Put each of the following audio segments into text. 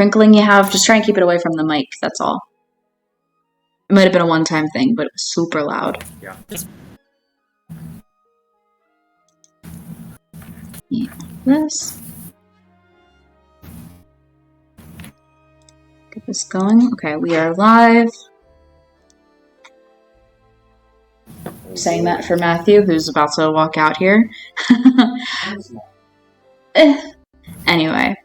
crinkling you have, just try and keep it away from the mic, that's all. It might have been a one-time thing, but it was super loud. Yeah. This. Get this going. Okay, we are live. I'm saying that for Matthew, who's about to walk out here. Anyway.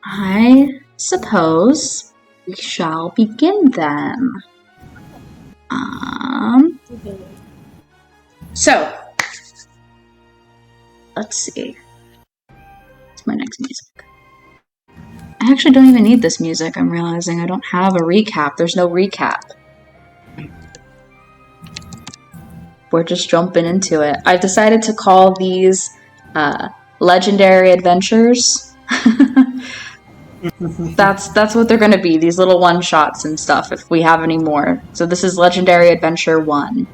I suppose we shall begin then. So, let's see. What's my next music? I actually don't even need this music. I'm realizing I don't have a recap. There's no recap. We're just jumping into it. I've decided to call these legendary adventures. That's what they're going to be, these little one-shots and stuff, if we have any more. So this is Legendary Adventure 1.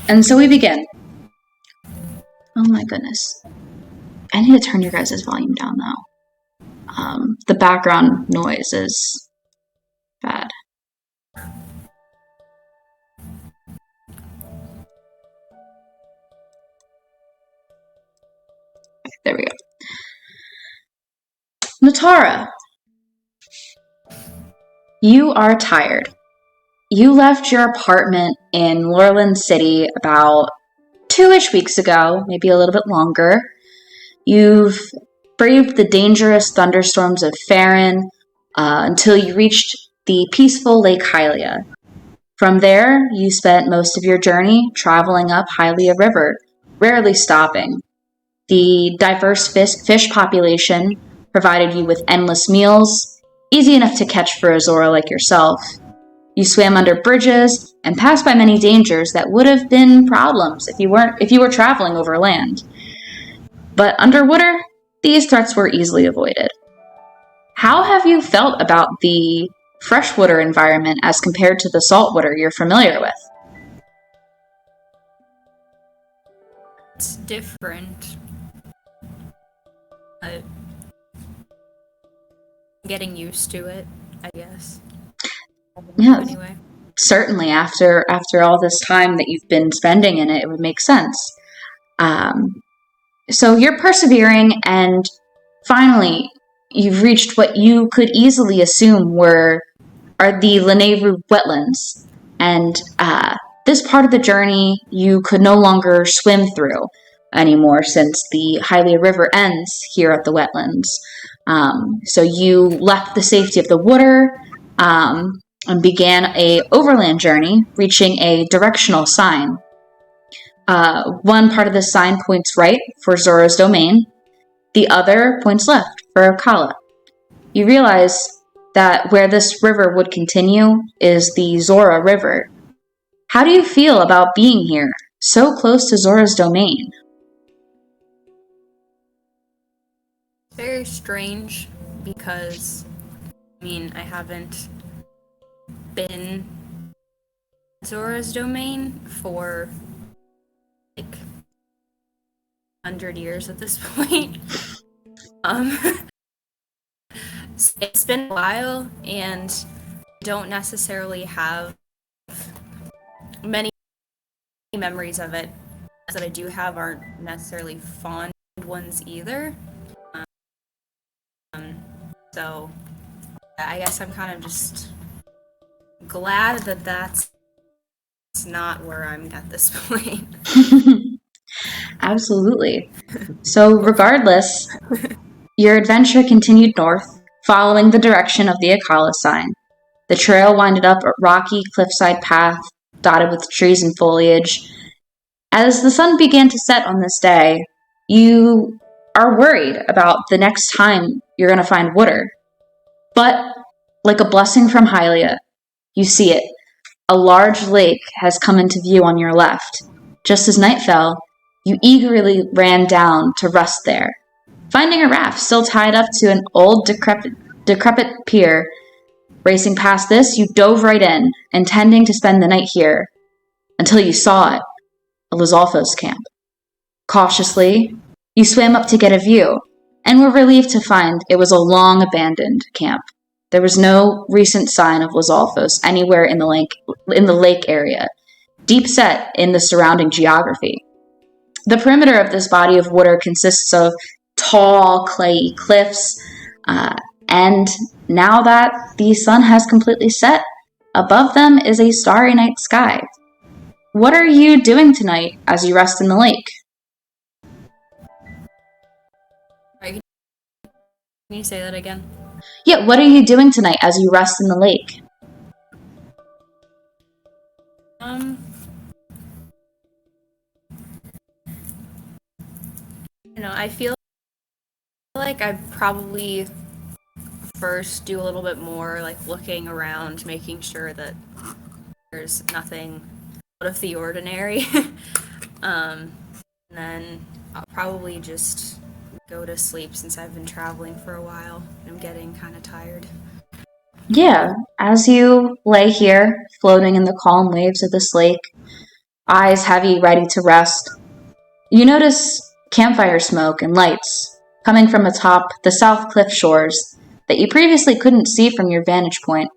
And so we begin. Oh my goodness. I need to turn your guys' volume down, though. The background noise is bad. There we go. Natara, you are tired. You left your apartment in Lorland City about 2-ish weeks ago, maybe a little bit longer. You've braved the dangerous thunderstorms of Farron until you reached the peaceful Lake Hyrule. From there, you spent most of your journey traveling up Hyrule River, rarely stopping. The diverse fish population provided you with endless meals, easy enough to catch for a Zora like yourself. You swam under bridges and passed by many dangers that would have been problems if you were traveling over land. But underwater, these threats were easily avoided. How have you felt about the freshwater environment as compared to the saltwater you're familiar with? It's different. Getting used to it, I guess. Yeah, anyway. Certainly after all this time that you've been spending in it would make sense. So you're persevering, and finally you've reached what you could easily assume are the Lenevu wetlands, and this part of the journey you could no longer swim through anymore since the Hyrule River ends here at the wetlands. So you left the safety of the water and began a overland journey, reaching a directional sign. One part of the sign points right for Zora's domain. The other points left for Kala. You realize that where this river would continue is the Zora River. How do you feel about being here, so close to Zora's domain? Very strange, because, I haven't been Zora's domain for, 100 years at this point. It's been a while, and don't necessarily have many memories of it. That I do have aren't necessarily fond ones either. So I guess I'm kind of just glad that that's not where I'm at this point. Absolutely. So regardless, your adventure continued north, following the direction of the Akala sign. The trail winded up a rocky cliffside path, dotted with trees and foliage. As the sun began to set on this day, you are worried about the next time you're going to find water. But, like a blessing from Hylia, you see it. A large lake has come into view on your left. Just as night fell, you eagerly ran down to rest there. Finding a raft still tied up to an old decrepit pier, racing past this, you dove right in, intending to spend the night here, until you saw it, a Lizalfo's camp. Cautiously, you swam up to get a view, and were relieved to find it was a long-abandoned camp. There was no recent sign of Lizalfos anywhere in the lake area, deep set in the surrounding geography. The perimeter of this body of water consists of tall, clayey cliffs, and now that the sun has completely set, above them is a starry night sky. What are you doing tonight as you rest in the lake? Can you say that again? Yeah, what are you doing tonight as you rest in the lake? I feel like I'd probably first do a little bit more like looking around, making sure that there's nothing out of the ordinary. And then I'll probably just go to sleep since I've been traveling for a while. I'm getting kind of tired. Yeah, as you lay here, floating in the calm waves of this lake, eyes heavy, ready to rest, you notice campfire smoke and lights coming from atop the south cliff shores that you previously couldn't see from your vantage point.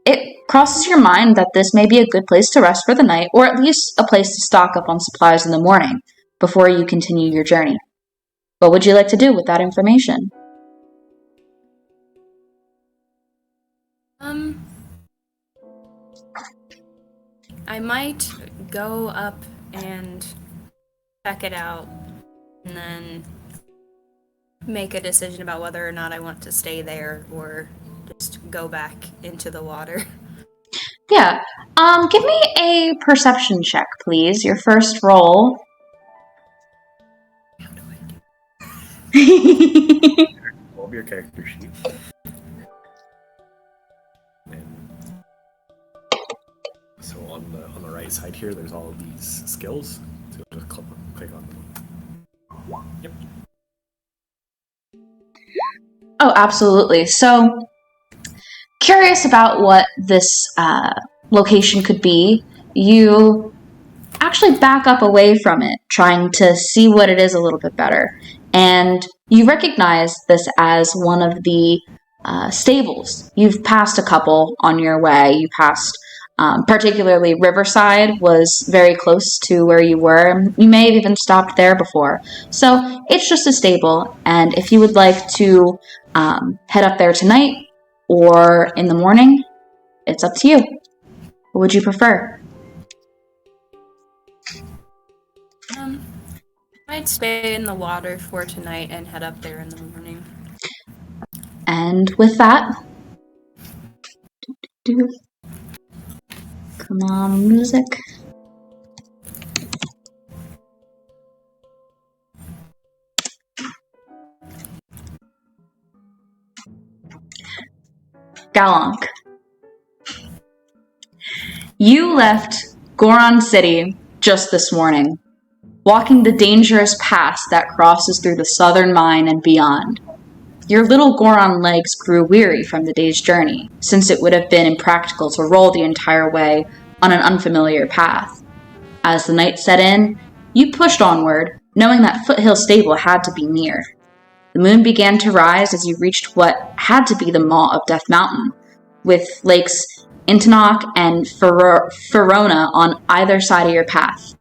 It crosses your mind that this may be a good place to rest for the night, or at least a place to stock up on supplies in the morning before you continue your journey. What would you like to do with that information? I might go up and check it out and then make a decision about whether or not I want to stay there or just go back into the water. Yeah. Give me a perception check, please. Your first roll. How do I do? Pull up your character sheet. So on the right side here, there's all of these skills. So just click on them. Yep. Oh, absolutely. So, curious about what this location could be, you actually back up away from it, trying to see what it is a little bit better. And you recognize this as one of the stables. You've passed a couple on your way. You passed, particularly Riverside was very close to where you were. You may have even stopped there before. So it's just a stable. And if you would like to head up there tonight or in the morning, it's up to you. What would you prefer? I'd stay in the water for tonight and head up there in the morning. And with that, come on, music. Galonk. You left Goron City just this morning, walking the dangerous pass that crosses through the southern mine and beyond. Your little Goron legs grew weary from the day's journey, since it would have been impractical to roll the entire way on an unfamiliar path. As the night set in, you pushed onward, knowing that Foothill Stable had to be near. The moon began to rise as you reached what had to be the maw of Death Mountain, with lakes Intinok and Ferona on either side of your path.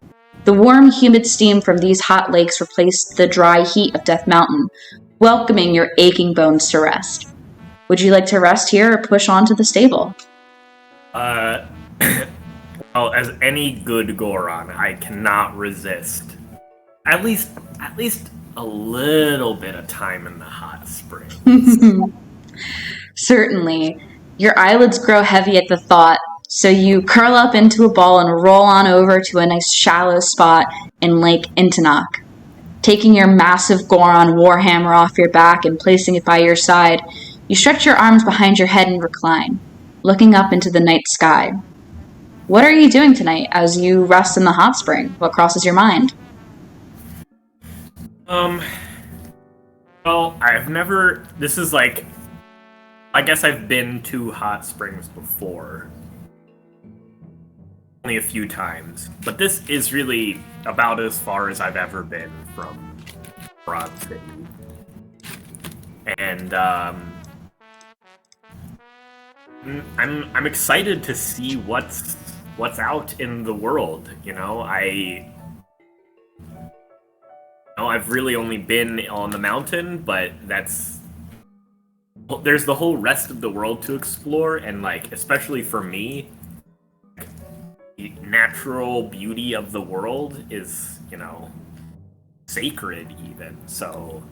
The warm, humid steam from these hot lakes replaced the dry heat of Death Mountain, welcoming your aching bones to rest. Would you like to rest here or push on to the stable? Well, as any good Goron, I cannot resist at least a little bit of time in the hot springs. Certainly. Your eyelids grow heavy at the thought, so you curl up into a ball and roll on over to a nice shallow spot in Lake Intinok. Taking your massive Goron warhammer off your back and placing it by your side, you stretch your arms behind your head and recline, looking up into the night sky. What are you doing tonight as you rest in the hot spring? What crosses your mind? Well, this is like, I guess I've been to hot springs before. Only a few times. But this is really about as far as I've ever been from Broad City. And I'm excited to see what's out in the world. I've really only been on the mountain, but there's the whole rest of the world to explore, and especially for me, the natural beauty of the world is sacred even. So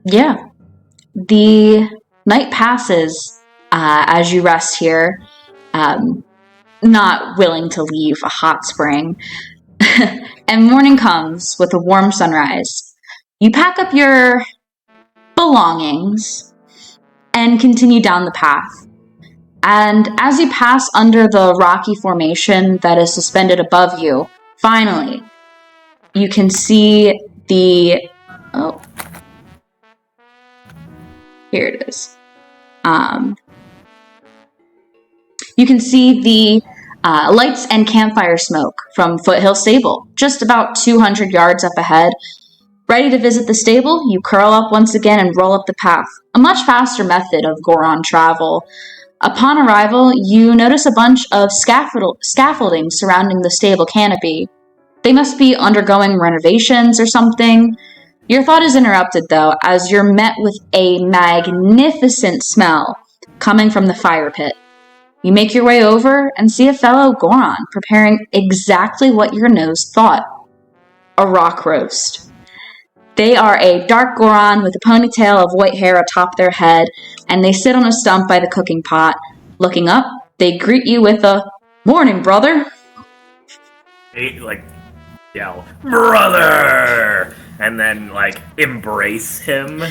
yeah. The night passes as you rest here, not willing to leave a hot spring. And morning comes with a warm sunrise. You pack up your belongings and continue down the path. And as you pass under the rocky formation that is suspended above you, finally, you can see the... Oh. Here it is. You can see the lights and campfire smoke from Foothill Stable, just about 200 yards up ahead. Ready to visit the stable, you curl up once again and roll up the path, a much faster method of Goron travel. Upon arrival, you notice a bunch of scaffolding surrounding the stable canopy. They must be undergoing renovations or something. Your thought is interrupted, though, as you're met with a magnificent smell coming from the fire pit. You make your way over and see a fellow Goron preparing exactly what your nose thought. A rock roast. They are a dark Goron with a ponytail of white hair atop their head, and they sit on a stump by the cooking pot. Looking up, they greet you with a, "Morning, brother!" They, yell, "Brother!" and then, embrace him.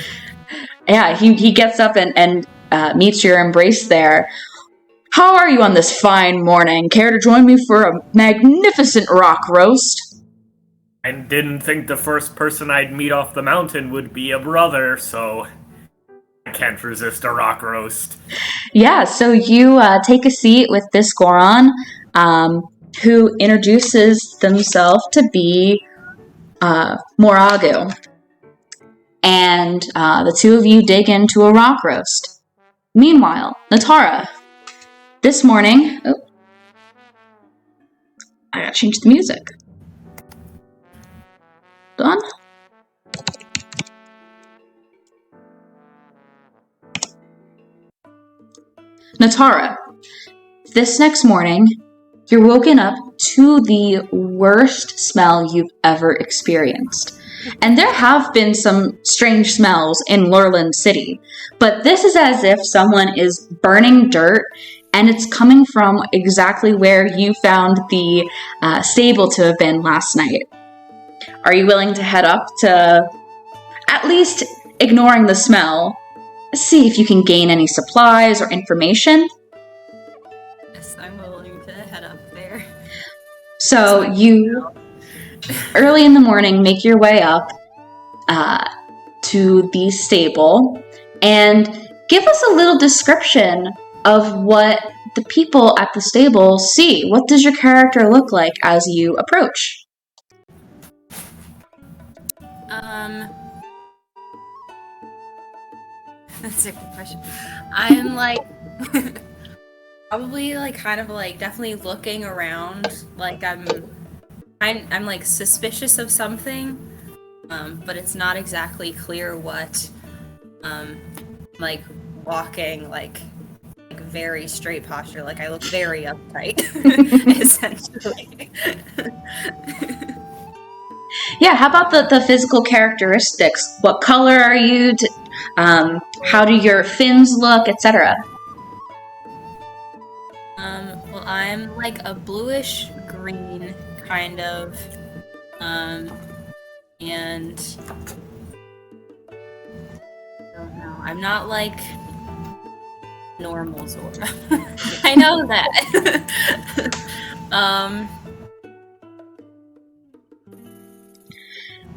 Yeah, he gets up and meets your embrace there. "How are you on this fine morning? Care to join me for a magnificent rock roast?" I didn't think the first person I'd meet off the mountain would be a brother, so I can't resist a rock roast. Yeah, so you take a seat with this Goron, who introduces themselves to be Moragu. And the two of you dig into a rock roast. Meanwhile, Natara, this morning... Oh, I gotta change the music. Done? Natara, this next morning, you're woken up to the worst smell you've ever experienced. And there have been some strange smells in Lurland City, but this is as if someone is burning dirt, and it's coming from exactly where you found the stable to have been last night. Are you willing to head up to, at least ignoring the smell, see if you can gain any supplies or information? Yes, I'm willing to head up there. So you, early in the morning, make your way up to the stable and give us a little description of what the people at the stable see. What does your character look like as you approach? That's a good question. I'm probably definitely looking around. I'm suspicious of something, but it's not exactly clear what. Walking very straight posture. I look very uptight, essentially. Yeah, how about the physical characteristics? What color are you? How do your fins look, etc.? Well, I'm a bluish green kind of, and I don't know. I'm not normal Zora. I know that.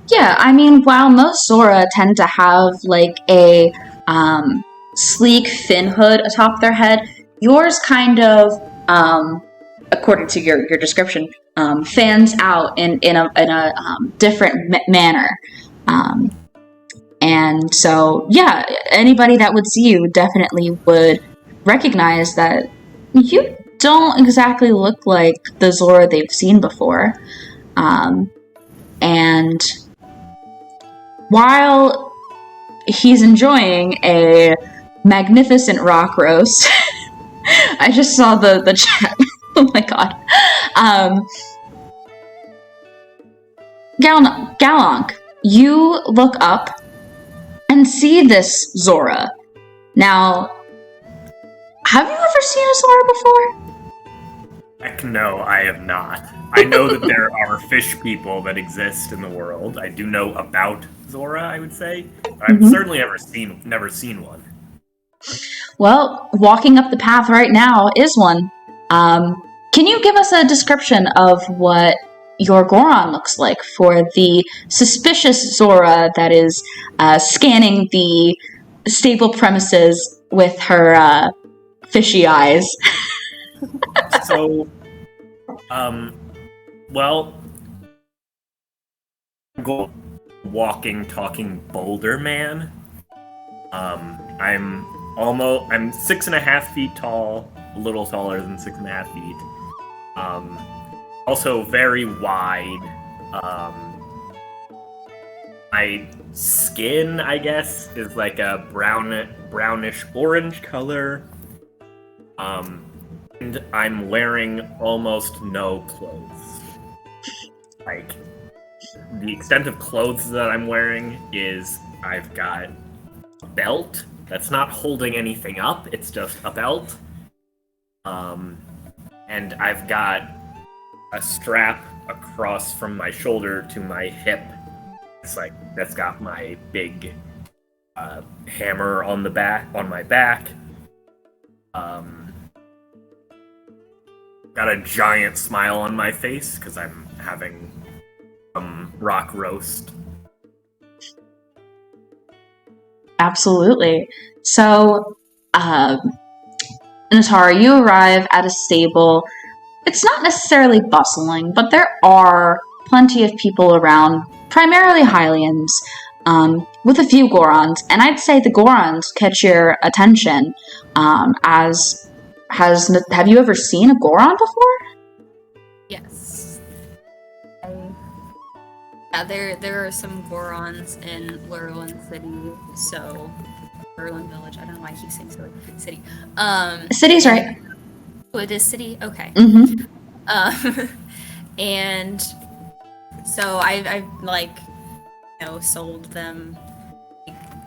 Yeah, I mean, while most Zora tend to have a sleek fin hood atop their head, yours kind of according to your description, fans out in a different manner. And so, yeah, anybody that would see you definitely would recognize that you don't exactly look like the Zora they've seen before. And while he's enjoying a magnificent rock roast, I just saw the chat. Oh my god. Galonk, you look up and see this Zora. Now, have you ever seen a Zora before? Heck no, I have not. I know that there are fish people that exist in the world. I do know about Zora, I would say. But I've certainly never seen one. Well, walking up the path right now is one. Can you give us a description of what your Goron looks like for the suspicious Zora that is scanning the stable premises with her fishy eyes? So, well, walking, talking boulder man. I'm 6.5 feet tall, a little taller than 6.5 feet. Also very wide. My skin, I guess, is like a brownish orange color. And I'm wearing almost no clothes. Like, the extent of clothes that I'm wearing is I've got a belt that's not holding anything up, it's just a belt. And I've got a strap across from my shoulder to my hip. It's like, that's got my big hammer on my back. Got a giant smile on my face because I'm having some rock roast. Absolutely. So, Natara, you arrive at a stable. It's not necessarily bustling, but there are plenty of people around, primarily Hylians, with a few Gorons. And I'd say the Gorons catch your attention have you ever seen a Goron before? Yes. Yeah, there are some Gorons in Lurlin City, so Lurlin Village. I don't know why I keep saying city. City's right. Oh, it is city. Okay. Mm-hmm. And so I've sold them.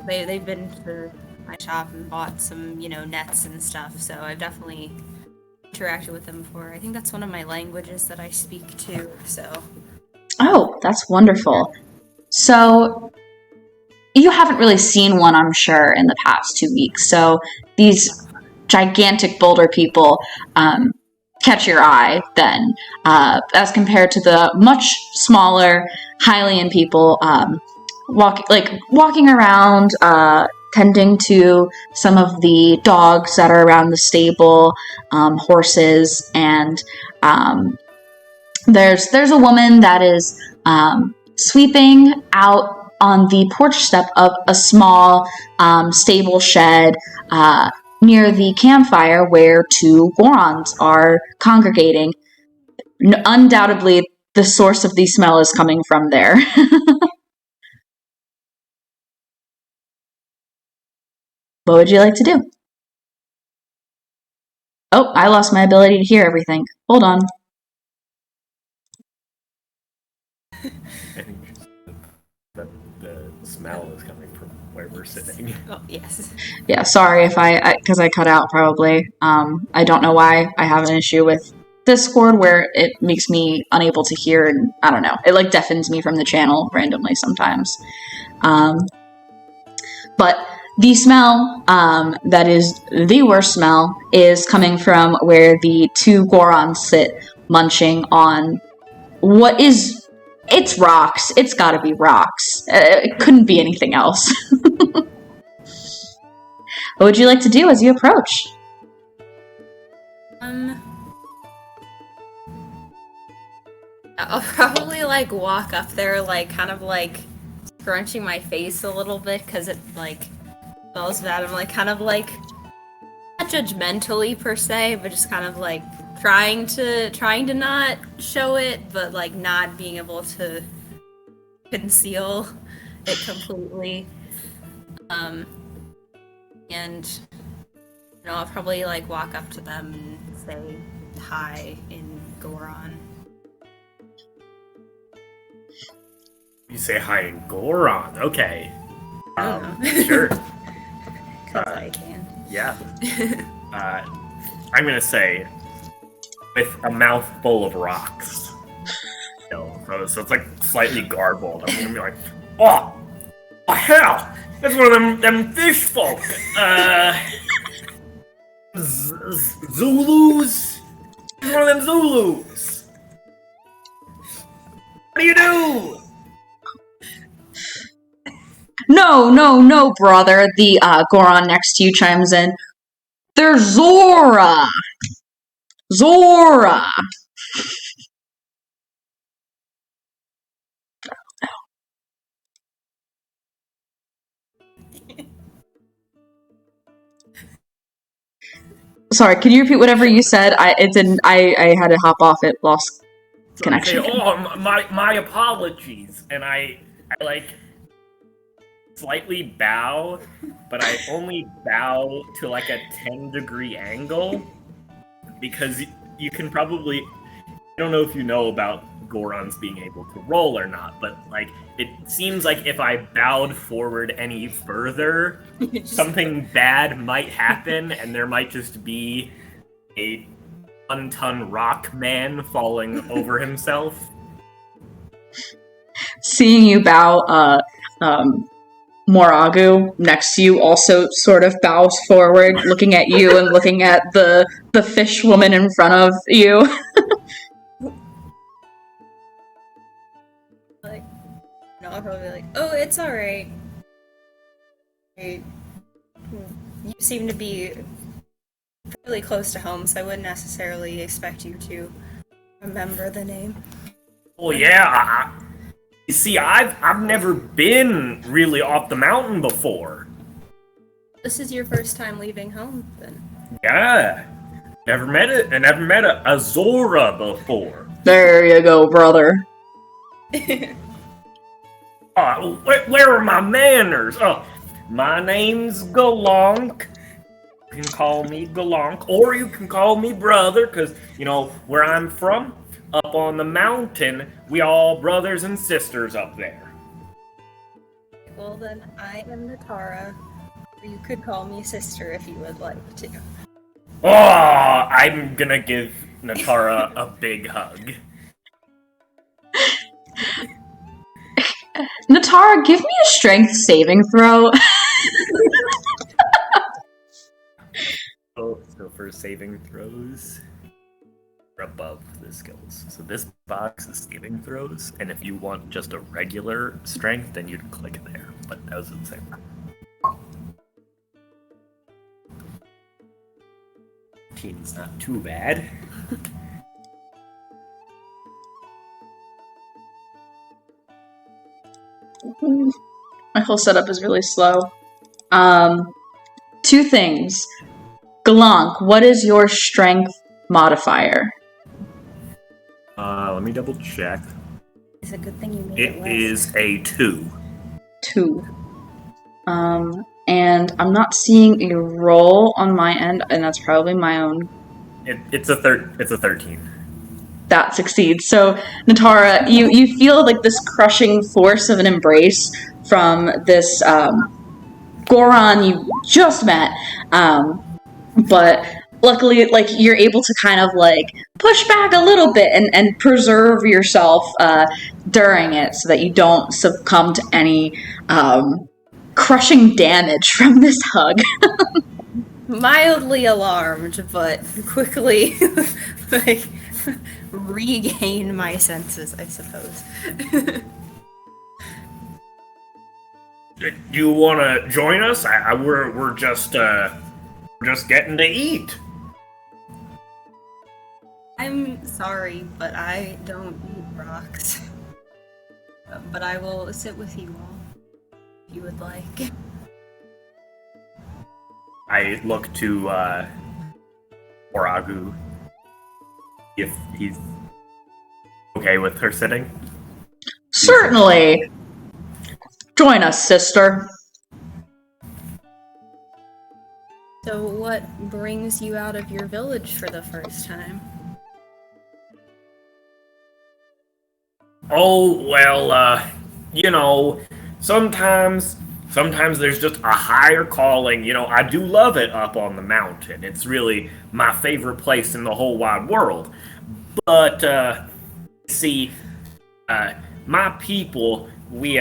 They've been to my shop and bought some, nets and stuff. So I've definitely interacted with them before. I think that's one of my languages that I speak too. So. Oh, that's wonderful. So you haven't really seen one, I'm sure, in the past 2 weeks. So these gigantic boulder people catch your eye then, as compared to the much smaller Hylian people walking around, tending to some of the dogs that are around the stable, horses, and there's a woman that is sweeping out on the porch step of a small stable shed near the campfire where 2 Gorons are congregating. Undoubtedly, the source of the smell is coming from there. What would you like to do? Oh, I lost my ability to hear everything. Hold on. I think the smell is coming from where we're sitting. Oh, yes. Yeah, sorry if because I cut out probably. I don't know why I have an issue with Discord where it makes me unable to hear, and I don't know. It deafens me from the channel randomly sometimes. But the smell, that is the worst smell, is coming from where the 2 Gorons sit munching on what is... It's rocks. It's gotta be rocks. It couldn't be anything else. What would you like to do as you approach? I'll probably like walk up there, like kind of like scrunching my face a little bit because it like smells bad. I'm like kind of like not judgmentally per se, but just kind of like trying to not show it, but like not being able to conceal it completely. And I'll probably like walk up to them and say hi in Goron. You say hi in Goron. Okay. I don't know. Sure. Because I can. Yeah. I'm gonna say with a mouth full of rocks. So it's like slightly garbled. I'm gonna be like, oh hell! That's one of them fish folk. Zulus. It's one of them Zulus. What do you do? No, brother. The Goron next to you chimes in. They're Zora! Zora! Sorry, can you repeat whatever you said? I had to hop off. It lost connection. Say, oh, my apologies. And I like slightly bow, but I only bow to like a 10-degree angle because you can probably, I don't know if you know about Gorons being able to roll or not, but like it seems like if I bowed forward any further, something bad might happen and there might just be a 1-ton rock man falling over himself. Seeing you bow, Moragu next to you also sort of bows forward, looking at you and looking at the fish woman in front of you. Like, I'll probably be like, oh, it's alright. You seem to be fairly close to home, so I wouldn't necessarily expect you to remember the name. Oh yeah, you see, I've never been really off the mountain before. This is your first time leaving home, then? Yeah, never met a Zora before. There you go, brother. Where are my manners? Oh, my name's Galonk. You can call me Galonk, or you can call me brother, because, where I'm from, up on the mountain, we all brothers and sisters up there. Well, then, I am Natara. You could call me sister if you would like to. Oh, I'm gonna give Natara a big hug. Natara, give me a strength saving throw. So for saving throws, we're above the skills. So this box is saving throws, and if you want just a regular strength, then you'd click there. But that was the same. 15's not too bad. My whole setup is really slow. Two things. Galonk, what is your strength modifier? Let me double check. It's a good thing you made it It less. is a 2. 2. And I'm not seeing a roll on my end, and that's probably my own. It's a 13. That succeeds. So, Natara, you feel like this crushing force of an embrace from this Goron you just met, but luckily, like, you're able to kind of like push back a little bit and preserve yourself during it, so that you don't succumb to any crushing damage from this hug. Mildly alarmed, but quickly like regain my senses, I suppose. Do you want to join us? We're just getting to eat. I'm sorry, but I don't eat rocks. But I will sit with you all, if you would like. I look to Moragu if he's okay with her sitting. Certainly. Join us, sister. So what brings you out of your village for the first time? Oh, well, sometimes there's just a higher calling. I do love it up on the mountain. It's really my favorite place in the whole wide world. But, see, my people, we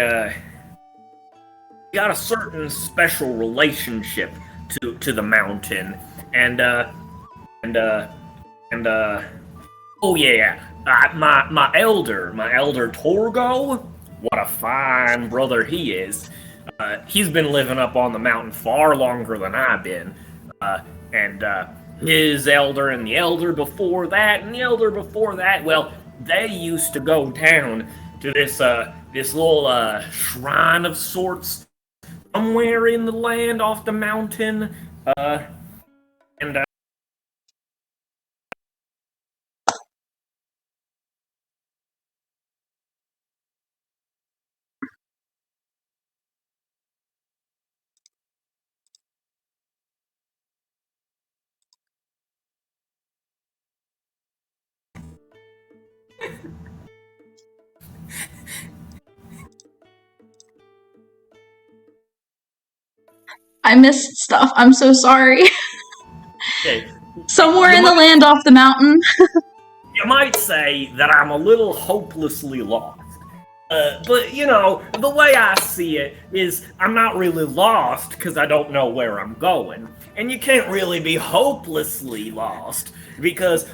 got a certain special relationship to the mountain. And oh yeah, my elder Torgo, what a fine brother he is. He's been living up on the mountain far longer than I've been. And his elder and the elder before that and the elder before that, well, they used to go down to this little shrine of sorts somewhere in the land off the mountain. And I missed stuff. I'm so sorry. okay, Somewhere You in the might- land off the mountain. you might say that I'm a little hopelessly lost. But, the way I see it is I'm not really lost because I don't know where I'm going. And you can't really be hopelessly lost because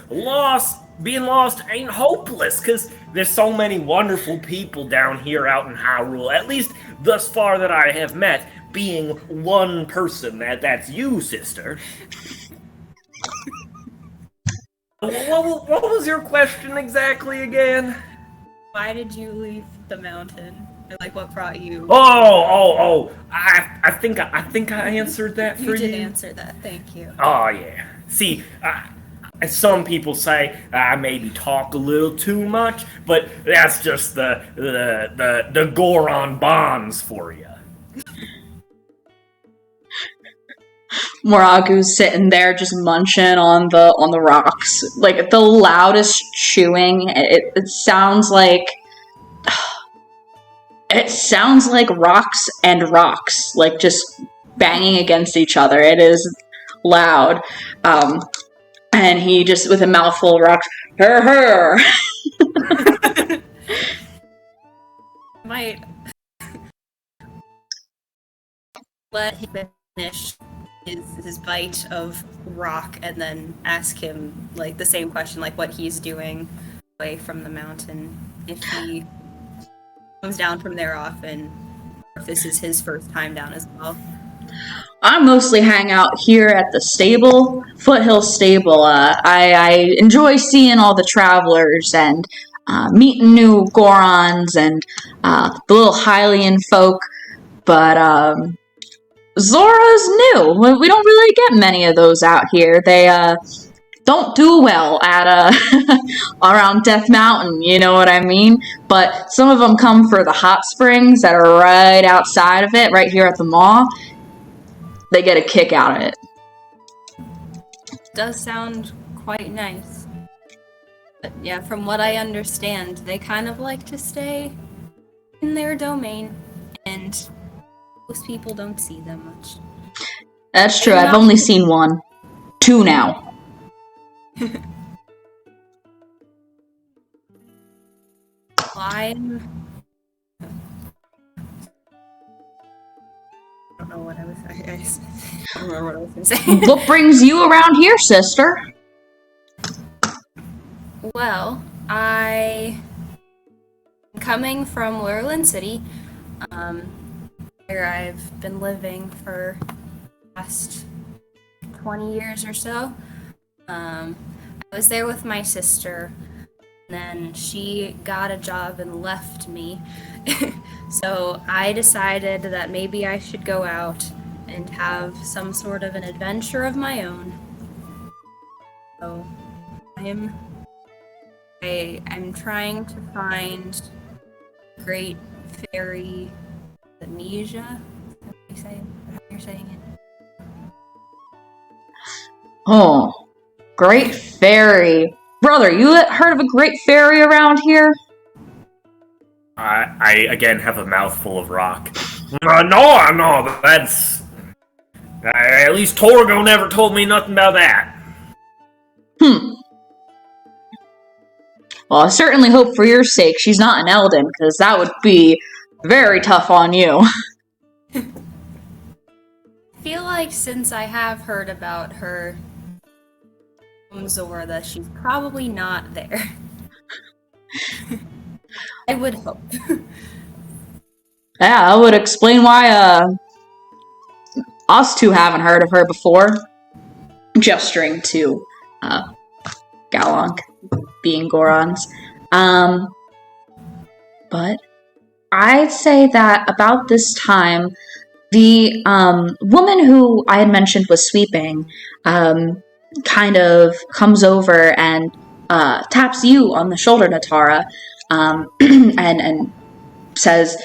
being lost ain't hopeless because there's so many wonderful people down here out in Hyrule, at least thus far that I have met, being one person. That's you, sister. What was your question exactly again? Why did you leave the mountain? Or, like, what brought you? I think I answered that for you. You did answer that, thank you. Oh yeah. See, some people say I maybe talk a little too much, but that's just the Goron bonds for you. Moragu's sitting there just munching on the rocks. Like the loudest chewing. It sounds like rocks and rocks, like just banging against each other. It is loud. And he just with a mouthful of rocks, her. Might let him finish his bite of rock and then ask him like the same question, like what he's doing away from the mountain, if he comes down from there often, or if this is his first time down as well. I mostly hang out here at the stable, Foothill Stable. I enjoy seeing all the travelers and meeting new Gorons and the little Hylian folk, but Zora's new. We don't really get many of those out here. They don't do well at around Death Mountain, you know what I mean? But some of them come for the hot springs that are right outside of it, right here at the mall. They get a kick out of it. Does sound quite nice. But yeah, from what I understand, they kind of like to stay in their domain, and most people don't see them much. That's true. I've only seen one. Two now. I don't know what I was. I don't remember what I was going to say. What brings you around here, sister? Well, I'm coming from Lurlin City, where I've been living for the past 20 years or so. I was there with my sister. then she got a job and left me. So I decided that maybe I should go out and have some sort of an adventure of my own. So I'm trying to find great fairy, the Mija. Is that what you say? How you're saying it? Oh, great fairy. Brother, you heard of a great fairy around here? I again have a mouthful of rock. No, that's... at least Torgo never told me nothing about that. Well, I certainly hope for your sake she's not an Elden, because that would be very tough on you. I feel like since I have heard about her from Zora, that she's probably not there. I would hope. Yeah, that would explain why, us two haven't heard of her before. Gesturing to, Galonk, being Gorons. But I'd say that about this time, the, woman who I had mentioned was sweeping, kind of comes over and, taps you on the shoulder, Natara, and says,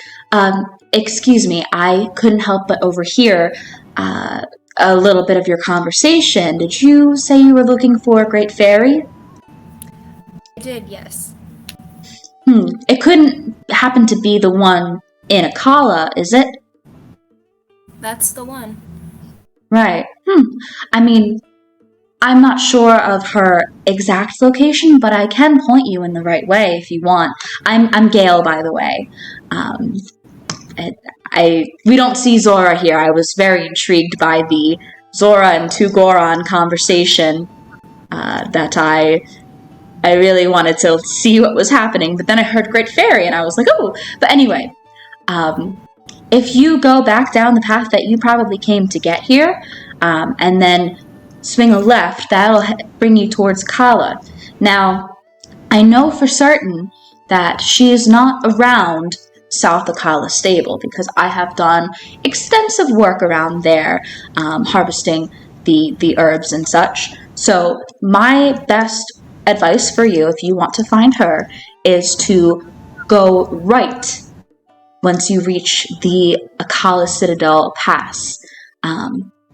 excuse me, I couldn't help but overhear a little bit of your conversation. Did you say you were looking for a great fairy? I did, yes. It couldn't happen to be the one in Akala, is it? That's the one. Right. I mean, I'm not sure of her exact location, but I can point you in the right way if you want. I'm Gale, by the way. We don't see Zora here. I was very intrigued by the Zora and two Goron conversation that I really wanted to see what was happening, but then I heard Great Fairy and I was like, oh! But anyway, if you go back down the path that you probably came to get here, and then swing a left, that'll bring you towards Kala. Now, I know for certain that she is not around South Akala Stable because I have done extensive work around there, harvesting the herbs and such. So my best advice for you, if you want to find her, is to go right once you reach the Akala Citadel Pass,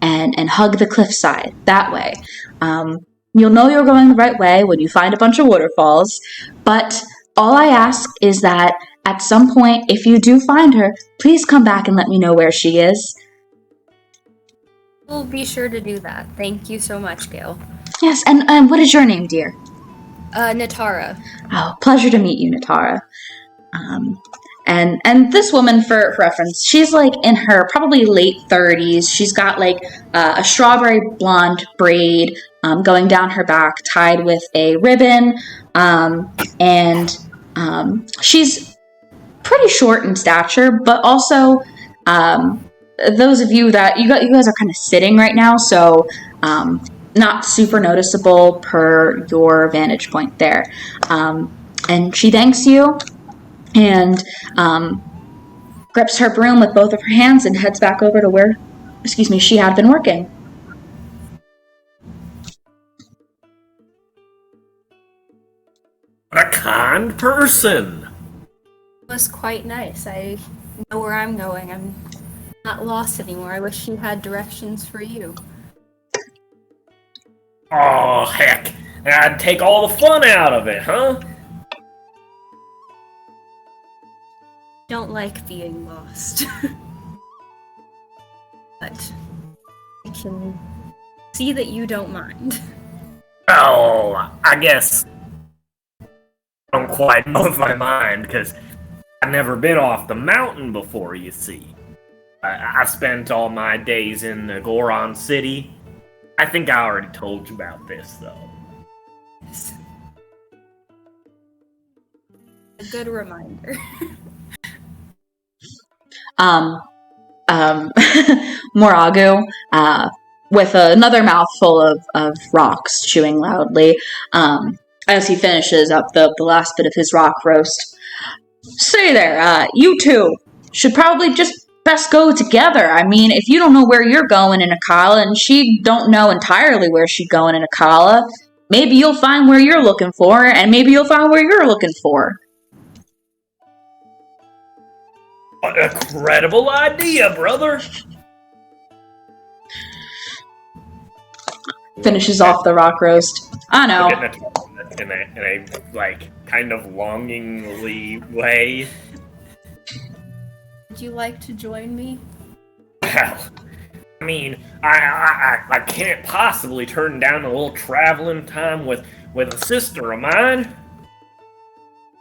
and hug the cliffside that way. You'll know you're going the right way when you find a bunch of waterfalls, but all I ask is that at some point, if you do find her, please come back and let me know where she is. We'll be sure to do that. Thank you so much, Gale. Yes, and what is your name, dear? Natara. Oh, pleasure to meet you, Natara. And this woman, for reference, she's like in her probably late 30s. She's got like a strawberry blonde braid going down her back, tied with a ribbon, and she's pretty short in stature, but also those of you that you guys are kind of sitting right now, so not super noticeable per your vantage point there. And she thanks you and grips her broom with both of her hands and heads back over to where, she had been working. What a kind person! It was quite nice. I know where I'm going. I'm not lost anymore. I wish she had directions for you. Oh, heck. I'd take all the fun out of it, huh? Don't like being lost. But I can see that you don't mind. Oh, I guess I don't quite know if I mind, because I've never been off the mountain before, you see. I spent all my days in the Goron City. I think I already told you about this, though. Yes. A good reminder. Moragu, with another mouthful of rocks, chewing loudly, as he finishes up the last bit of his rock roast. Say there, you two should probably just best go together. I mean, if you don't know where you're going in Akala, and she don't know entirely where she's going in Akala, maybe you'll find where you're looking for, and maybe you'll find where you're looking for. What a credible idea, brother! Finishes off the rock roast. I know. In a like, kind of longingly way. Would you like to join me? Well, I mean, I can't possibly turn down a little traveling time with a sister of mine.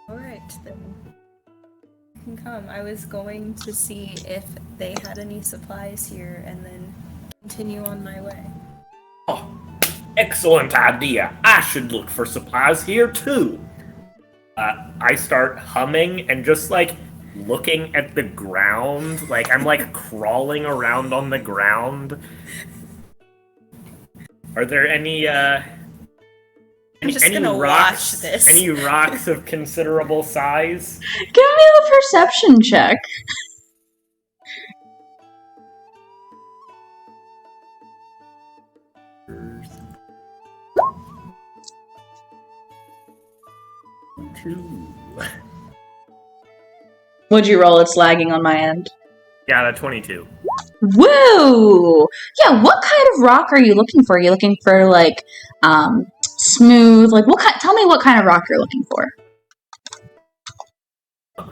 Alright, then. You can come. I was going to see if they had any supplies here and then continue on my way. Oh, excellent idea. I should look for supplies here, too. I start humming and just, like, looking at the ground. Like, I'm, like, crawling around on the ground. Are there any, I'm just any gonna rocks, watch this. Any rocks of considerable size? Give me a perception check. Two. What'd you roll? It's lagging on my end. Yeah, the 22. Woo! Yeah, what kind of rock are you looking for? Are you looking for, like, smooth? Like, tell me what kind of rock you're looking for.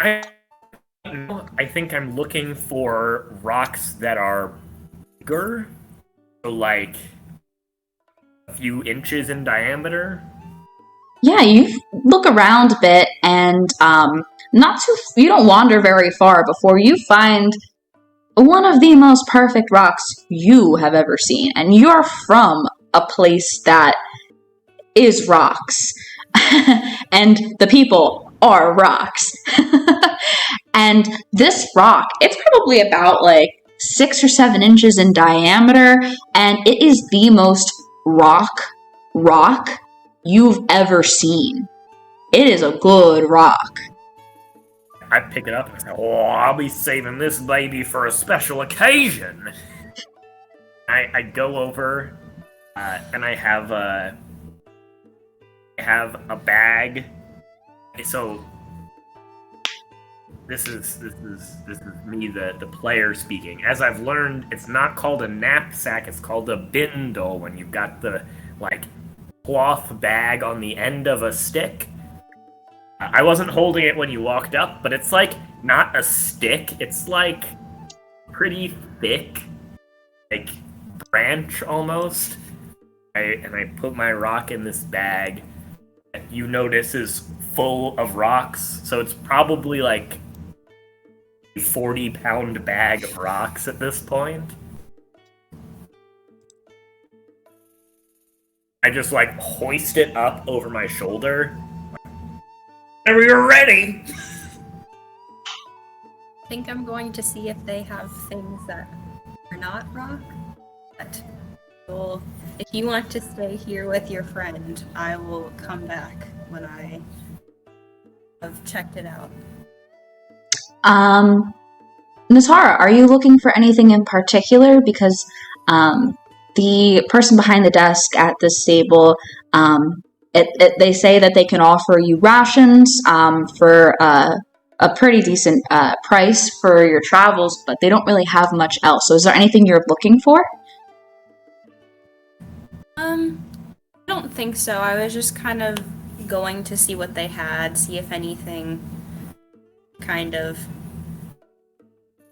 I think I'm looking for rocks that are bigger, so like a few inches in diameter. Yeah, you look around a bit, and you don't wander very far before you find one of the most perfect rocks you have ever seen. And you're from a place that is rocks. And the people are rocks. And this rock, it's probably about like 6 or 7 inches in diameter, and it is the most rock you've ever seen. It is a good rock. I pick it up and say, "Oh, I'll be saving this baby for a special occasion." I go over and I have a bag. So this is me, the player, speaking. As I've learned, it's not called a knapsack; it's called a bindle. When you've got the like cloth bag on the end of a stick. I wasn't holding it when you walked up, but it's like not a stick. It's like pretty thick, like branch almost. I put my rock in this bag that you notice is full of rocks. So it's probably like a 40-pound bag of rocks at this point. I just like hoist it up over my shoulder. Whenever you're ready. I think I'm going to see if they have things that are not rock. But if you want to stay here with your friend, I will come back when I have checked it out. Natara, are you looking for anything in particular? Because the person behind the desk at the stable, they say that they can offer you rations for a pretty decent price for your travels, but they don't really have much else. So is there anything you're looking for? I don't think so. I was just kind of going to see what they had, see if anything kind of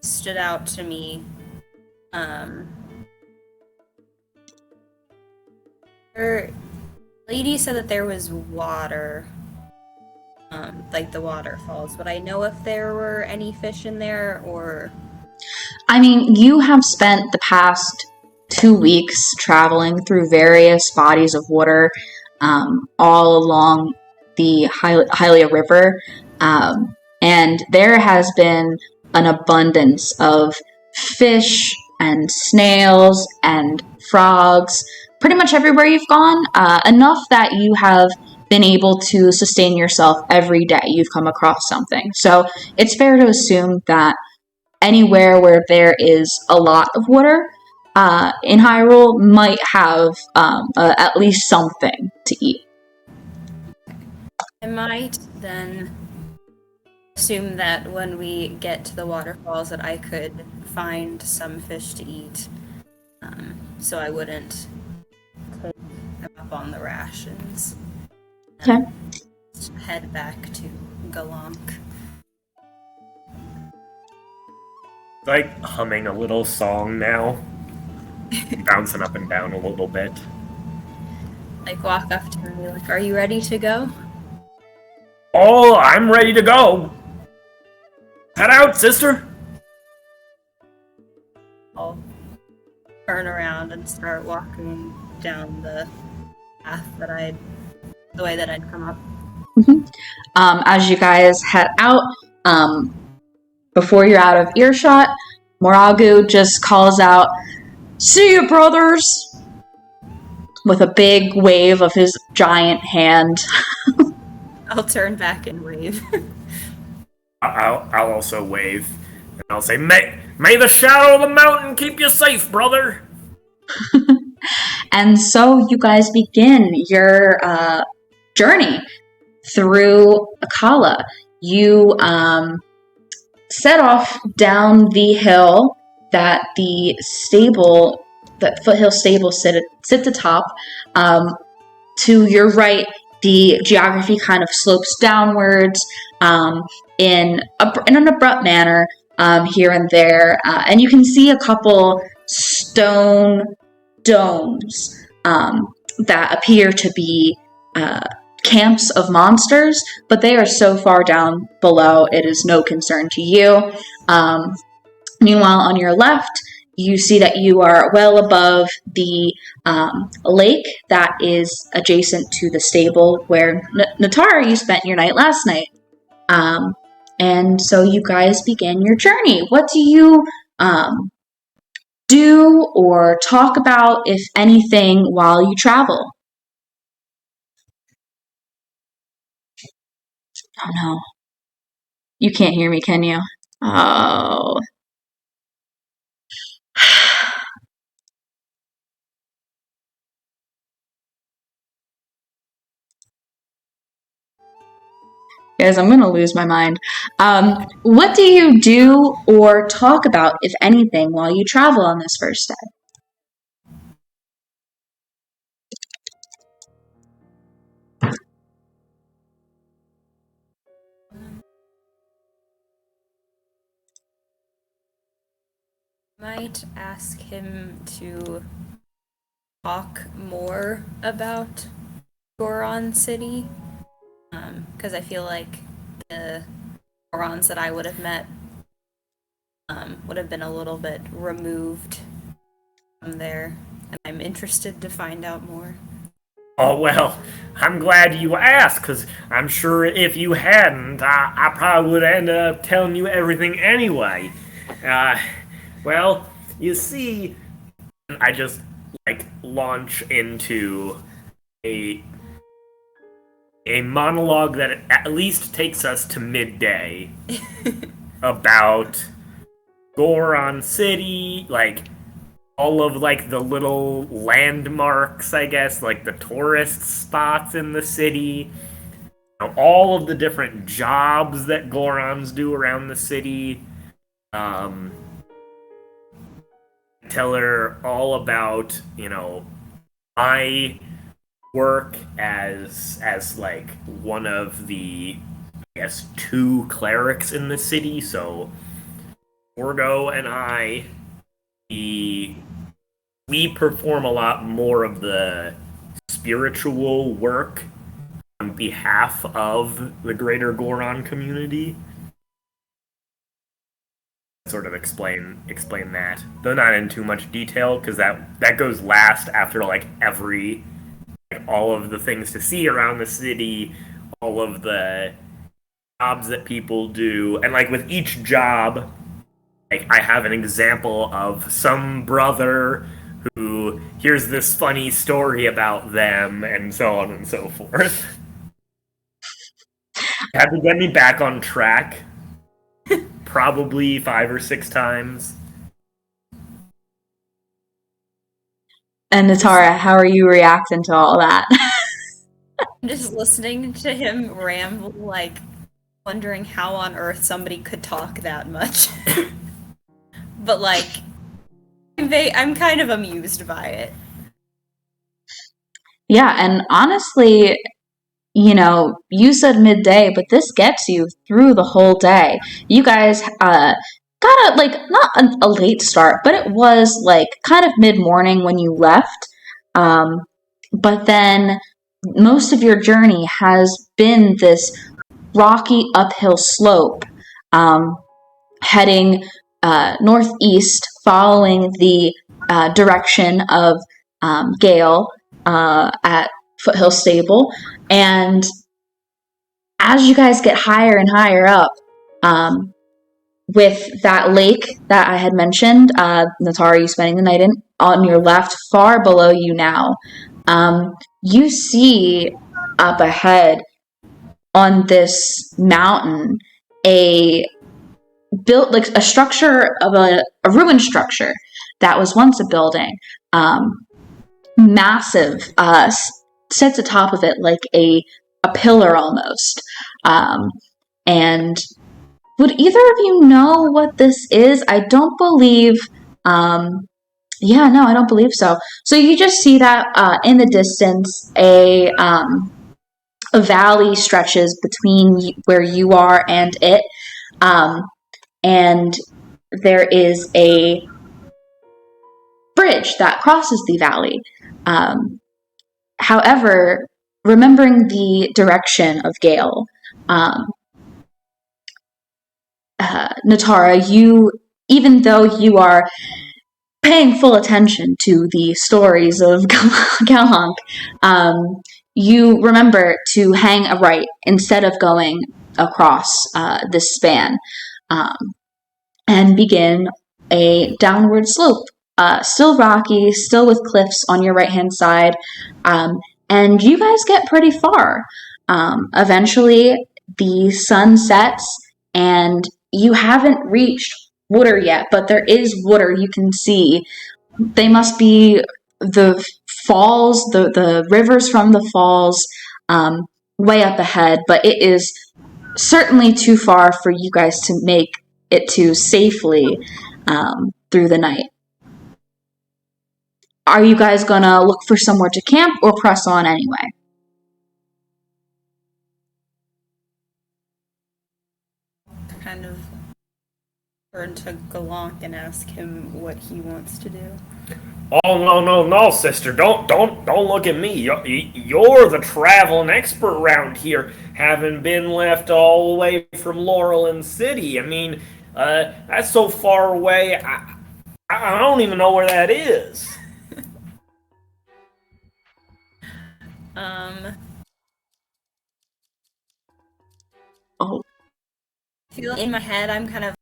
stood out to me. Lady said that there was water, like the waterfalls. Would I know if there were any fish in there, or? I mean, you have spent the past 2 weeks traveling through various bodies of water all along the Hyrule River, and there has been an abundance of fish and snails and frogs pretty much everywhere you've gone, enough that you have been able to sustain yourself every day you've come across something. So it's fair to assume that anywhere where there is a lot of water in Hyrule might have at least something to eat. I might then assume that when we get to the waterfalls that I could find some fish to eat, so I wouldn't take them up on the rations. Okay. Head back to Galank. Like humming a little song now, bouncing up and down a little bit. Like walk up to me like, "Are you ready to go?" Oh, I'm ready to go. Head out, sister. I'll turn around and start walking down the path the way that I'd come up. Mm-hmm. As you guys head out, before you're out of earshot, Moragu just calls out, "See you, brothers!" with a big wave of his giant hand. I'll turn back and wave. I'll also wave, and I'll say, May the shadow of the mountain keep you safe, brother." And so you guys begin your journey through Akala. You set off down the hill that foothill stable sits atop. To your right, the geography kind of slopes downwards in an abrupt manner here and there, and you can see a couple stone domes that appear to be camps of monsters, but they are so far down below it is no concern to you. Meanwhile, on your left, you see that you are well above the lake that is adjacent to the stable where Natara, you spent your night last night. And so you guys begin your journey. What do you do or talk about, if anything, while you travel? Oh no. You can't hear me, can you? Oh. Guys, I'm going to lose my mind. What do you do or talk about, if anything, while you travel on this first day? Might ask him to talk more about Goron City, because I feel like the Gorons that I would have met would have been a little bit removed from there, and I'm interested to find out more. Oh, well, I'm glad you asked, because I'm sure if you hadn't, I probably would end up telling you everything anyway. Well, you see, I just, launch into a monologue that at least takes us to midday about Goron City, all of, the little landmarks, I guess, the tourist spots in the city, all of the different jobs that Gorons do around the city. Tell her all about, my work as one of the, I guess, 2 clerics in the city. So Orgo and I, we perform a lot more of the spiritual work on behalf of the greater Goron community. Sort of explain that, though not in too much detail, because that goes last after all of the things to see around the city, all of the jobs that people do, and with each job, I have an example of some brother who here's this funny story about them, and so on and so forth. Had to get me back on track. Probably 5 or 6 times. And Natara, how are you reacting to all that? I'm just listening to him ramble, like wondering how on earth somebody could talk that much. But like, I'm kind of amused by it. Yeah, and honestly, you said midday, but this gets you through the whole day. You guys got not a late start, but it was like kind of mid-morning when you left. But then most of your journey has been this rocky uphill slope, heading northeast, following the direction of Gale at Foothill Stable. And as you guys get higher and higher up, with that lake that I had mentioned, Natara, you spending the night on your left, far below you now, you see up ahead on this mountain a built like a structure of a ruined structure that was once a building, massive, sits atop of it like a pillar almost. And would either of you know what this is? I don't believe. Yeah, no, I don't believe so. So you just see that in the distance, a valley stretches between where you are and it, and there is a bridge that crosses the valley. However, remembering the direction of Gale, Natara, even though you are paying full attention to the stories of Galhunk, you remember to hang a right instead of going across this span, and begin a downward slope. Still rocky, still with cliffs on your right-hand side, and you guys get pretty far. Eventually, the sun sets, and you haven't reached water yet, but there is water you can see. They must be the falls, the rivers from the falls, way up ahead, but it is certainly too far for you guys to make it to safely through the night. Are you guys gonna look for somewhere to camp or press on anyway? Kind of turn to Galonk and ask him what he wants to do. Oh no, sister! Don't look at me. You're the traveling expert around here, having been left all the way from Laurelin City. I mean, that's so far away. I don't even know where that is. Oh. In my head, I'm kind of.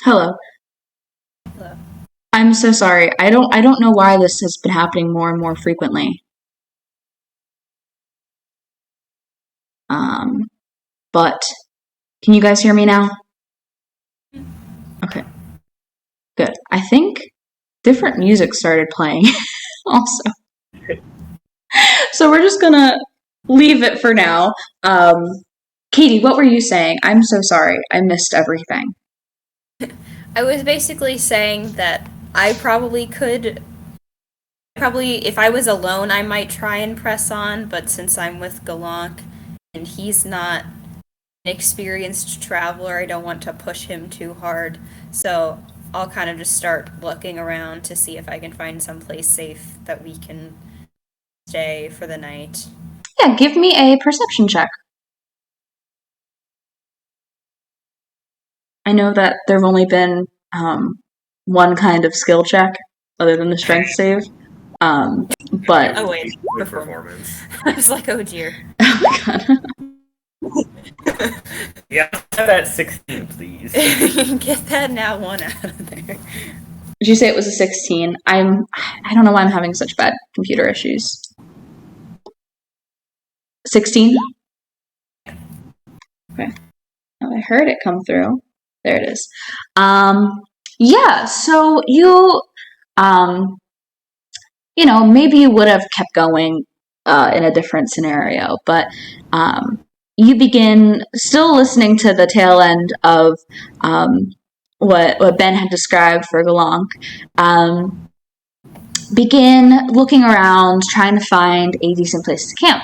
Hello. Hello. I'm so sorry. I don't know why this has been happening more and more frequently. But can you guys hear me now? Okay. Good. I think different music started playing also. So we're just gonna leave it for now. Katie, what were you saying? I'm so sorry. I missed everything. I was basically saying that I probably could. If I was alone, I might try and press on, but since I'm with Galonk and he's not an experienced traveler, I don't want to push him too hard. So I'll kind of just start looking around to see if I can find someplace safe that we can stay for the night. Yeah, give me a perception check. I know that there have only been one kind of skill check other than the strength save. But Oh wait, performance. I was like, oh dear. Oh my god. Yeah, that 16, please. Get that now one out of there. Did you say it was a 16? I don't know why I'm having such bad computer issues. 16? Okay. Oh, I heard it come through. There it is. Yeah, so you maybe you would have kept going in a different scenario, but you begin still listening to the tail end of what Ben had described for Galank. Begin looking around, trying to find a decent place to camp.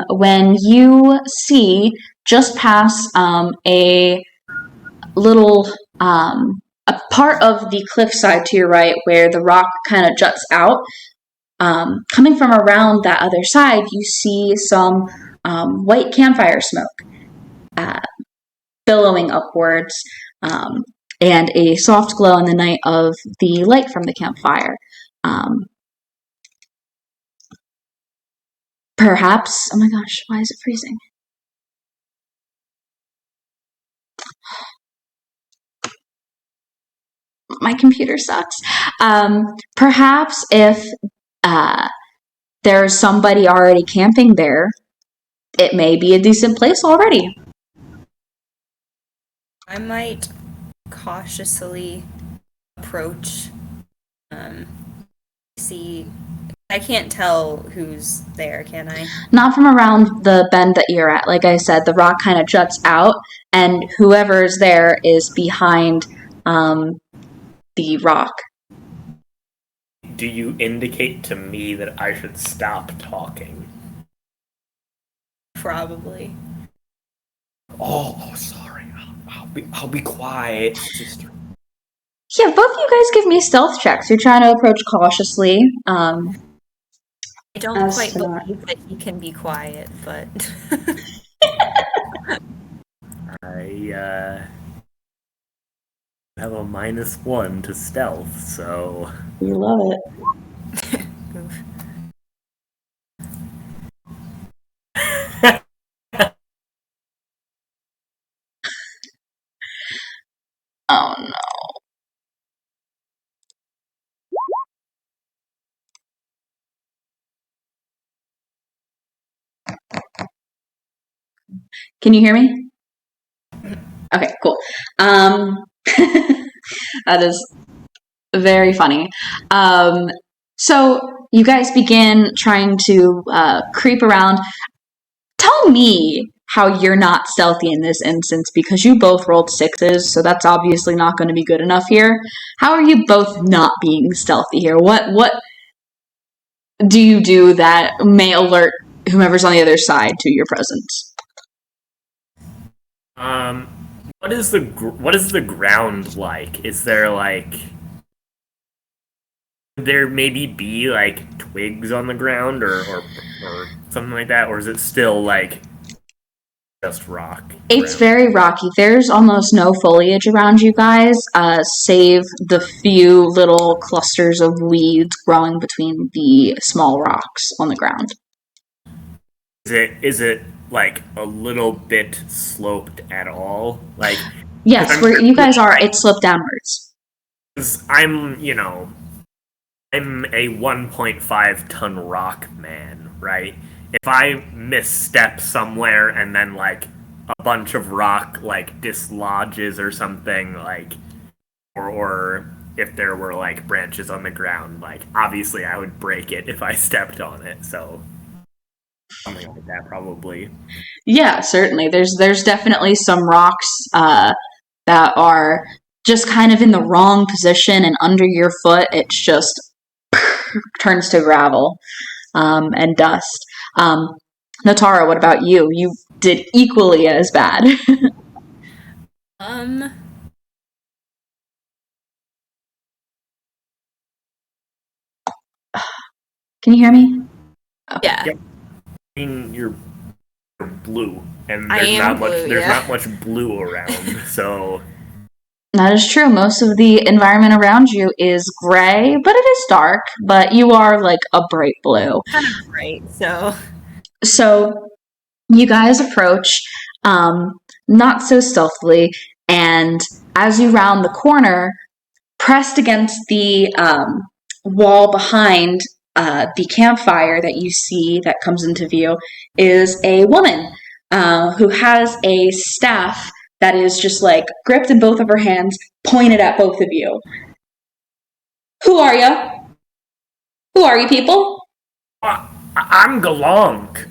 When you see just past a little a part of the cliffside to your right where the rock kind of juts out, coming from around that other side, you see some white campfire smoke billowing upwards, and a soft glow in the night of the light from the campfire. Perhaps, oh my gosh, why is it freezing? My computer sucks. Perhaps if there's somebody already camping there, it may be a decent place already. I might cautiously approach, see. I can't tell who's there, can I? Not from around the bend that you're at. Like I said, the rock kind of juts out, and whoever's there is behind the rock. Do you indicate to me that I should stop talking? Probably. Oh, sorry. I'll be quiet, sister. Yeah, both of you guys give me stealth checks. You're trying to approach cautiously. I don't As quite to not- believe that he can be quiet, but I have a -1 to stealth, so You love it. Oh no. Can you hear me? Okay, cool. That is very funny. So you guys begin trying to creep around. Tell me how you're not stealthy in this instance, because you both rolled 6s, so that's obviously not going to be good enough here. How are you both not being stealthy here? What do you do that may alert whomever's on the other side to your presence? what is the ground like? Is there like would there maybe be like twigs on the ground or something like that, or is it still like just rock? It's very rocky. There's almost no foliage around you guys, save the few little clusters of weeds growing between the small rocks on the ground. Is it like a little bit sloped at all? Like Yes, where you guys are, it's sloped downwards. I'm a 1.5 ton rock man, right? If I misstep somewhere and then like a bunch of rock like dislodges or something, like or if there were like branches on the ground, like obviously I would break it if I stepped on it, so something like that probably. Yeah, certainly. There's definitely some rocks that are just kind of in the wrong position, and under your foot, it's just turns to gravel and dust. Natara, what about you? You did equally as bad. Can you hear me? Yeah. Yep. I mean, you're blue, and I there's am not blue, much. There's yeah. not much blue around, so That is true. Most of the environment around you is gray, but it is dark, but you are like a bright blue. Kind of right. So So you guys approach, not so stealthily, and as you round the corner, pressed against the wall behind the campfire that you see that comes into view is a woman who has a staff that is just like gripped in both of her hands, pointed at both of you. Who are you? Who are you, people? I'm Galonk.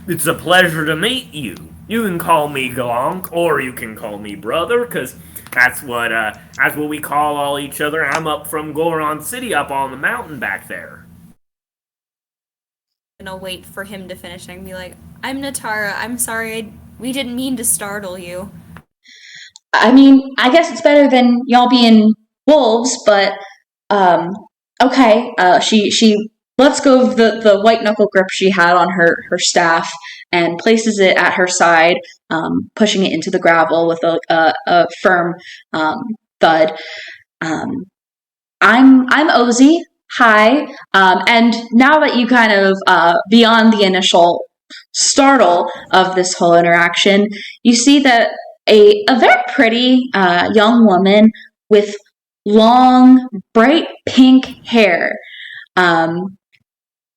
It's a pleasure to meet you. You can call me Galonk, or you can call me brother, cause that's what we call all each other. I'm up from Goron City, up on the mountain back there. I'm gonna wait for him to finish and be like, I'm Natara. I'm sorry. We didn't mean to startle you. I mean, I guess it's better than y'all being wolves, but okay. She lets go of the white knuckle grip she had on her staff and places it at her side, pushing it into the gravel with a firm thud. Um, I'm Ozzy. Hi. And now that you kind of beyond the initial startle of this whole interaction, you see that a very pretty young woman with long, bright pink hair um,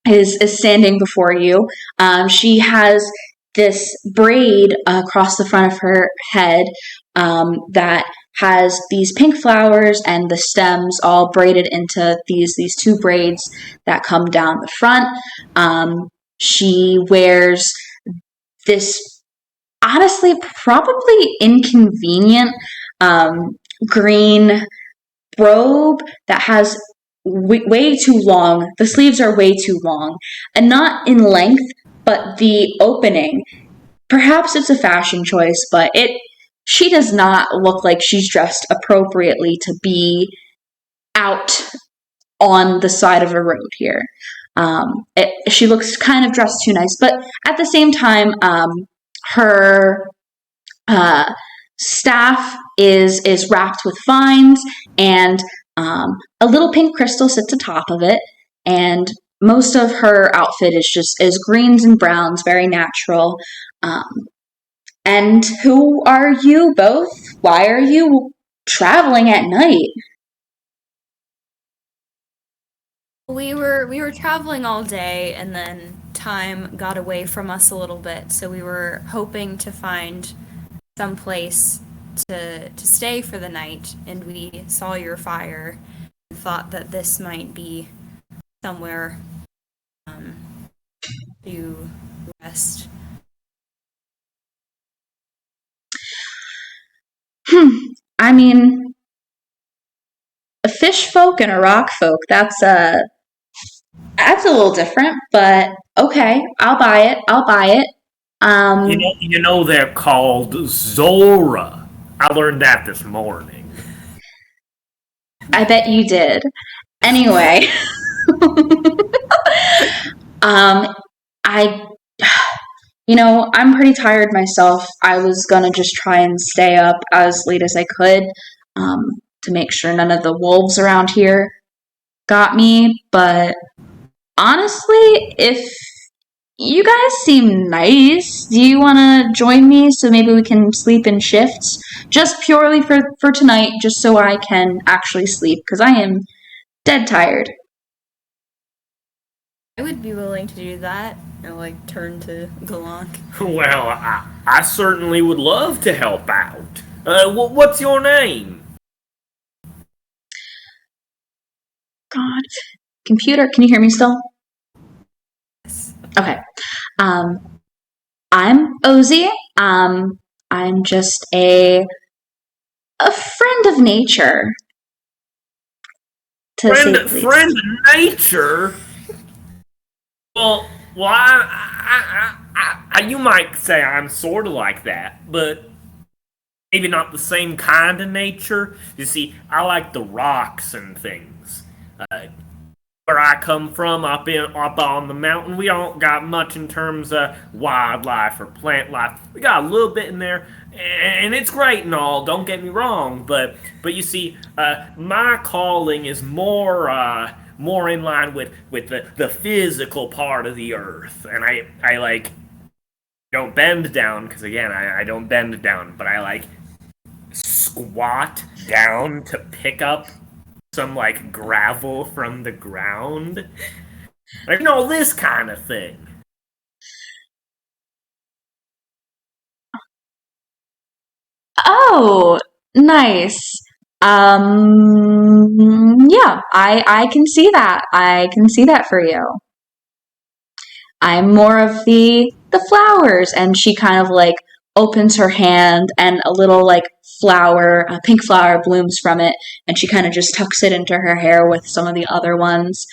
is standing before you. She has this braid across the front of her head that has these pink flowers and the stems all braided into these two braids that come down the front. She wears this honestly probably inconvenient green robe that has way too long. The sleeves are way too long, and not in length, but the opening. Perhaps it's a fashion choice, but she does not look like she's dressed appropriately to be out on the side of a road here. She looks kind of dressed too nice, but at the same time, her staff is wrapped with vines, and a little pink crystal sits atop of it. And most of her outfit is greens and browns, very natural. And who are you both? Why are you traveling at night? We were traveling all day, and then time got away from us a little bit. So we were hoping to find some place to stay for the night, and we saw your fire and thought that this might be somewhere to rest. I mean, a fish folk and a rock folk, that's a little different, but okay, I'll buy it. I'll buy it. Um, You know they're called Zora. I learned that this morning. I bet you did. Anyway, I, I'm pretty tired myself. I was gonna just try and stay up as late as I could, um, to make sure none of the wolves around here got me. But honestly, if you guys seem nice, do you want to join me so maybe we can sleep in shifts? Just purely for tonight, just so I can actually sleep, because I am dead tired. I would be willing to do that. And turn to Galonk. Well, I certainly would love to help out. What's your name? God. Computer, can you hear me still? Yes. Okay. I'm Ozzy. I'm just a friend of nature, to say the least. Friend of nature. Well, you might say I'm sort of like that, but maybe not the same kind of nature. You see, I like the rocks and things. where I come from, up on the mountain, we don't got much in terms of wildlife or plant life. We got a little bit in there, and it's great and all. Don't get me wrong, but you see, my calling is more in line with the physical part of the earth, and I like don't bend down because again I don't bend down, but I like squat down to pick up some like gravel from the ground. Like, this kind of thing. Oh, nice. Yeah, I can see that. I can see that for you. I'm more of the flowers, and she kind of like opens her hand, and a little like flower, a pink flower blooms from it, and she kind of just tucks it into her hair with some of the other ones.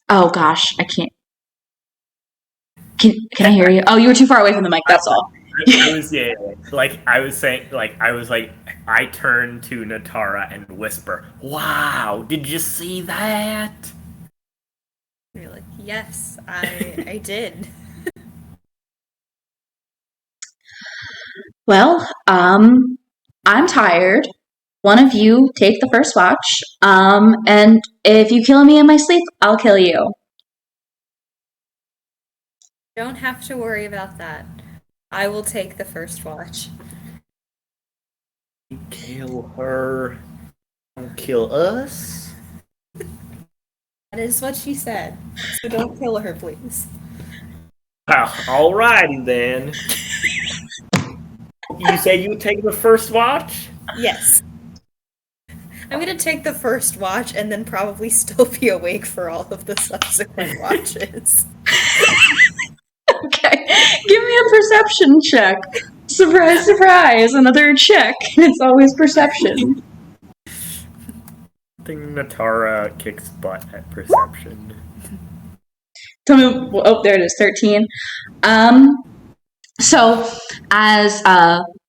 Oh gosh, I can't. Can I hear you? Oh, you were too far away from the mic. That's all. I was like I was saying, like I was like I turned to Natara and whisper, "Wow, did you see that?" You're like, yes, I did. Well, I'm tired. One of you take the first watch. And if you kill me in my sleep, I'll kill you. Don't have to worry about that. I will take the first watch. You kill her, don't kill us. That is what she said. So don't kill her, please. Alrighty then. You said you would take the first watch? Yes. I'm gonna take the first watch and then probably still be awake for all of the subsequent watches. Okay, give me a perception check. Surprise, surprise, another check. It's always perception. I think Natara kicks butt at perception. Tell me, oh, there it is, 13. So, as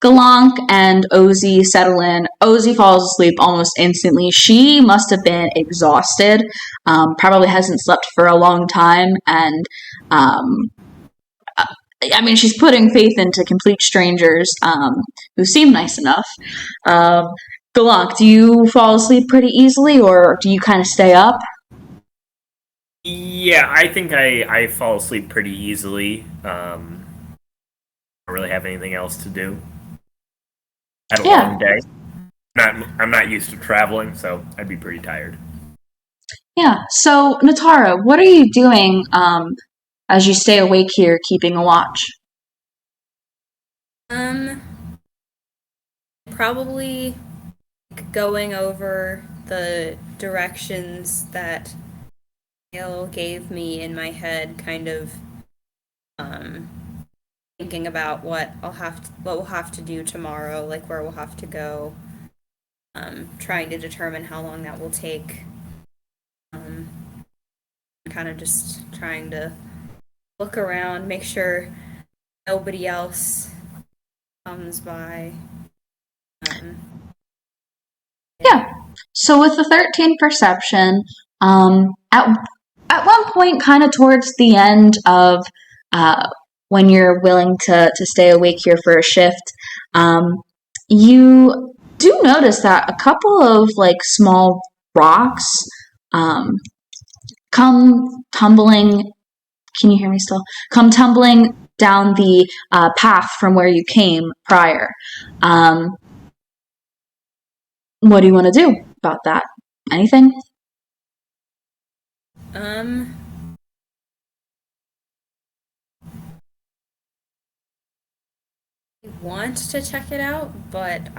Galank and Ozzy settle in, Ozzy falls asleep almost instantly. She must have been exhausted, probably hasn't slept for a long time, and I mean, she's putting faith into complete strangers who seem nice enough. Galank, do you fall asleep pretty easily, or do you kind of stay up? Yeah, I think I fall asleep pretty easily. I don't really have anything else to do. I had a long day. I'm not used to traveling, so I'd be pretty tired. Yeah. So, Natara, what are you doing as you stay awake here, keeping a watch? Probably going over the directions that Gail gave me in my head, kind of thinking about what we'll have to do tomorrow, like where we'll have to go. Trying to determine how long that will take. Kind of just trying to look around, make sure nobody else comes by. Yeah. So with the 13 perception, at one point, kind of towards the end of when you're willing to stay awake here for a shift, you do notice that a couple of like small rocks come tumbling. Can you hear me still? Come tumbling down the path from where you came prior. What do you want to do about that? Anything? I want to check it out, but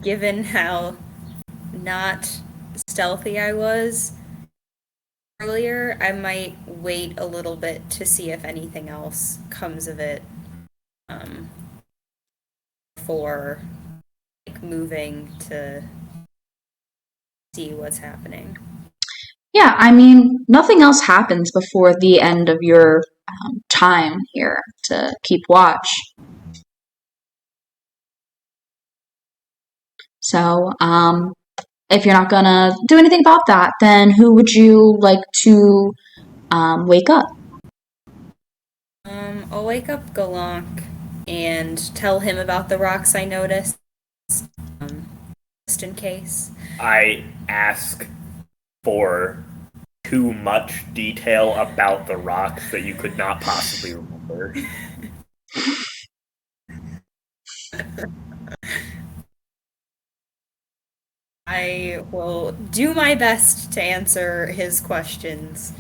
given how not stealthy I was earlier, I might wait a little bit to see if anything else comes of it, before like moving to see what's happening. Yeah, I mean, nothing else happens before the end of your time here to keep watch. So, if you're not gonna do anything about that, then who would you like to wake up? I'll wake up Galank and tell him about the rocks I noticed, just in case. I ask for too much detail about the rocks that you could not possibly remember. I will do my best to answer his questions,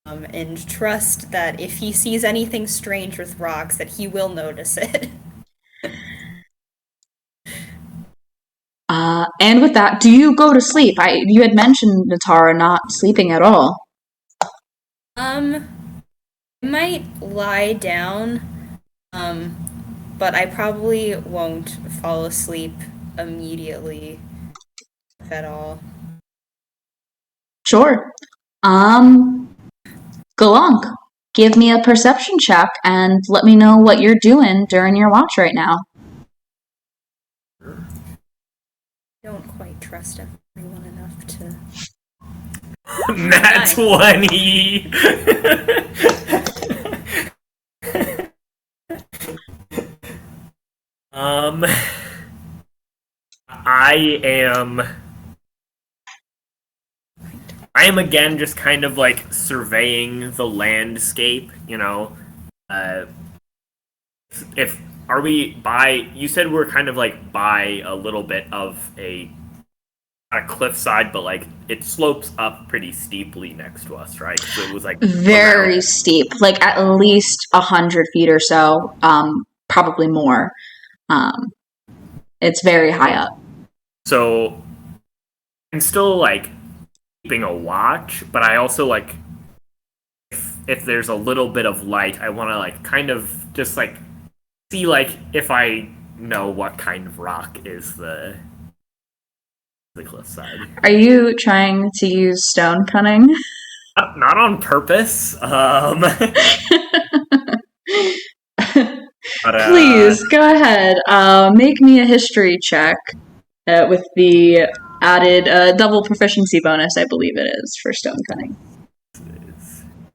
and trust that if he sees anything strange with rocks, that he will notice it. And with that, do you go to sleep? You had mentioned Natara not sleeping at all. I might lie down, but I probably won't fall asleep immediately, if at all. Sure. Galunk, give me a perception check and let me know what you're doing during your watch right now. I don't quite trust everyone enough to... Nat 20! I am again just kind of like surveying the landscape, you know. You said we're kind of like by a little bit of a cliffside, but like it slopes up pretty steeply next to us, right? So it was like very steep, like at least 100 feet or so, probably more. It's very high up. So I'm still like keeping a watch, but I also like if there's a little bit of light, I want to like kind of just like see like if I know what kind of rock is the cliffside. Are you trying to use stone cunning? Not on purpose. Please go ahead. Make me a history check with the added double proficiency bonus. I believe it is for stone cunning.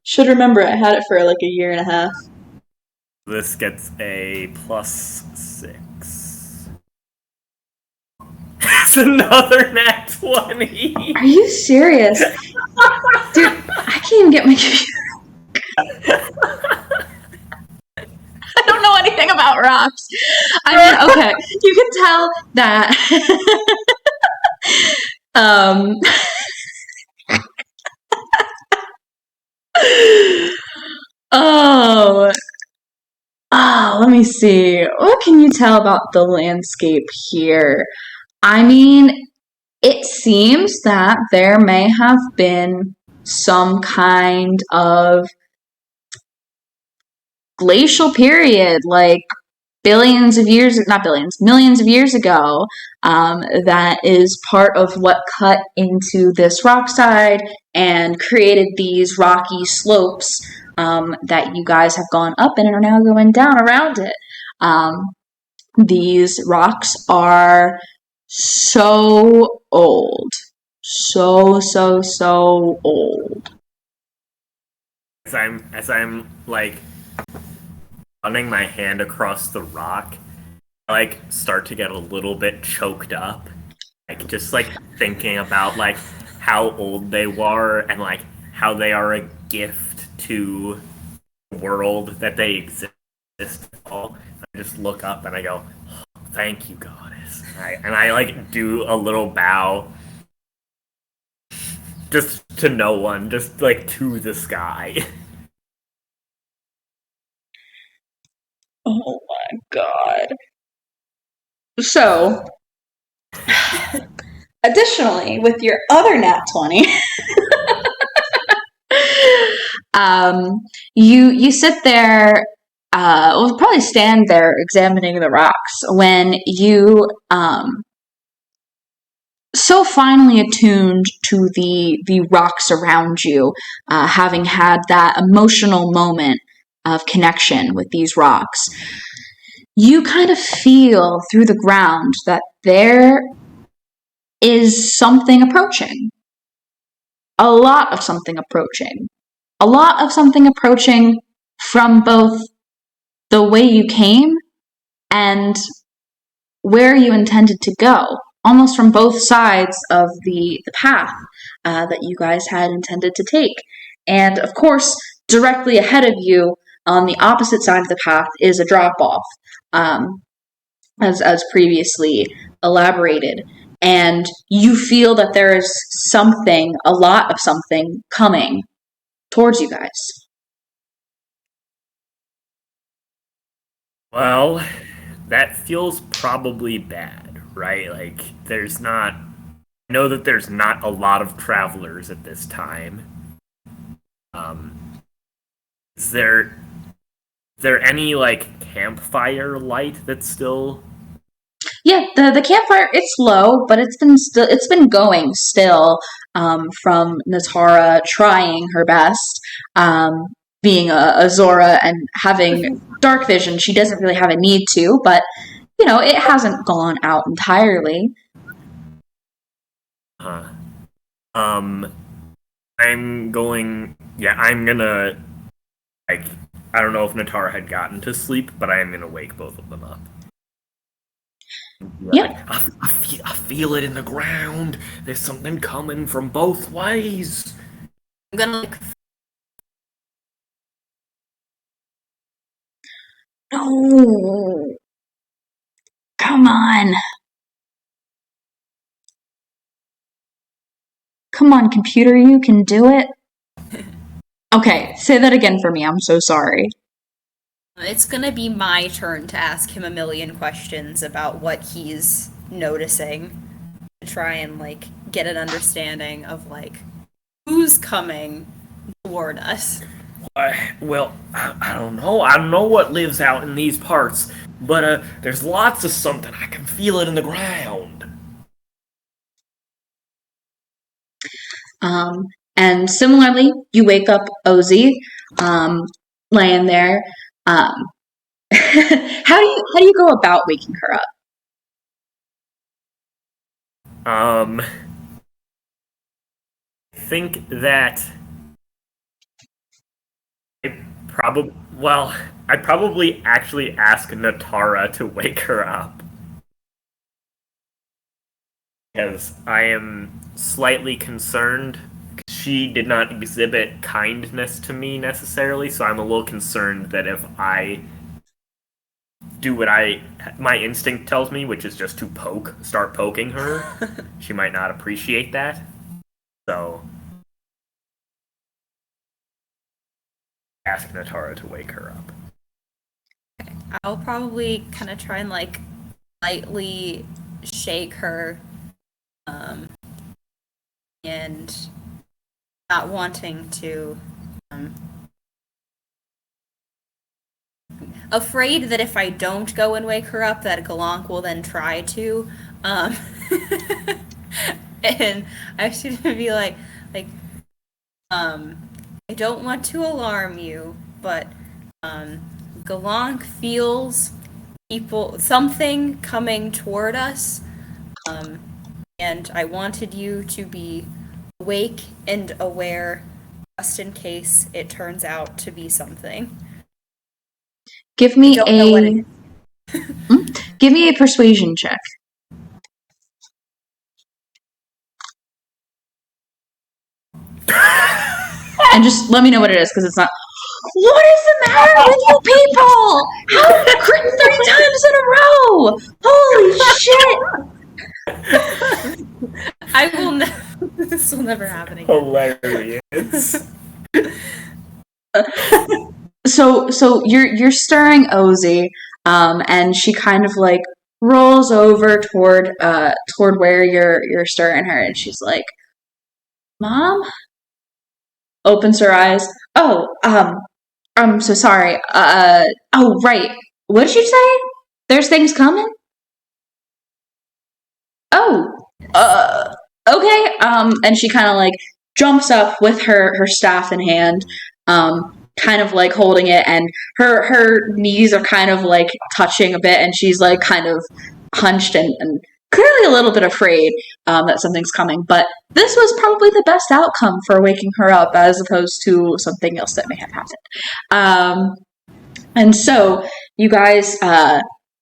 Should remember I had it for like a year and a half. This gets a +6. It's another nat 20. Are you serious? Dude, I can't even get my computer. I don't know anything about rocks. I mean, okay, you can tell that let me see. What can you tell about the landscape here? I mean, it seems that there may have been some kind of glacial period, like millions of years ago, that is part of what cut into this rock side and created these rocky slopes that you guys have gone up and are now going down around it. These rocks are so old. So old. As I'm like running my hand across the rock, I like start to get a little bit choked up. Like just like thinking about like how old they were and like how they are a gift to the world that they exist for. I just look up and I go, oh, thank you, goddess. And I like do a little bow. Just to no one, just like to the sky. Oh my god. So, additionally, with your other nat 20, you sit there, well, probably stand there examining the rocks when you, so finely attuned to the rocks around you, having had that emotional moment of connection with these rocks, you kind of feel through the ground that there is something approaching. A lot of something approaching. A lot of something approaching from both the way you came and where you intended to go. Almost from both sides of the path that you guys had intended to take. And of course, directly ahead of you on the opposite side of the path is a drop-off, as previously elaborated. And you feel that there is something, a lot of something, coming towards you guys. Well, that feels probably bad, right? Like, I know that there's not a lot of travelers at this time. Is there any, like, campfire light that's still... Yeah, the campfire, it's low, but it's been going still, from Natara trying her best, being a Zora and having dark vision. She doesn't really have a need to, but it hasn't gone out entirely. I'm gonna, like, I don't know if Natara had gotten to sleep, but I am gonna wake both of them up. Yeah. I feel it in the ground. There's something coming from both ways. I'm gonna No. Come on. Come on, computer, you can do it. Okay, say that again for me. I'm so sorry. It's gonna be my turn to ask him a million questions about what he's noticing to try and, like, get an understanding of, like, who's coming toward us. Well, I don't know. I don't know what lives out in these parts, but there's lots of something. I can feel it in the ground. And similarly, you wake up Ozzy, laying there. How do you go about waking her up? I think that I'd probably actually ask Natara to wake her up. Because I am slightly concerned. She did not exhibit kindness to me necessarily, so I'm a little concerned that if I do what my instinct tells me, which is just to start poking her, she might not appreciate that. So, ask Natara to wake her up. Okay. I'll probably kind of try and, like, lightly shake her, and not wanting to, afraid that if I don't go and wake her up, that Galank will then try to, and I should be like, I don't want to alarm you, but, Galank feels something coming toward us, and I wanted you to be awake and aware, just in case it turns out to be something. Give me give me a persuasion check. And just let me know what it is, because it's not. What is the matter with you people? How have you crit 3 times in a row? Holy shit! I will this will never happen again. Hilarious. So you're stirring Ozzy, and she kind of, like, rolls over toward where you're stirring her, and she's like, "Mom?" Opens her eyes. "Oh, I'm so sorry. Oh, right. What did you say? There's things coming? Oh, okay." And she kind of, like, jumps up with her staff in hand, kind of, like, holding it, and her knees are kind of, like, touching a bit, and she's, like, kind of hunched and clearly a little bit afraid that something's coming, but this was probably the best outcome for waking her up as opposed to something else that may have happened. And so you guys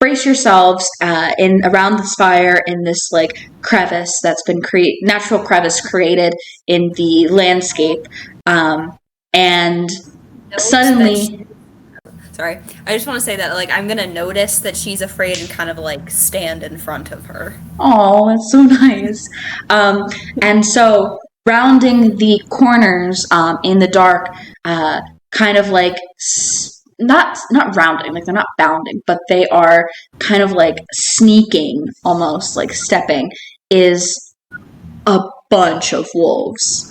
brace yourselves in around this fire in this like crevice that's been natural crevice created in the landscape, and suddenly. Sorry, I just want to say that like I'm gonna notice that she's afraid and kind of like stand in front of her. Oh, that's so nice. And so rounding the corners in the dark, kind of like not rounding, like they're not bounding, but they are kind of like sneaking, almost like stepping, is a bunch of wolves.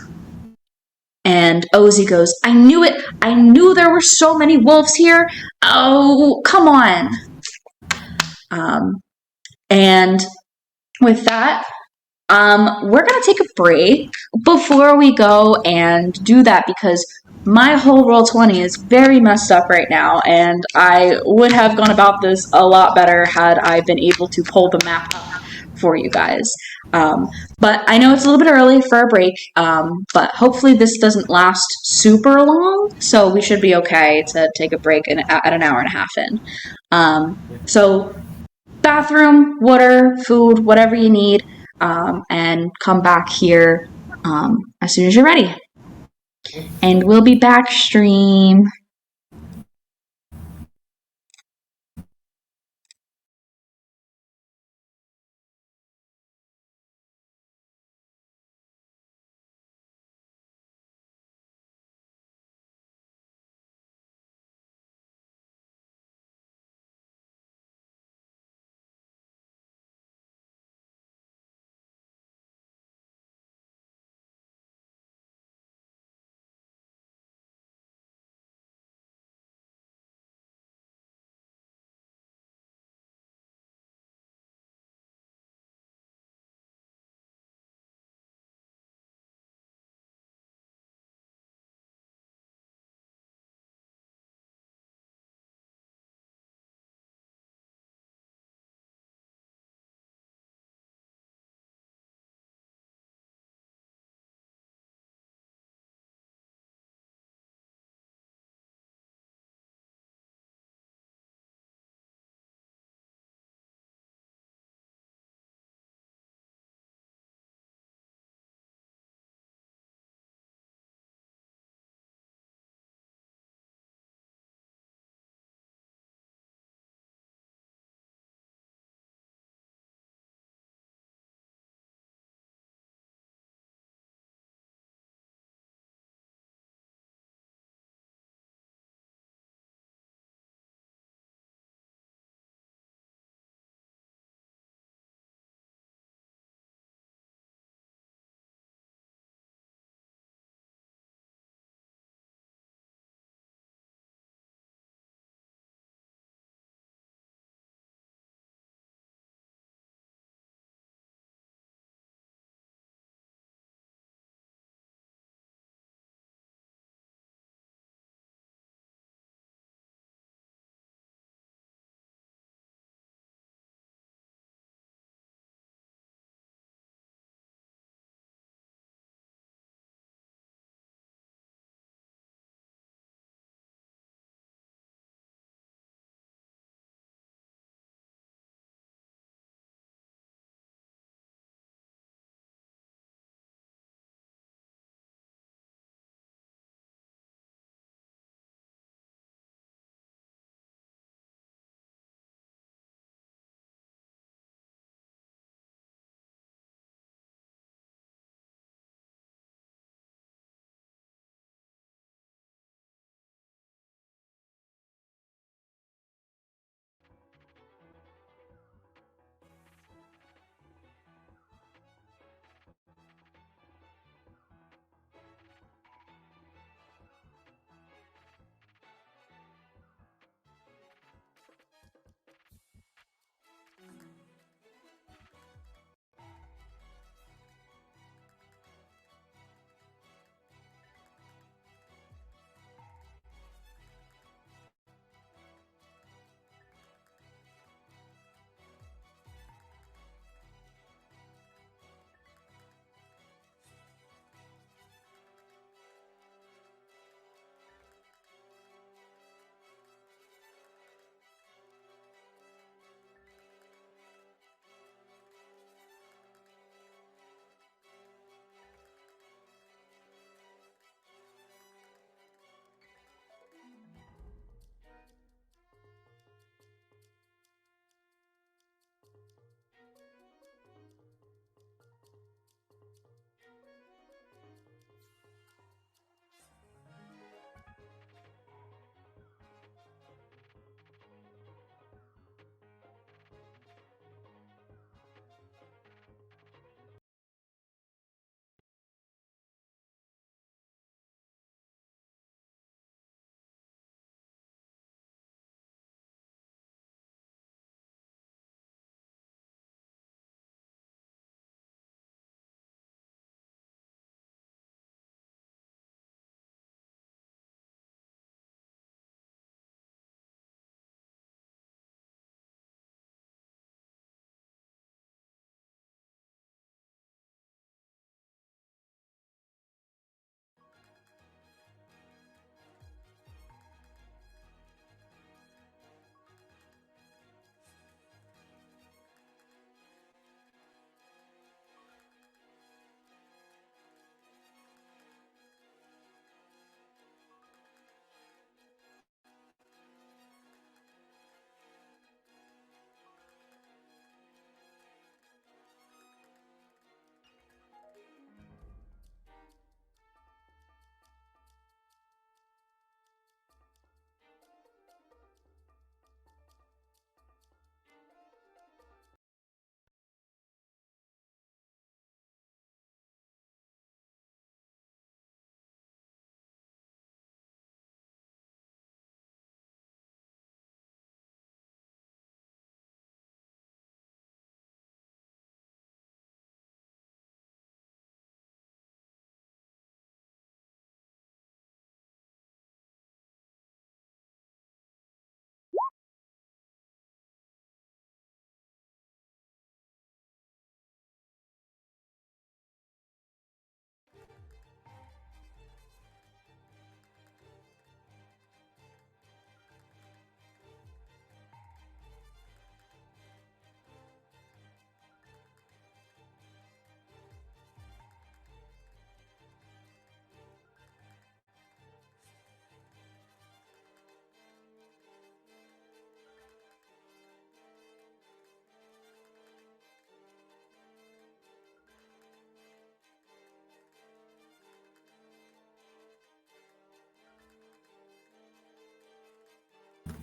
And Ozzy goes, I knew it! I knew there were so many wolves here! Oh, come on! And with that, we're going to take a break before we go and do that because my whole Roll20 is very messed up right now, and I would have gone about this a lot better had I been able to pull the map up for you guys. But I know it's a little bit early for a break, but hopefully this doesn't last super long, so we should be okay to take a break at an hour and a half in. So bathroom, water, food, whatever you need, and come back here as soon as you're ready. And we'll be back stream.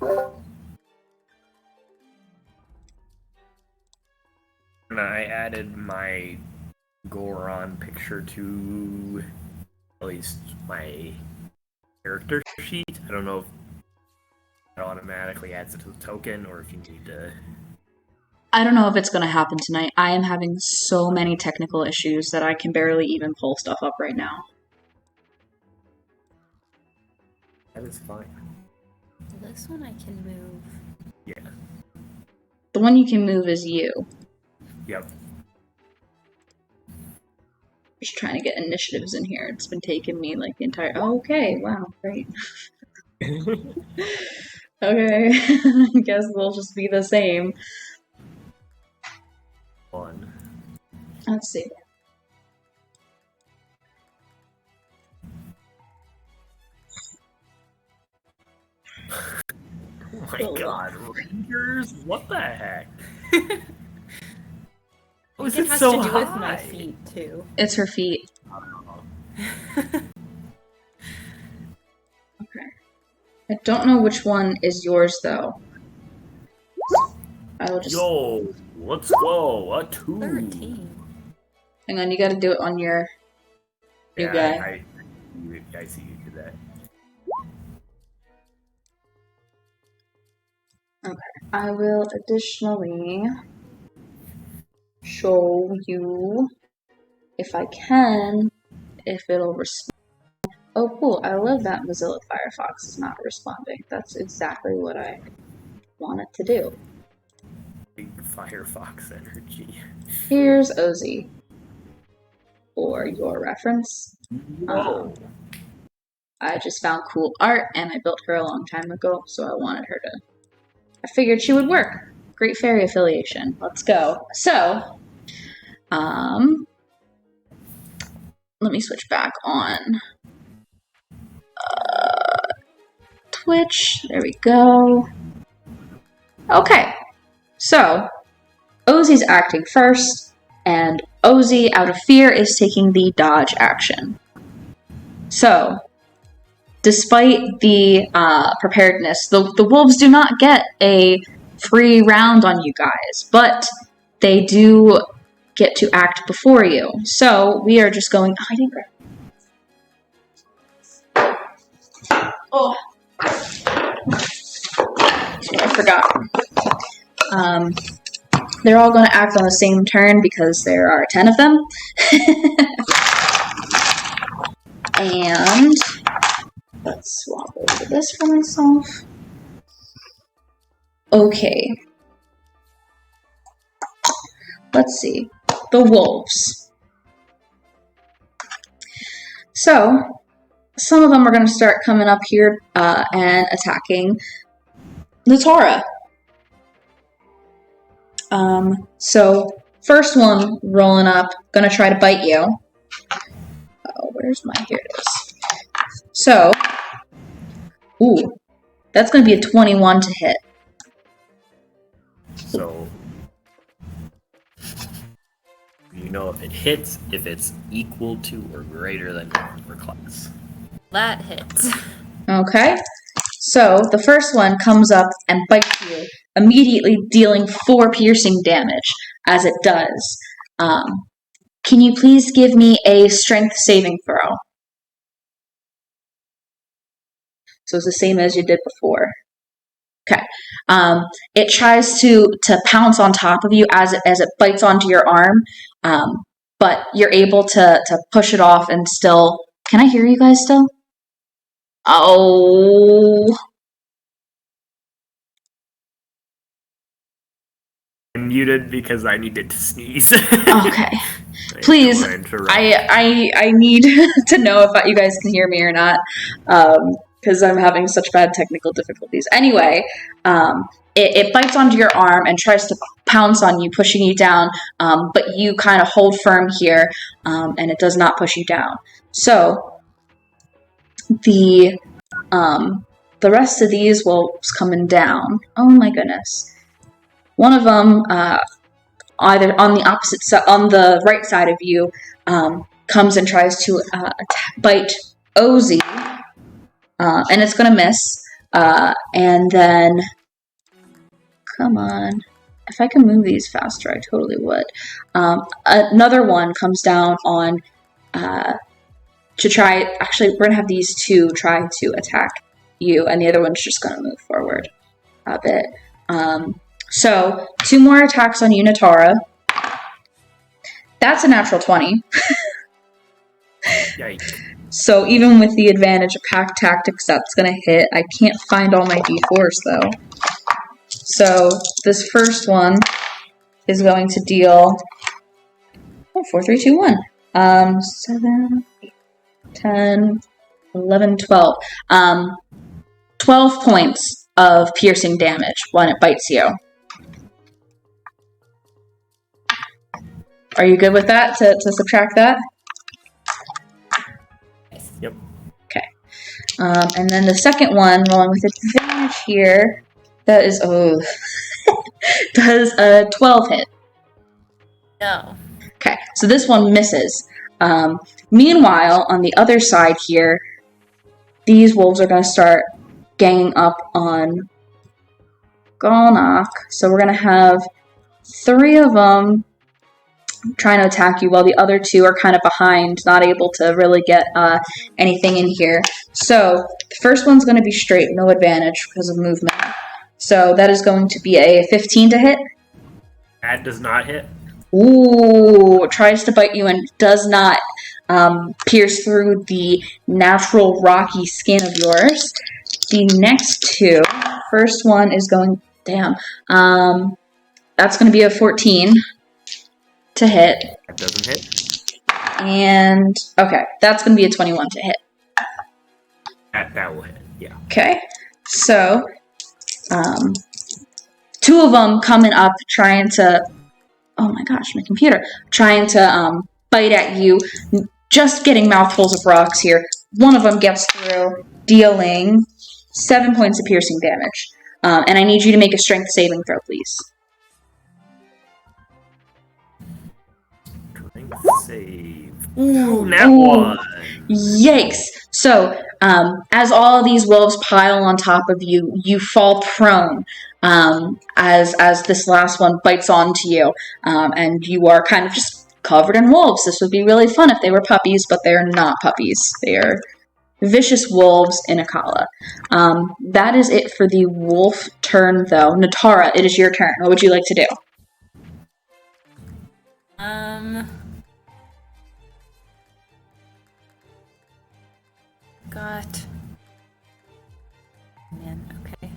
And I added my Goron picture to at least my character sheet. I don't know if it automatically adds it to the token or if you need to. I don't know if it's going to happen tonight. I am having so many technical issues that I can barely even pull stuff up right now. That is fine. This one I can move. Yeah. The one you can move is you. Yep. Just trying to get initiatives in here. It's been taking me like the entire. Oh, okay, wow, great. Okay, I guess they'll just be the same. One. Let's see. Oh my god, Rangers? What the heck? I think it has to do with my feet too. It's her feet. I don't know. Okay. I don't know which one is yours though. I will just. Yo, let's go. A 2. 13. Hang on, you got to do it on your new guy. I see you do that. Okay. I will additionally show you, if I can, if it'll respond. Oh, cool. I love that Mozilla Firefox is not responding. That's exactly what I want it to do. Big Firefox energy. Here's Ozzy for your reference. Whoa. I just found cool art and I built her a long time ago, so I wanted her to. I figured she would work. Great fairy affiliation. Let's go. So, let me switch back on Twitch. There we go. Okay. So, Ozzy's acting first, and Ozzy, out of fear, is taking the dodge action. So, despite the preparedness, the wolves do not get a free round on you guys, but they do get to act before you. So, we are just going... I didn't grab... Oh. I forgot. They're all going to act on the same turn because there are 10 of them. And let's swap over this for myself. Okay. Let's see. The wolves. So, some of them are going to start coming up here and attacking Natara. So, first one rolling up, gonna try to bite you. Oh, where's my, here it is. So, ooh, that's gonna be a 21 to hit. So, you know if it hits, if it's equal to or greater than your armor class. That hits. Okay, so the first one comes up and bites you, immediately dealing 4 piercing damage as it does. Can you please give me a strength saving throw? So it's the same as you did before. Okay. It tries to pounce on top of you as it bites onto your arm, but you're able to push it off and still... Can I hear you guys still? Oh... I'm muted because I needed to sneeze. Okay. Please, I need to know if you guys can hear me or not, because I'm having such bad technical difficulties. Anyway, it bites onto your arm and tries to pounce on you, pushing you down, but you kind of hold firm here, and it does not push you down. So, the rest of these wolves coming down. Oh my goodness. One of them, either on the opposite side, on the right side of you, comes and tries to bite Ozzy, and it's going to miss. And then, come on. If I could move these faster, I totally would. Another one comes down on to try. Actually, we're going to have these two try to attack you, and the other one's just going to move forward a bit. So, 2 more attacks on you, Natara. That's a natural 20. Yikes. So even with the advantage of pack tactics, that's going to hit. I can't find all my d4s, though. So this first one is going to deal 4, 3, 2, 1. 7, 8, 10, 11, 12. 12 points of piercing damage when it bites you. Are you good with that, to subtract that? Yep. Okay. And then the second one, rolling with advantage here, that is, does a 12 hit. No. Okay, so this one misses. Meanwhile, on the other side here, these wolves are going to start ganging up on Galnak. So we're going to have 3 of them trying to attack you, while the other 2 are kind of behind, not able to really get anything in here. So the first one's going to be straight, no advantage because of movement. So that is going to be a 15 to hit. That does not hit. Ooh, tries to bite you and does not pierce through the natural rocky skin of yours. The next 2, first one is going, that's going to be a 14 to hit. That doesn't hit. And, okay, that's going to be a 21 to hit. That will hit, yeah. Okay, so, 2 of them coming up trying to, oh my gosh, my computer, trying to bite at you, just getting mouthfuls of rocks here. One of them gets through, dealing 7 points of piercing damage. And I need you to make a strength saving throw, please. Save. Ooh, nat 1. Yikes. So, as all of these wolves pile on top of you, you fall prone as this last one bites onto you. And you are kind of just covered in wolves. This would be really fun if they were puppies, but they're not puppies. They are vicious wolves in Akala. That is it for the wolf turn, though. Natara, it is your turn. What would you like to do? Got. Man, okay.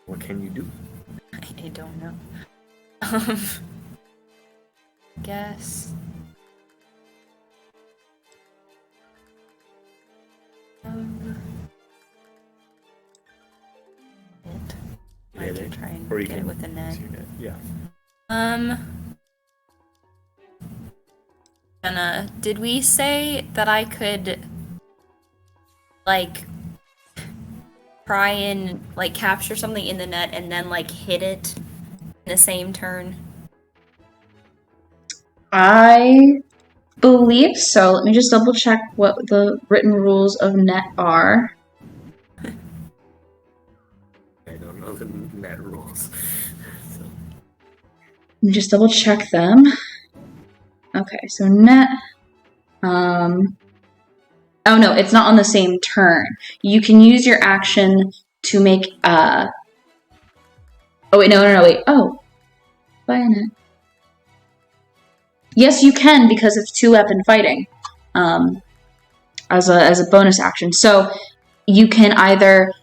What can you do? I don't know. Guess. I can try and Or you get can it with the net. Yeah. Jenna, did we say that I could, like, try and, like, capture something in the net and then, like, hit it in the same turn? I believe so. Let me just double check what the written rules of net are. I don't know the net rules. So. Let me just double check them. Okay, so net. Oh no, it's not on the same turn. You can use your action to make. Oh wait, no, wait. Oh, bayonet. Yes, you can because it's 2-weapon fighting. As a bonus action, so you can either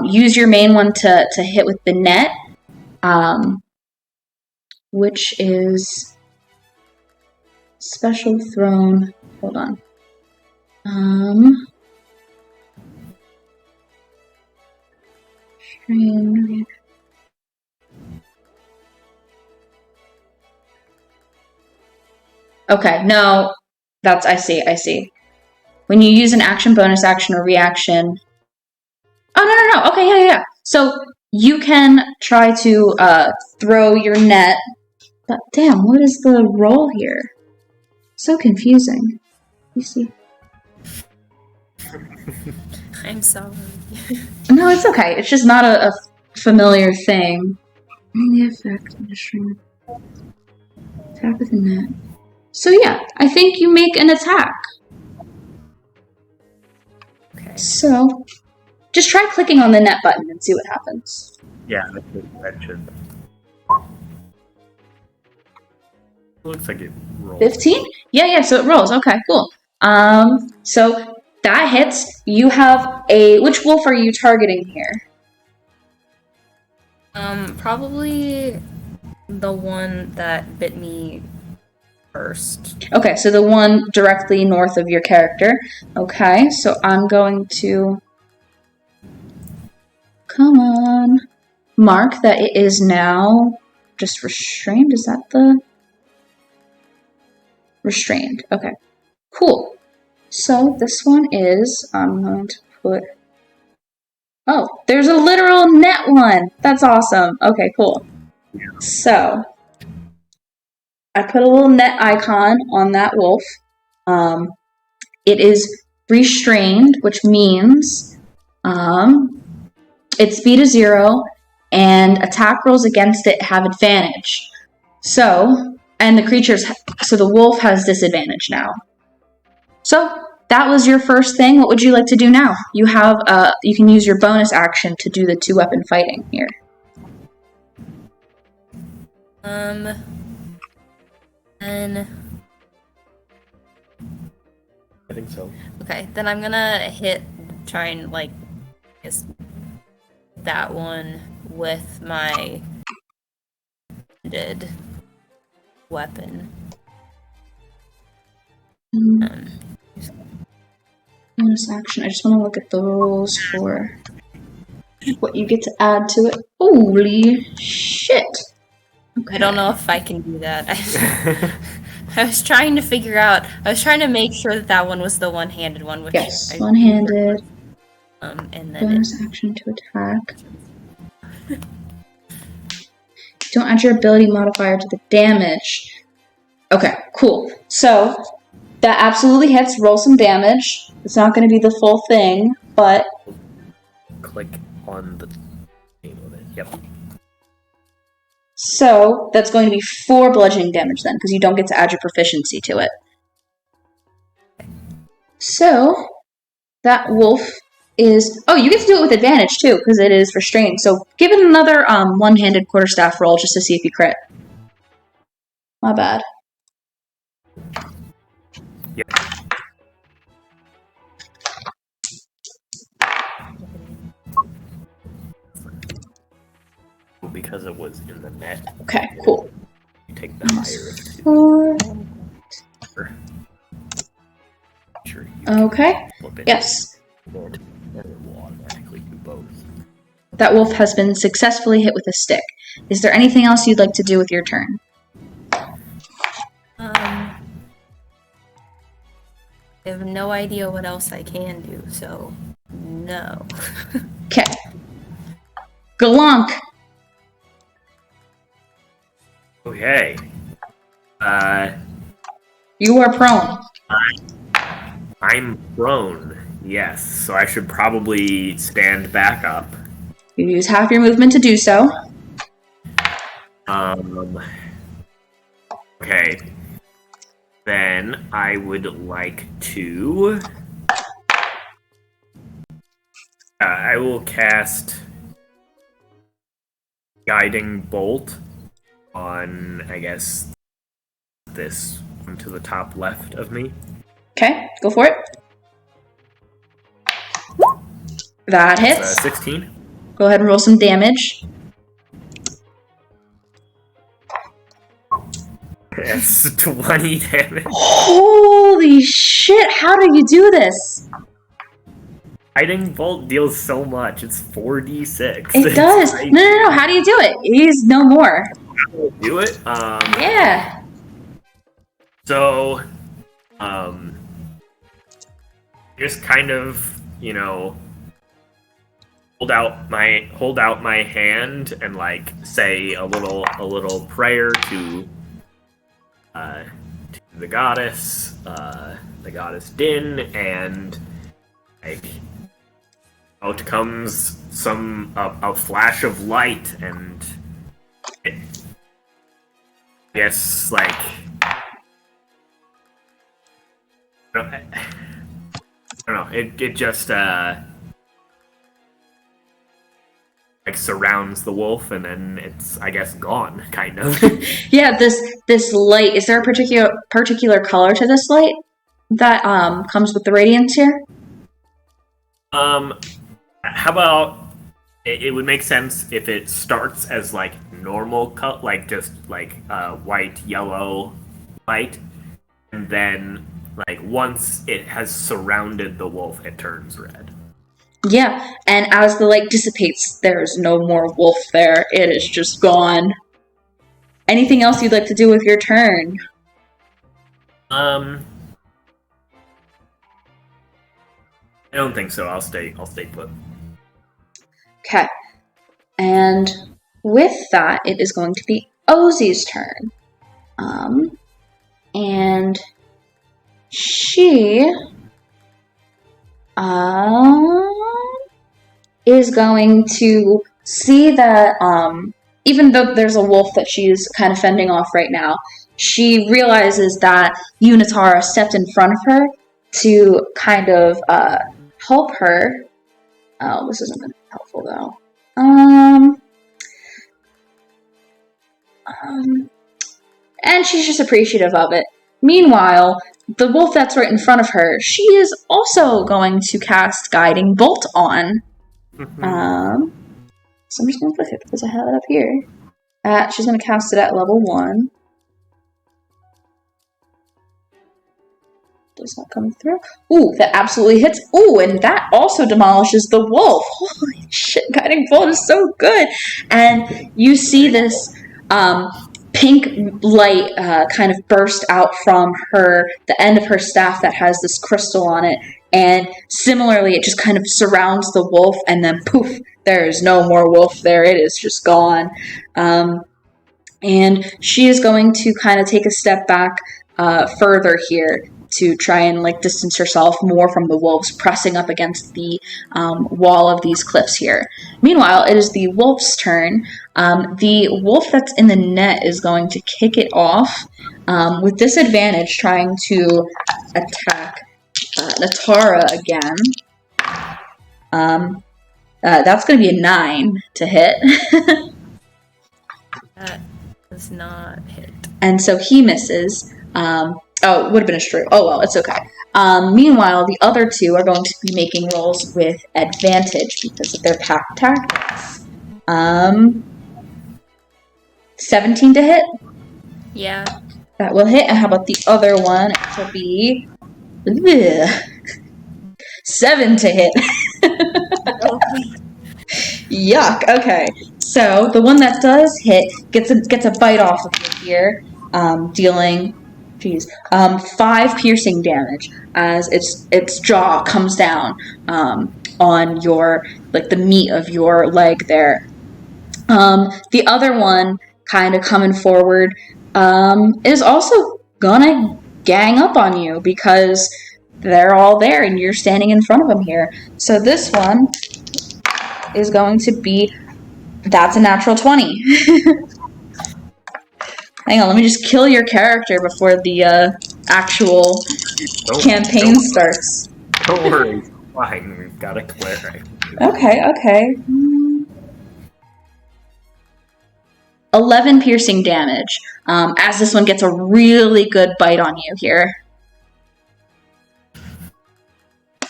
use your main one to hit with the net, which is special thrown. Hold on. Okay, no, I see. When you use an action, bonus action, or reaction, Oh, no. Okay, yeah. So you can try to throw your net. But damn, what is the roll here? So confusing. You see? I'm sorry. No, it's okay. It's just not a familiar thing. The effect. I'm just trying to attack with a net. So yeah, I think you make an attack. Okay. So just try clicking on the net button and see what happens. Yeah, that should. Looks like it rolled. 15? Yeah, so it rolls. Okay, cool. So that hits. You have which wolf are you targeting here? Probably the one that bit me first. Okay, so the one directly north of your character. Okay, so I'm going to come on. Mark that it is now just restrained. Is that the restrained? Okay, cool. So this one is, I'm going to put, oh, there's a literal net one. That's awesome. Okay, cool. So I put a little net icon on that wolf. It is restrained, which means its speed is 0 and attack rolls against it have advantage. So, and the wolf has disadvantage now. So that was your first thing. What would you like to do now? You have you can use your bonus action to do the 2-weapon fighting here. And I think so. okay, then I'm gonna try and that one with my weapon. Bonus action. I just want to look at the rules for what you get to add to it. Holy shit! Okay. I don't know if I can do that. I was trying to figure out. I was trying to make sure that one was the one-handed one. Which yes, one-handed. And then bonus action to attack. Don't add your ability modifier to the damage. Okay, cool. So that absolutely hits. Roll some damage. It's not going to be the full thing, but click on the name of it. Yep. So that's going to be 4 bludgeoning damage then, because you don't get to add your proficiency to it. So that wolf is... Oh, you get to do it with advantage too, because it is restrained. So give it another one-handed quarterstaff roll just to see if you crit. My bad. Yep. Because it was in the net. Okay, cool. You take the higher of 2. Sure okay. Yes. Will automatically do both. That wolf has been successfully hit with a stick. Is there anything else you'd like to do with your turn? I have no idea what else I can do, so no. Okay. Galunk! Okay. You are prone. I'm prone, yes, so I should probably stand back up. You use half your movement to do so. Okay. Then I would like to... I will cast Guiding Bolt on, I guess, this one to the top left of me. Okay, go for it. That hits. 16. Go ahead and roll some damage. Yes, 20 damage. Holy shit, how do you do this? Guiding Bolt deals so much. It's 4d6. It does. Like, No, how do you do it? He's no more. do it? Yeah. So, just kind of, hold out my hand and like say a little prayer to the goddess Din, and like out comes a flash of light, and it, I guess like I don't know. It just like surrounds the wolf, and then it's, I guess, gone, kind of. Yeah, this light. Is there a particular color to this light that comes with the radiance here? How about it would make sense if it starts as like normal cut, like just like white, yellow light, and then like once it has surrounded the wolf, it turns red. Yeah, and as the light dissipates, there is no more wolf there. It is just gone. Anything else you'd like to do with your turn? I don't think so. I'll stay put. Okay. And with that, it is going to be Ozzy's turn. And she is going to see that even though there's a wolf that she's kind of fending off right now, she realizes that Unitara stepped in front of her to kind of help her. Oh, this isn't going to be helpful though. And she's just appreciative of it. Meanwhile, the wolf that's right in front of her, she is also going to cast Guiding Bolt on. So I'm just going to click it because I have it up here. She's going to cast it at level 1. Does that come through? Ooh, that absolutely hits. Ooh, and that also demolishes the wolf. Holy shit, Guiding Bolt is so good. And you see this pink light kind of burst out from the end of her staff that has this crystal on it. And similarly, it just kind of surrounds the wolf, and then poof, there is no more wolf there. It is just gone. And she is going to kind of take a step back further here to try and like distance herself more from the wolves pressing up against the wall of these cliffs here. Meanwhile, it is the wolf's turn. The wolf that's in the net is going to kick it off with disadvantage, trying to attack Natara again. That's going to be a 9 to hit. That does not hit. And so he misses. Oh, it would have been a straight. Oh, well, it's okay. Meanwhile, the other two are going to be making rolls with advantage because of their pack tactics. 17 to hit? Yeah. That will hit. And how about the other one? It will be 7 to hit. Yuck. Okay. So the one that does hit gets a bite off of you here, dealing 5 piercing damage as its jaw comes down on your the meat of your leg there. The other one kind of coming forward is also gonna gang up on you because they're all there and you're standing in front of them here. So this one is going to be, that's a natural 20. Hang on, let me just kill your character before the actual campaign starts. Don't worry, it's fine. We've got a cleric. Okay. 11 piercing damage as this one gets a really good bite on you here.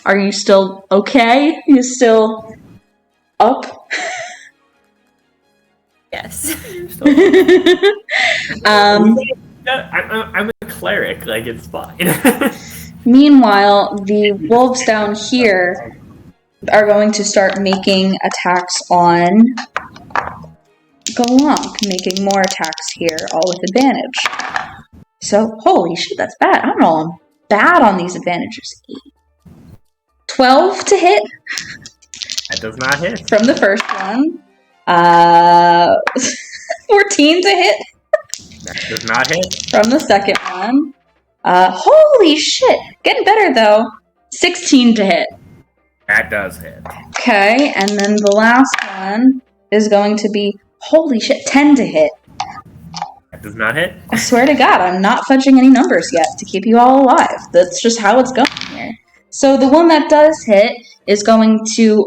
Are you still okay? You still up? Yes. I'm a cleric, like it's fine. Meanwhile, the wolves down here are going to start making attacks on Galunk, making more attacks here, all with advantage. So, holy shit, that's bad. I don't know, I'm bad on these advantages. 12 to hit? That does not hit. From the first one. 14 to hit. That does not hit. From the second one. Holy shit. Getting better, though. 16 to hit. That does hit. Okay, and then the last one is going to be, holy shit, 10 to hit. That does not hit. I swear to God, I'm not fudging any numbers yet to keep you all alive. That's just how it's going here. So the one that does hit is going to,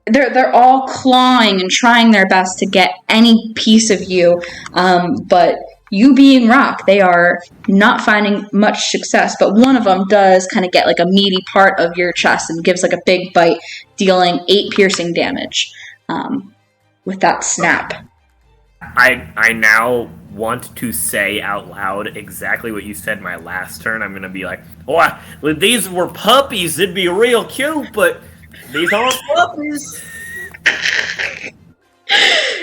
they're all clawing and trying their best to get any piece of you, but you being rock, they are not finding much success, but one of them does kind of get like a meaty part of your chest and gives like a big bite, dealing 8 piercing damage with that snap. I now want to say out loud exactly what you said my last turn. I'm going to be like, oh, if these were puppies, it'd be real cute, but these aren't puppies.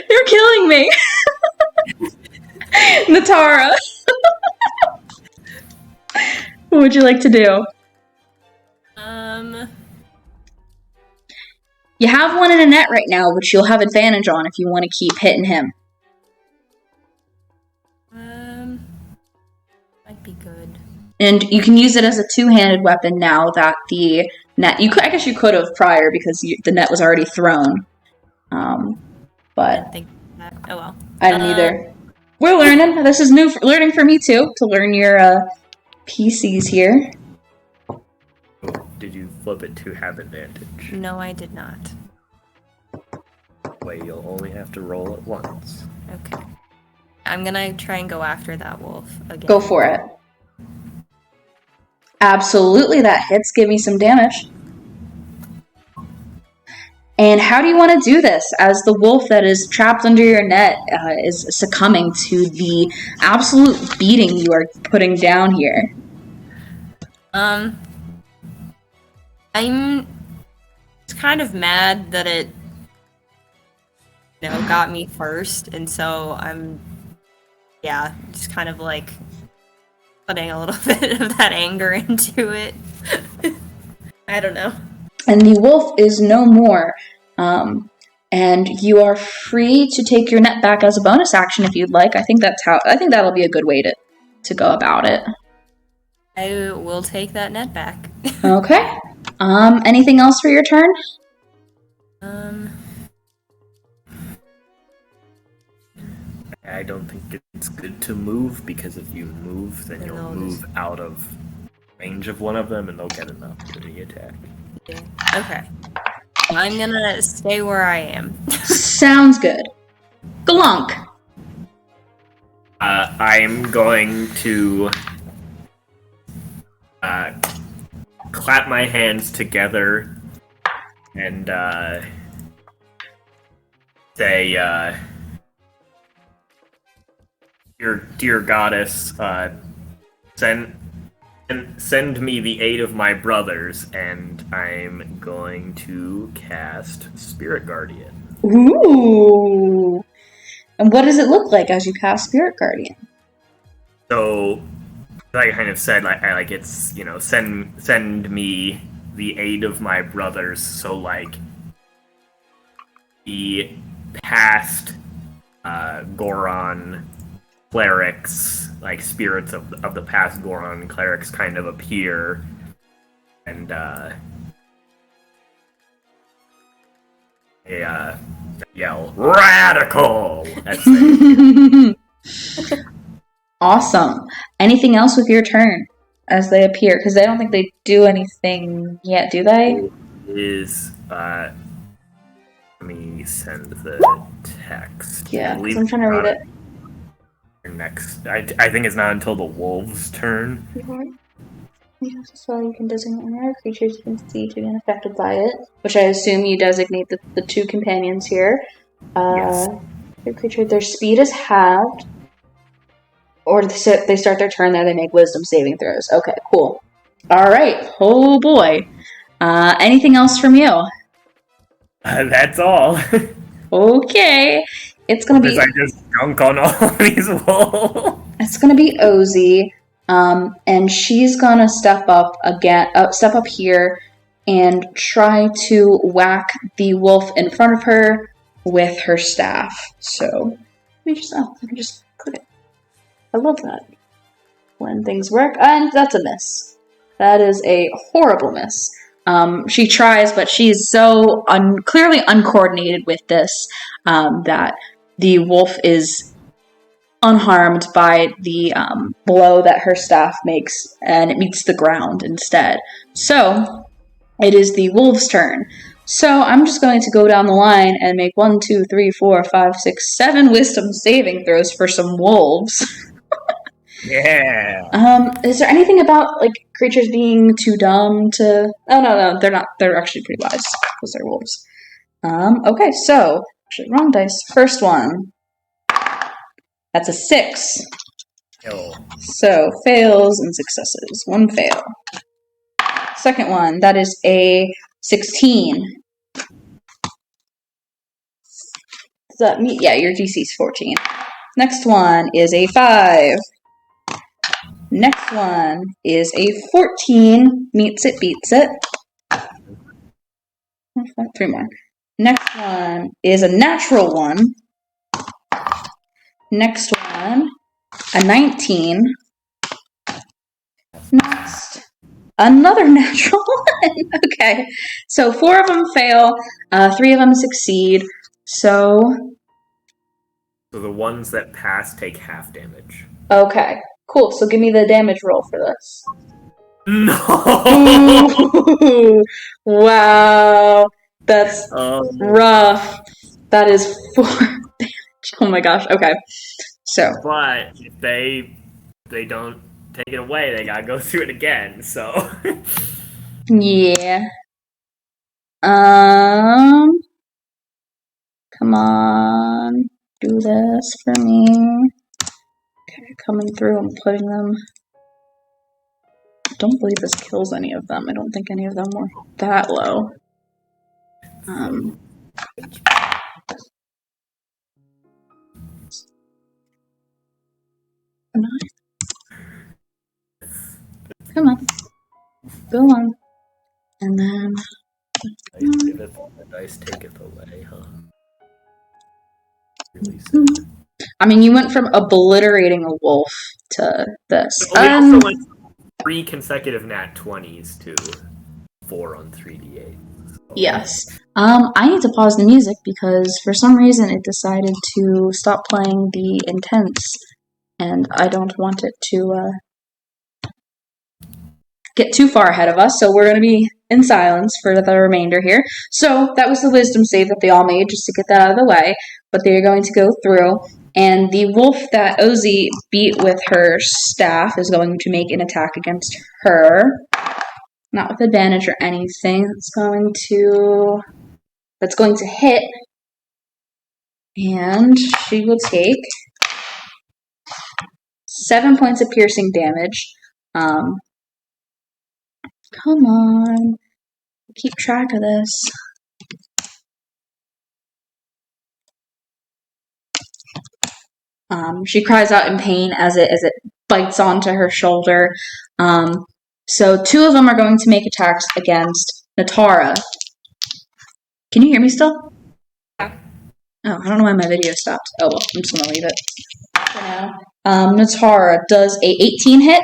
You're killing me. Natara. What would you like to do? You have one in a net right now, which you'll have advantage on if you want to keep hitting him. Might be good. And you can use it as a two-handed weapon now that the net... I guess you could have prior because the net was already thrown. I But didn't think that. Oh well. I didn't either. We're learning. This is new learning for me too, to learn your PCs here. Did you flip it to have advantage? No, I did not. Wait, you'll only have to roll it once. Okay. I'm gonna try and go after that wolf again. Go for it. Absolutely, that hits. Give me some damage. And how do you want to do this as the wolf that is trapped under your net is succumbing to the absolute beating you are putting down here? I'm kind of mad that it got me first, and so I'm just kind of like putting a little bit of that anger into it. I don't know. And the wolf is no more. And you are free to take your net back as a bonus action if you'd like. I think that'll be a good way to go about it. I will take that net back. Okay. Anything else for your turn? I don't think it's good to move, because if you move, then you'll move out of range of one of them and they'll get an opportunity attack. Yeah. Okay. I'm gonna stay where I am. Sounds good. Glunk. I am going to clap my hands together and say, dear goddess, send me the aid of my brothers, and I'm going to cast Spirit Guardian. Ooh. And what does it look like as you cast Spirit Guardian? So, like I kind of said, like it's, send me the aid of my brothers. So, like, the past Goron clerics, like spirits of the past Goron clerics, kind of appear and yell "Radical!" Awesome. Anything else with your turn as they appear? Because I don't think they do anything yet, do they? Let me send the text. Yeah, because I'm trying to read it. Next, I think it's not until the wolves' turn. You have to spell, you can designate whenever creatures you can see to be affected by it, which I assume you designate the two companions here. Yes. Your creature, their speed is halved, or they start their turn there, they make wisdom saving throws. Okay, cool. Alright, oh boy. Anything else from you? That's all. Okay. It's gonna be... I just dunk on all these wolves. It's gonna be Ozzy. And she's gonna step up here and try to whack the wolf in front of her with her staff. So let me just click it. I love that when things work, and that's a miss. That is a horrible miss. She tries, but she's so clearly uncoordinated with this that the wolf is unharmed by the blow that her staff makes, and it meets the ground instead. So it is the wolf's turn. So I'm just going to go down the line and make 1, 2, 3, 4, 5, 6, 7 wisdom saving throws for some wolves. Yeah. Is there anything about like creatures being too dumb to? Oh no, they're not. They're actually pretty wise because they're wolves. Okay, so actually wrong dice. First one. That's a 6. Oh. So fails and successes. 1 fail. Second one, that is a 16. Does that meet? Yeah, your DC is 14. Next one is a 5. Next one is a 14. Meets it, beats it. 3 more. Next one is a natural 1. Next one, a 19. Next, another natural 1. Okay, so 4 of them fail, 3 of them succeed. So the ones that pass take half damage. Okay, cool. So give me the damage roll for this. No! Ooh, wow, that's rough. That is 4 damage. Oh my gosh. Okay, so. But if they don't take it away, they gotta go through it again. So. Yeah. Come on, do this for me. Okay, coming through. I'm putting them. I don't believe this kills any of them. I don't think any of them were that low. Come on. Go on. And then... The dice take it away, huh? Really sad. I mean, you went from obliterating a wolf to this. We also went 3 consecutive nat 20s to 4 on 3d8. So. Yes. I need to pause the music because for some reason it decided to stop playing the intense, and I don't want it to get too far ahead of us, so we're going to be in silence for the remainder here. So that was the wisdom save that they all made, just to get that out of the way, but they're going to go through, and the wolf that Ozzy beat with her staff is going to make an attack against her. Not with advantage or anything. That's going to hit, and she will take 7 points of piercing damage. Come on. Keep track of this. She cries out in pain as it bites onto her shoulder. So 2 of them are going to make attacks against Natara. Can you hear me still? Yeah. Oh, I don't know why my video stopped. Oh well, I'm just gonna leave it for now. Natara does a 18 hit.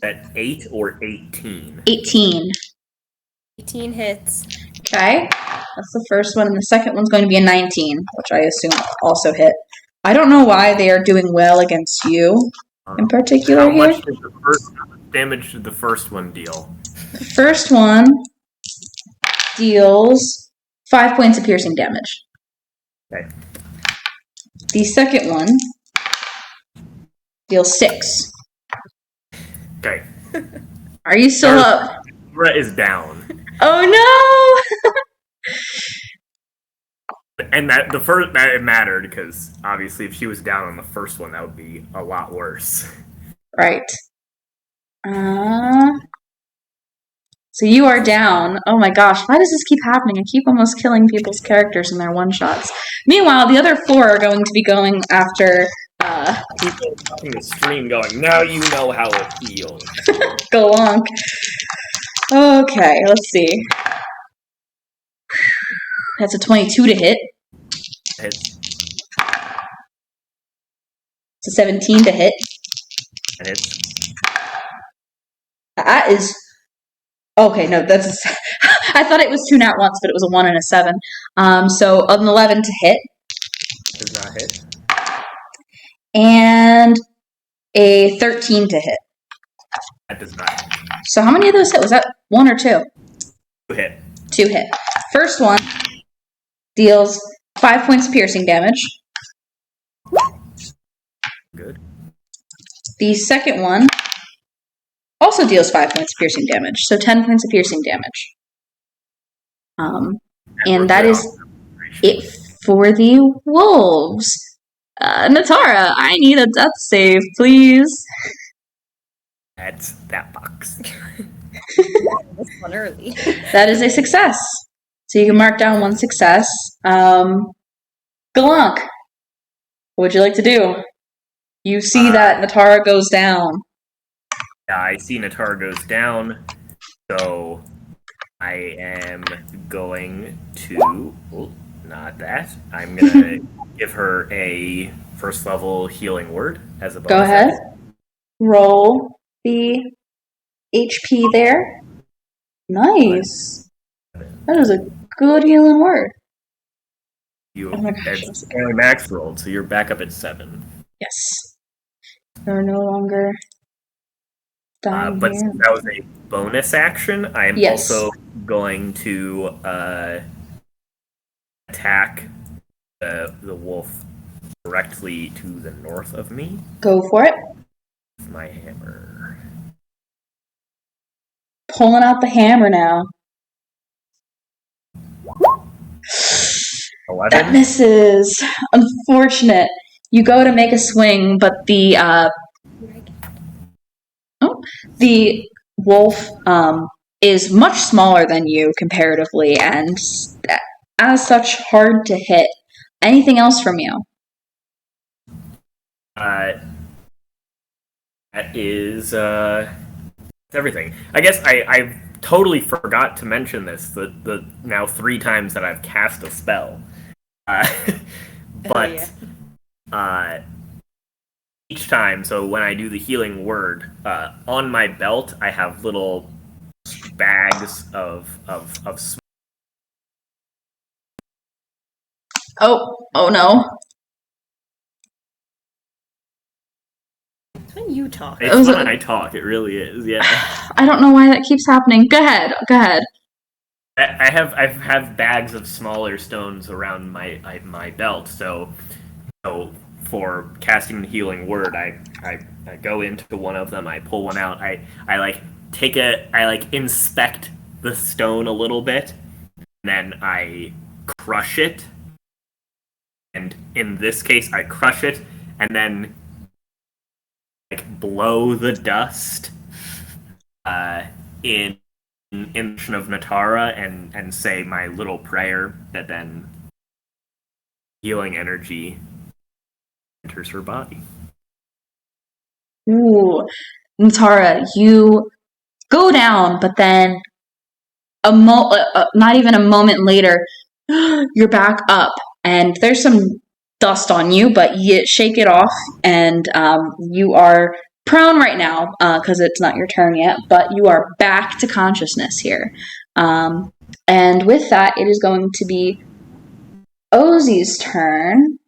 At 8 or 18? 18. 18 hits. Okay, that's the first one, and the second one's going to be a 19, which I assume also hit. I don't know why they are doing well against you in particular How here. much damage did the first one deal? The first one deals 5 points of piercing damage. Okay. The second one deals 6. Okay. Are you still up? Zora is down. Oh no! And that it mattered because obviously if she was down on the first one, that would be a lot worse. Right. So you are down. Oh my gosh, why does this keep happening? I keep almost killing people's characters in their one-shots. Meanwhile, the other 4 are going to be going after Watching the stream going, now you know how it feels. Go on. Okay, let's see. That's a 22 to hit. Hits. It's a 17 to hit. And hits. That is... Okay, no, that's... I thought it was 2 nat once, but it was a 1 and a 7. So an 11 to hit. Does not hit. And a 13 to hit. That does not hit. So how many of those hit? Was that 1 or 2? 2 hit. 2 hit. First one deals 5 points of piercing damage. Good. The second one also deals 5 points of piercing damage, so 10 points of piercing damage. And that is it for the wolves. Natara, I need a death save, please. That's that box. This one early. That is a success. So you can mark down 1 success. Galunk, what would you like to do? You see that Natara goes down. Yeah, I see Natara goes down, so I am going to... Oh, not that. I'm going to give her a first level healing word as a bonus. Go ahead. Roll the HP there. Nice. That is a good healing word. You, Oh my gosh, it's only max rolled, so you're back up at 7. Yes. They're no longer dying But here. since that was a bonus action, I am Yes. also going to attack the wolf directly to the north of me Go for it. with my hammer. Pulling out the hammer now. 11? That misses. Unfortunate. You go to make a swing, but the wolf is much smaller than you comparatively, and as such, hard to hit. Anything else from you? That is everything. I guess I totally forgot to mention this. The now 3 times that I've cast a spell, but each time. So when I do the healing word, on my belt I have little bags of Oh no. When you talk. It's when I talk, it really is, yeah. I don't know why that keeps happening. Go ahead. I have bags of smaller stones around my belt, so for casting the healing word, I go into one of them, I pull one out, I inspect the stone a little bit, and then I crush it. And in this case, I crush it and then blow the dust in mention of Natara and say my little prayer that then healing energy enters her body. Ooh, Natara, you go down, but then not even a moment later, you're back up, and there's some dust on you, but you shake it off, and you are prone right now because it's not your turn yet, but you are back to consciousness here. And with that, it is going to be Ozzy's turn.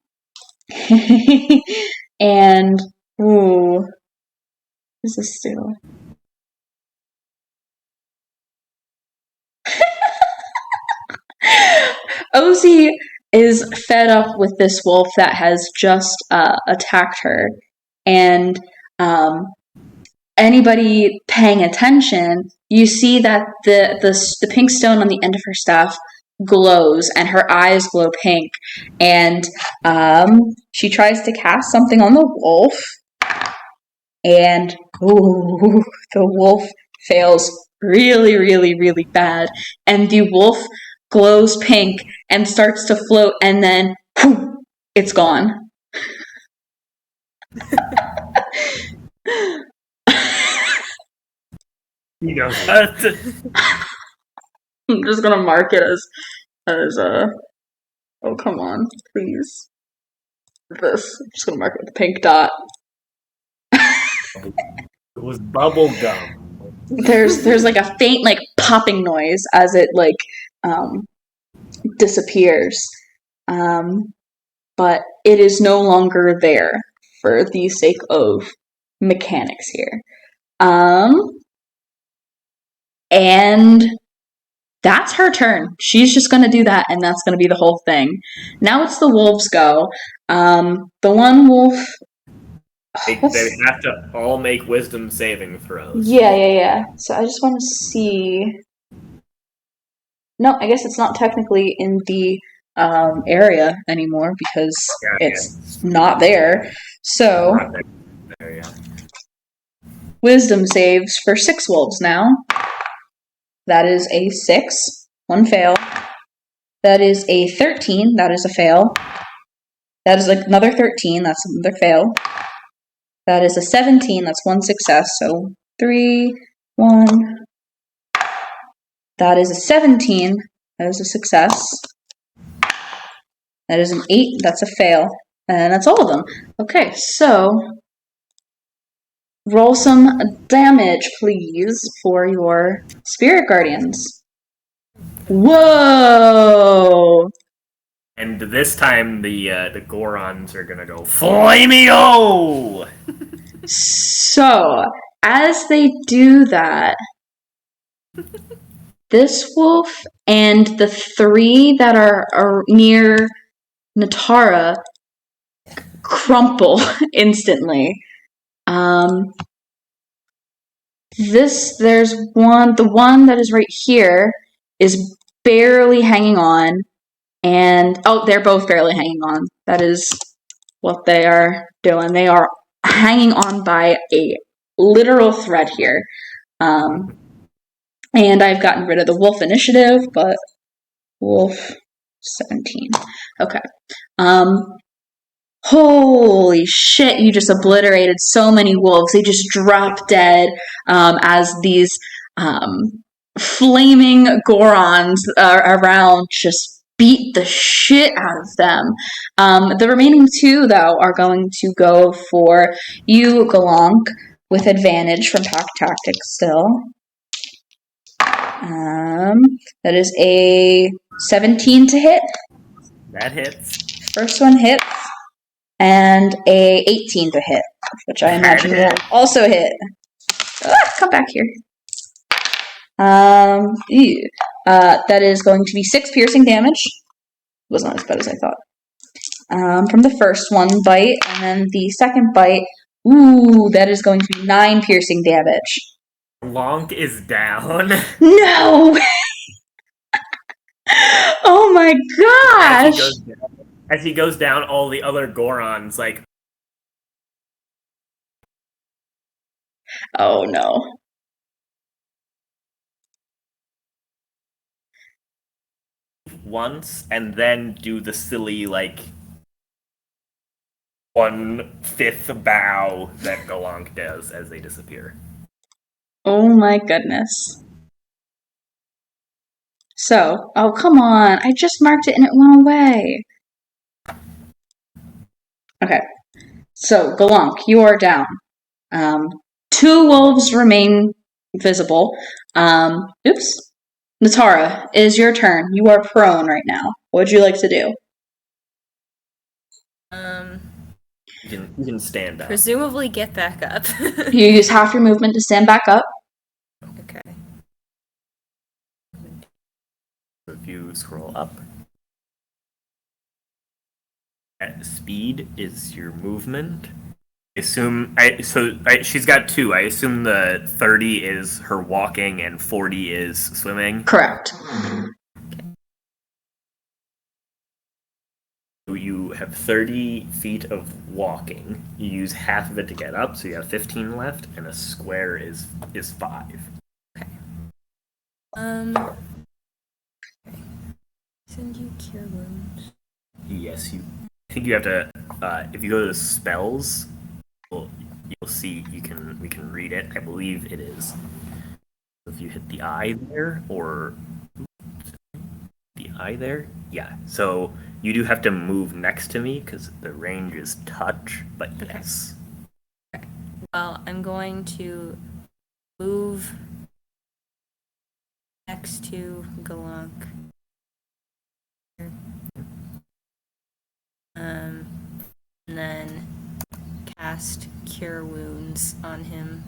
And, ooh, what does this do? Ozzy is fed up with this wolf that has just attacked her, and anybody paying attention, you see that the pink stone on the end of her staff glows, and her eyes glow pink, and she tries to cast something on the wolf, and ooh, the wolf fails really, really, really bad, and the wolf glows pink and starts to float, and then whew, it's gone. He goes, what? I'm just gonna mark it as oh come on, please. This. I'm just gonna mark it with a pink dot. It was bubble gum. There's like a faint like popping noise as it like disappears. But it is no longer there for the sake of mechanics here. And that's her turn. She's just going to do that, and that's going to be the whole thing. Now it's the wolves' go. The one wolf. They have to all make wisdom saving throws. Yeah. So I just want to see. No, I guess it's not technically in the area anymore because it's not there. So Not there, yeah. wisdom saves for 6 wolves now. That is a 6. 1 fail. That is a 13. That is a fail. That is another 13. That's another fail. That is a 17. That's 1 success. So 3, 1. That is a 17. That is a success. That is an 8. That's a fail. And that's all of them. Okay, so roll some damage, please, for your spirit guardians. Whoa! And this time the Gorons are gonna go Flameo! So, as they do that, this wolf and the 3 that are near Natara crumple instantly. There's the one that is right here is barely hanging on, and they're both barely hanging on. That is what they are doing. They are hanging on by a literal thread here. And I've gotten rid of the wolf initiative, but wolf 17. Okay. Holy shit, you just obliterated so many wolves. They just drop dead as these flaming Gorons around just beat the shit out of them. The remaining 2, though, are going to go for you, Galonk, with advantage from Pack Tactics still. That is a 17 to hit. That hits. First one hits. And a 18 to hit, which I imagine will also hit. Come back here. That is going to be 6 piercing damage. It was not as bad as I thought. From the first one bite, and then the second bite, that is going to be 9 piercing damage. Lonk is down. No! Oh my gosh! As he goes down, all the other Gorons, like... Oh no. Once, and then do the silly, like... 1/5 bow that Galonk does as they disappear. Oh my goodness. So, oh come on, I just marked it and it went away. Okay, so Galonk, you are down. 2 wolves remain visible. Natara, it is your turn. You are prone right now. What would you like to do? You can stand up. Presumably get back up. You use half your movement to stand back up. Okay. If you scroll up, at speed is your movement. She's got 2. I assume the 30 is her walking and 40 is swimming. Correct. So you have 30 feet of walking. You use half of it to get up, so you have 15 left, and a square is 5. Okay. Send you cure wounds. Yes, I think you have to. If you go to spells, you'll see we can read it. I believe it is. If you hit the eye there, or the eye there, yeah. So you do have to move next to me because the range is touch. But yes. Well, I'm going to move next to Galunk. And then cast Cure Wounds on him.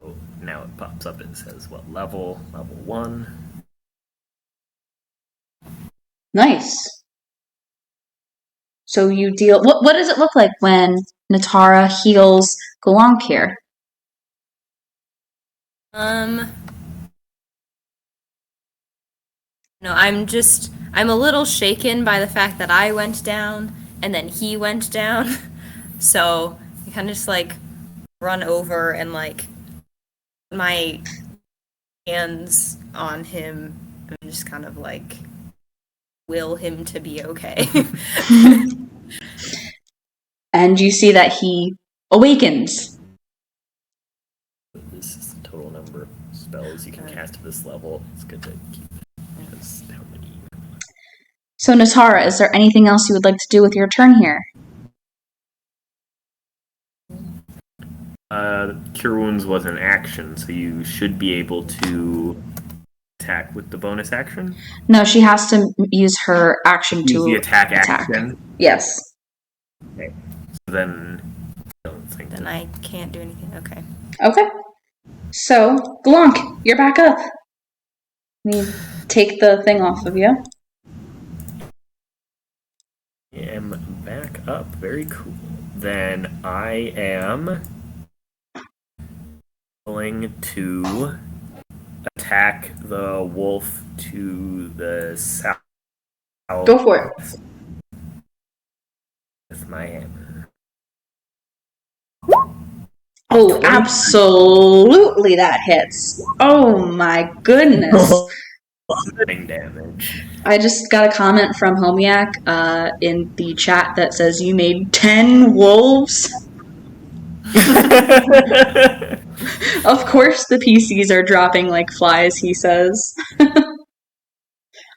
So now it pops up. It says what level? Level 1. Nice. So you deal. What does it look like when Natara heals Galonk here? No, I'm a little shaken by the fact that I went down and then he went down. So I kind of just like run over and like my hands on him and just kind of like will him to be okay. And you see that he awakens. This is the total number of spells you can cast at this level. It's good to keep because how many. So Natara, is there anything else you would like to do with your turn here? Cure Wounds was an action, so you should be able to attack with the bonus action. No, she has to use her action Use to the attack action. Yes. Okay. So then, I don't think. Then I can't do anything. Okay. Okay. So, Glonk, you're back up. Let me take the thing off of you. I am back up. Very cool. Then I am going to attack the wolf to the south. Go for it. With my hammer. Oh, absolutely that hits. Oh my goodness. Damage. I just got a comment from Homiak in the chat that says you made 10 wolves. Of course the PCs are dropping like flies, he says.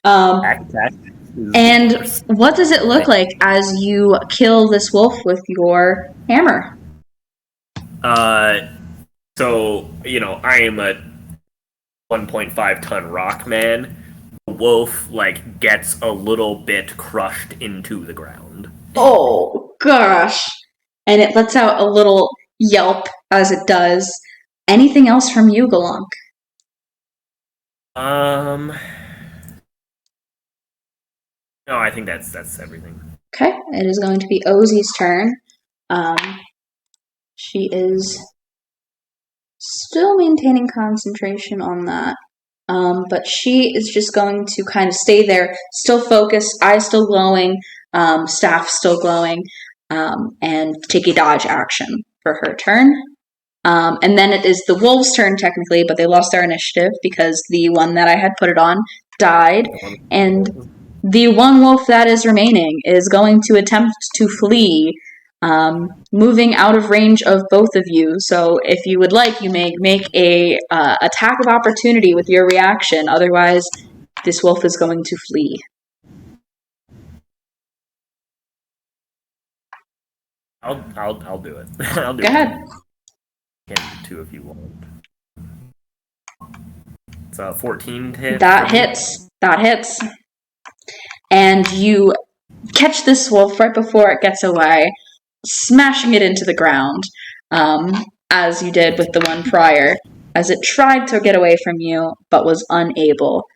And what does it look like as you kill this wolf with your hammer? So, I am a 1.5 ton rock man. The wolf, gets a little bit crushed into the ground. Oh, gosh. And it lets out a little yelp as it does. Anything else from you, Galonk? No, I think that's everything. Okay, it is going to be Ozzy's turn. She is still maintaining concentration on that. But she is just going to kind of stay there, still focused, eyes still glowing, staff still glowing, and take a dodge action for her turn. And then it is the wolves' turn, technically, but they lost their initiative because the one that I had put it on died. And the one wolf that is remaining is going to attempt to flee, moving out of range of both of you. So if you would like, you may make a attack of opportunity with your reaction. Otherwise, this wolf is going to flee. I'll do it. I'll do Go ahead. You can do 2 if you want. It's 14 to hit. That hits. That hits. And you catch this wolf right before it gets away, smashing it into the ground, as you did with the one prior, as it tried to get away from you, but was unable.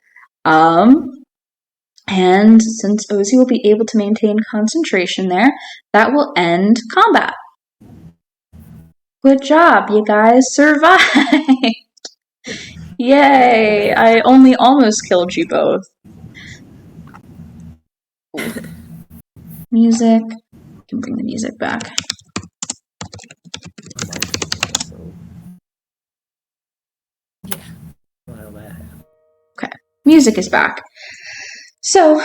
And since Ozzy will be able to maintain concentration there, that will end combat. Good job, you guys survived! Yay! I only almost killed you both. Music. I can bring the music back. Okay, music is back. So,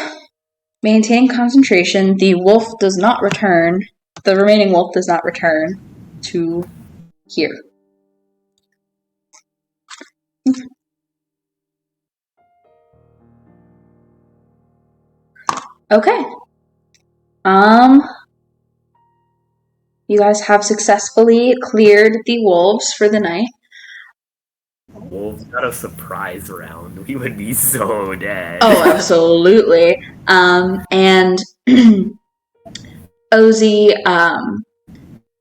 maintain concentration. The wolf does not return the remaining wolf does not return to here. Okay. You guys have successfully cleared the wolves for the night. Wolves got a surprise round. We would be so dead. Oh, absolutely. And Ozzy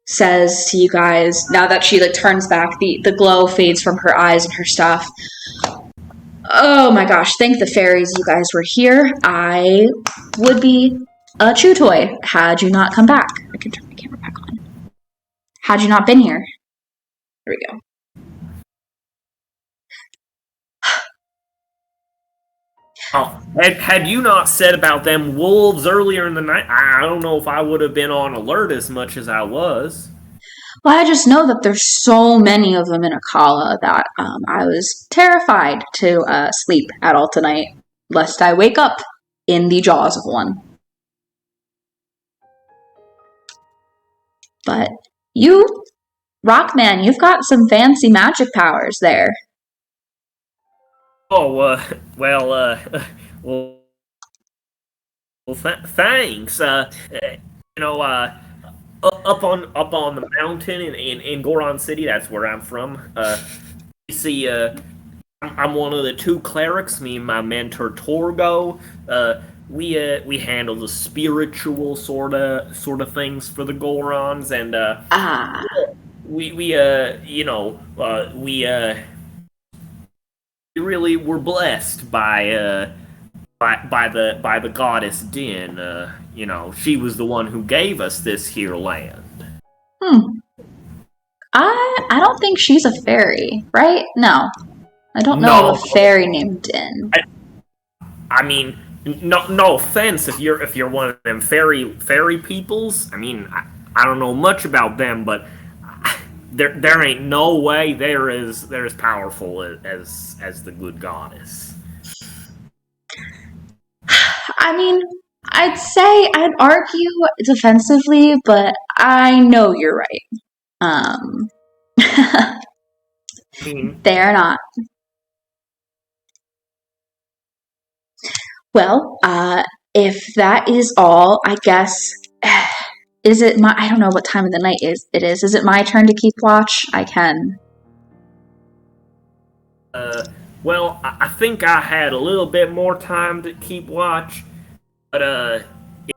says to you guys, now that she turns back, the glow fades from her eyes and her stuff. Oh my gosh, thank the fairies you guys were here. I would be a chew toy had you not come back. I can turn my camera back on. Had you not been here. There we go. Oh, had you not said about them wolves earlier in the night, I don't know if I would have been on alert as much as I was. Well, I just know that there's so many of them in Akala that I was terrified to sleep at all tonight, lest I wake up in the jaws of one. But you, Rockman, you've got some fancy magic powers there. Oh, well, thanks. Up on the mountain in Goron City, that's where I'm from. You see, I'm one of the two clerics. Me and my mentor Torgo. We handle the spiritual sort of things for the Gorons, and we really were blessed by the goddess Din. She was the one who gave us this here land. I don't think she's a fairy, right? No. I don't know of a fairy named Din. I mean, no offense if you're one of them fairy peoples. I mean, I don't know much about them, but there ain't no way they're as powerful as the good goddess. I mean, I'd argue defensively, but I know you're right. They're not. Well, if that is all, I guess, I don't know what time of the night it is. Is it my turn to keep watch? I can. Well, I think I had a little bit more time to keep watch, but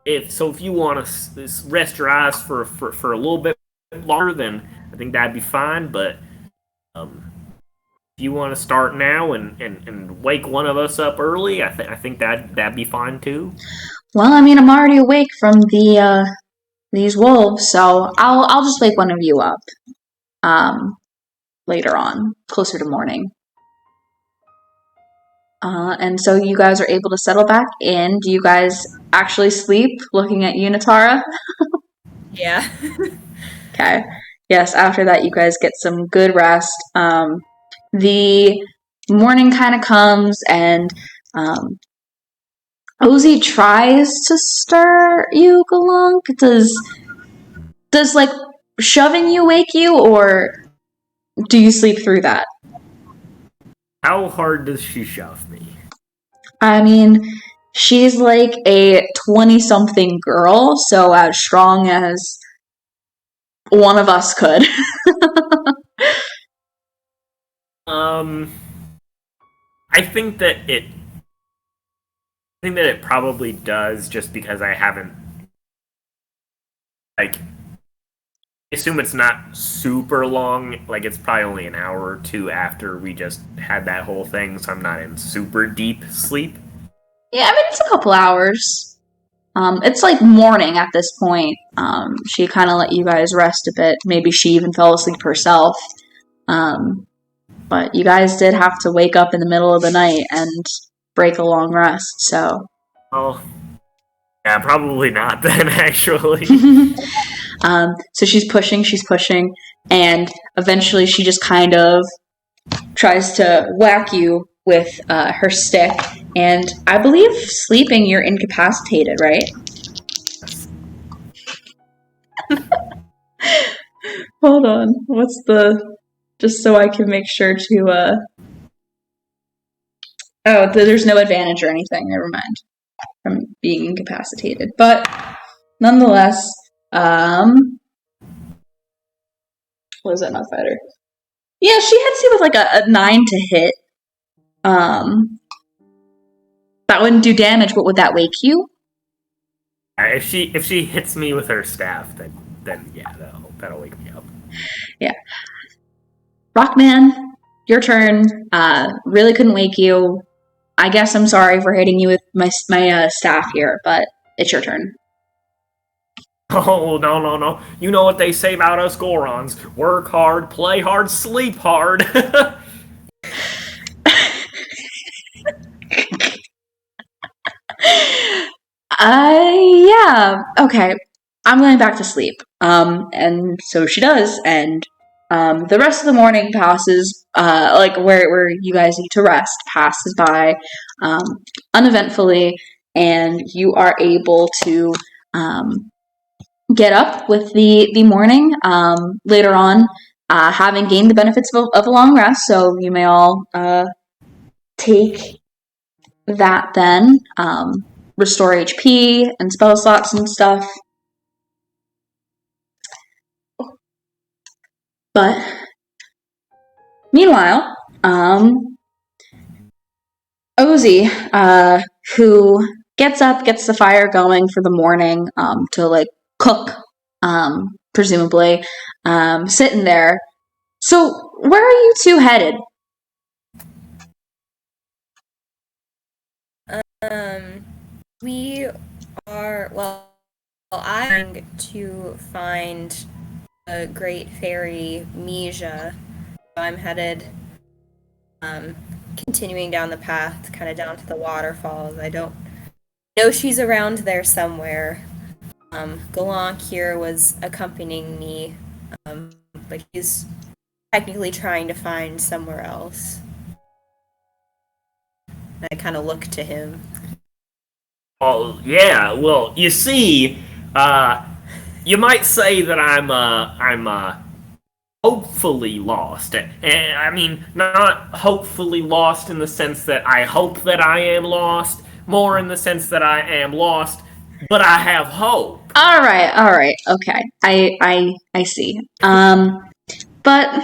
if you want to rest your eyes for a little bit longer, then I think that'd be fine. But if you want to start now and wake one of us up early, I think that'd be fine too. Well, I mean, I'm already awake from these wolves, so I'll just wake one of you up later on, closer to morning. And so you guys are able to settle back in. Do you guys actually sleep looking at Natara? Yeah. Okay. Yes, after that you guys get some good rest. The morning kind of comes and Ozzy tries to stir you, Galunk. Does like shoving you wake you, or do you sleep through that? How hard does she shove me? I mean, she's like a 20-something girl, so as strong as one of us could. I think that it probably does, just because I haven't, I assume it's not super long, like it's probably only an hour or two after we just had that whole thing, so I'm not in super deep sleep. Yeah, I mean, it's a couple hours. It's like morning at this point. She kind of let you guys rest a bit. Maybe she even fell asleep herself. But you guys did have to wake up in the middle of the night and break a long rest, so. Oh, yeah, probably not then, actually. So she's pushing, and eventually she just kind of tries to whack you with her stick, and I believe sleeping you're incapacitated, right? Hold on. What's the... Just so I can make sure to, Oh, there's no advantage or anything. Never mind. From being incapacitated. But, nonetheless, what is that not fighter? Yeah, she hits you with like a 9 to hit. That wouldn't do damage, but would that wake you? If she hits me with her staff, then yeah, that'll wake me up. Yeah. Rockman, your turn. Really couldn't wake you. I guess I'm sorry for hitting you with my staff here, but it's your turn. Oh, no. You know what they say about us Gorons. Work hard, play hard, sleep hard. Yeah. Okay. I'm going back to sleep. And so she does, and the rest of the morning passes, like where you guys need to rest, passes by uneventfully, and you are able to get up with the morning later on, having gained the benefits of a long rest. So you may all take that then, restore HP and spell slots and stuff. But meanwhile, Ozzy, who gets up, gets the fire going for the morning, to like cook, presumably, sitting there. So where are you two headed? We are, I'm going to find a great fairy, Mija. I'm headed, continuing down the path, kind of down to the waterfalls. I don't know she's around there somewhere. Galank here was accompanying me, but he's technically trying to find somewhere else. I kind of look to him. Oh, yeah. Well, you see, you might say that I'm hopefully lost. And I mean, not hopefully lost in the sense that I hope that I am lost, more in the sense that I am lost, but I have hope. All right, okay. I see. But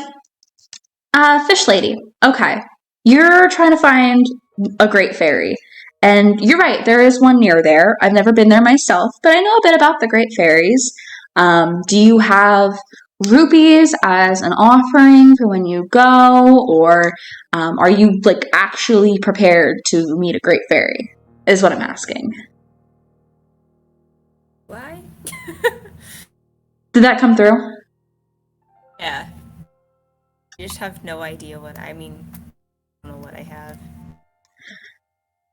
Fish Lady, okay. You're trying to find a great fairy. And you're right, there is one near there. I've never been there myself, but I know a bit about the great fairies. Do you have rupees as an offering for when you go, or are you like actually prepared to meet a great fairy? Is what I'm asking. Why? Did that come through? Yeah. I just have no idea I don't know what I have.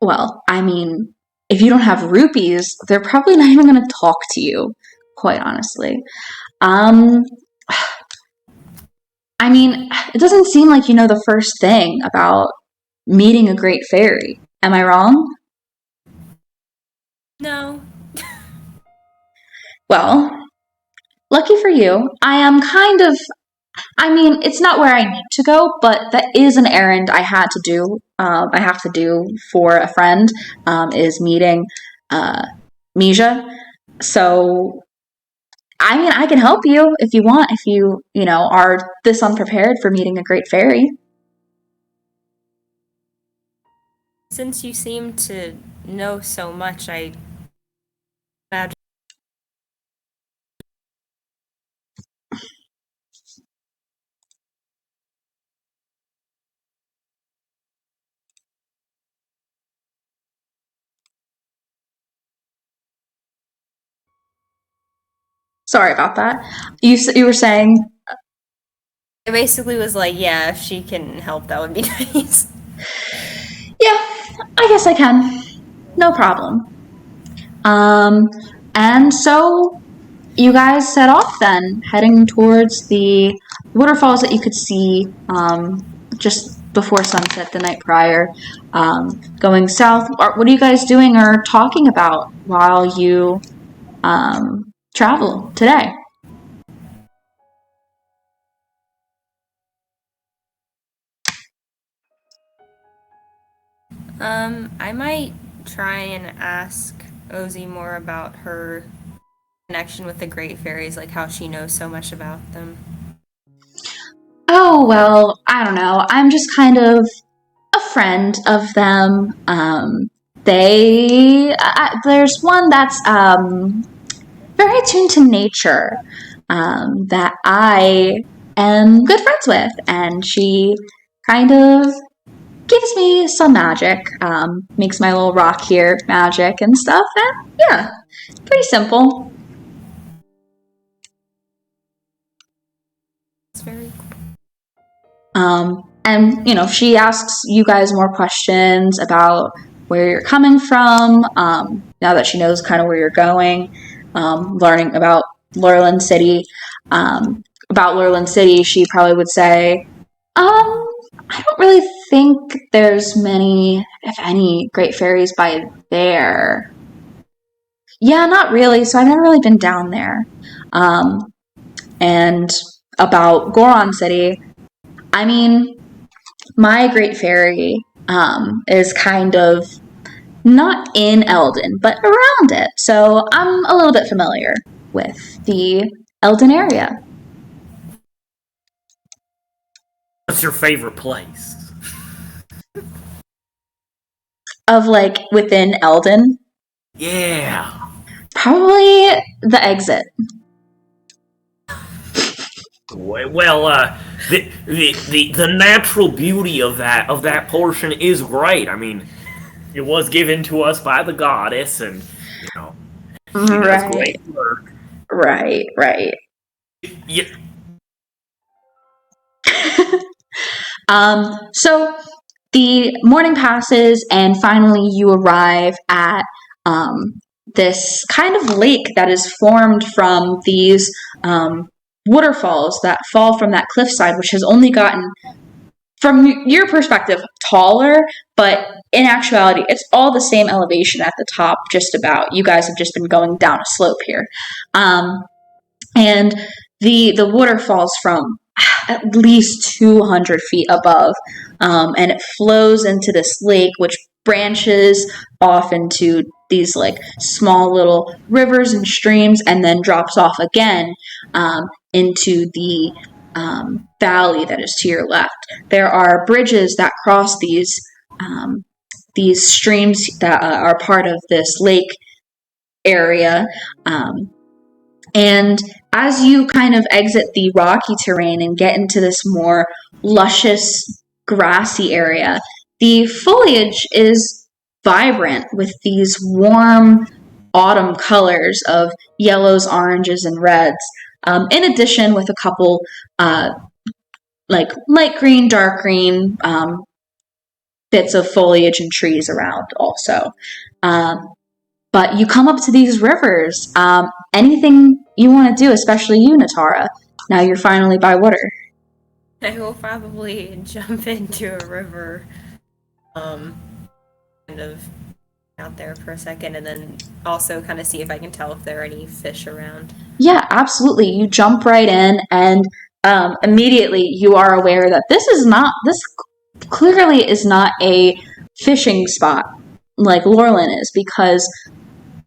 Well, I mean, if you don't have rupees, they're probably not even going to talk to you, quite honestly. I mean, it doesn't seem like you know the first thing about meeting a great fairy. Am I wrong? No. Well, lucky for you, I am it's not where I need to go, but that is an errand I had to do. I have to do for a friend, is meeting Mija. So, I mean, I can help you if you want, if you are this unprepared for meeting a great fairy. Since you seem to know so much, I imagine. Sorry about that. You were saying? It basically was like, yeah, if she can help, that would be nice. Yeah, I guess I can. No problem. And so you guys set off then, heading towards the waterfalls that you could see just before sunset the night prior. Going south. What are you guys doing or talking about while you travel today? I might try and ask Ozzy more about her connection with the Great Fairies, like how she knows so much about them. Oh, well, I don't know. I'm just kind of a friend of them. There's one that's very attuned to nature that I am good friends with, and she kind of gives me some magic, makes my little rock here magic and stuff. And yeah, pretty simple. It's very cool. And she asks you guys more questions about where you're coming from. Now that she knows kind of where you're going, learning about Lurlin City. About Lurlin City, she probably would say, I don't really think there's many, if any, great fairies by there. Yeah, not really. So I've never really been down there. And about Goron City, I mean, my great fairy is kind of not in Eldon, but around it. So I'm a little bit familiar with the Eldon area. What's your favorite place? Of like within Eldon, Yeah. probably the exit. Well, the natural beauty of that portion is great. I mean, it was given to us by the goddess, and she does Right, great work. right. Yeah. So the morning passes, and finally you arrive at this kind of lake that is formed from these waterfalls that fall from that cliffside, which has only gotten, from your perspective, taller, but in actuality, it's all the same elevation at the top, just about. You guys have just been going down a slope here. And the water falls from at least 200 feet above, and it flows into this lake, which branches off into these like small little rivers and streams, and then drops off again into the valley that is to your left. There are bridges that cross these streams that are part of this lake area. And as you kind of exit the rocky terrain and get into this more luscious, grassy area, the foliage is vibrant with these warm autumn colors of yellows, oranges, and reds. In addition, with a couple like light green, dark green bits of foliage and trees around also. But you come up to these rivers. Anything you want to do, especially you, Natara. Now you're finally by water. I will probably jump into a river, kind of out there for a second, and then also kind of see if I can tell if there are any fish around. Yeah, absolutely. You jump right in, and immediately you are aware that this clearly is not a fishing spot like Lorlin is, because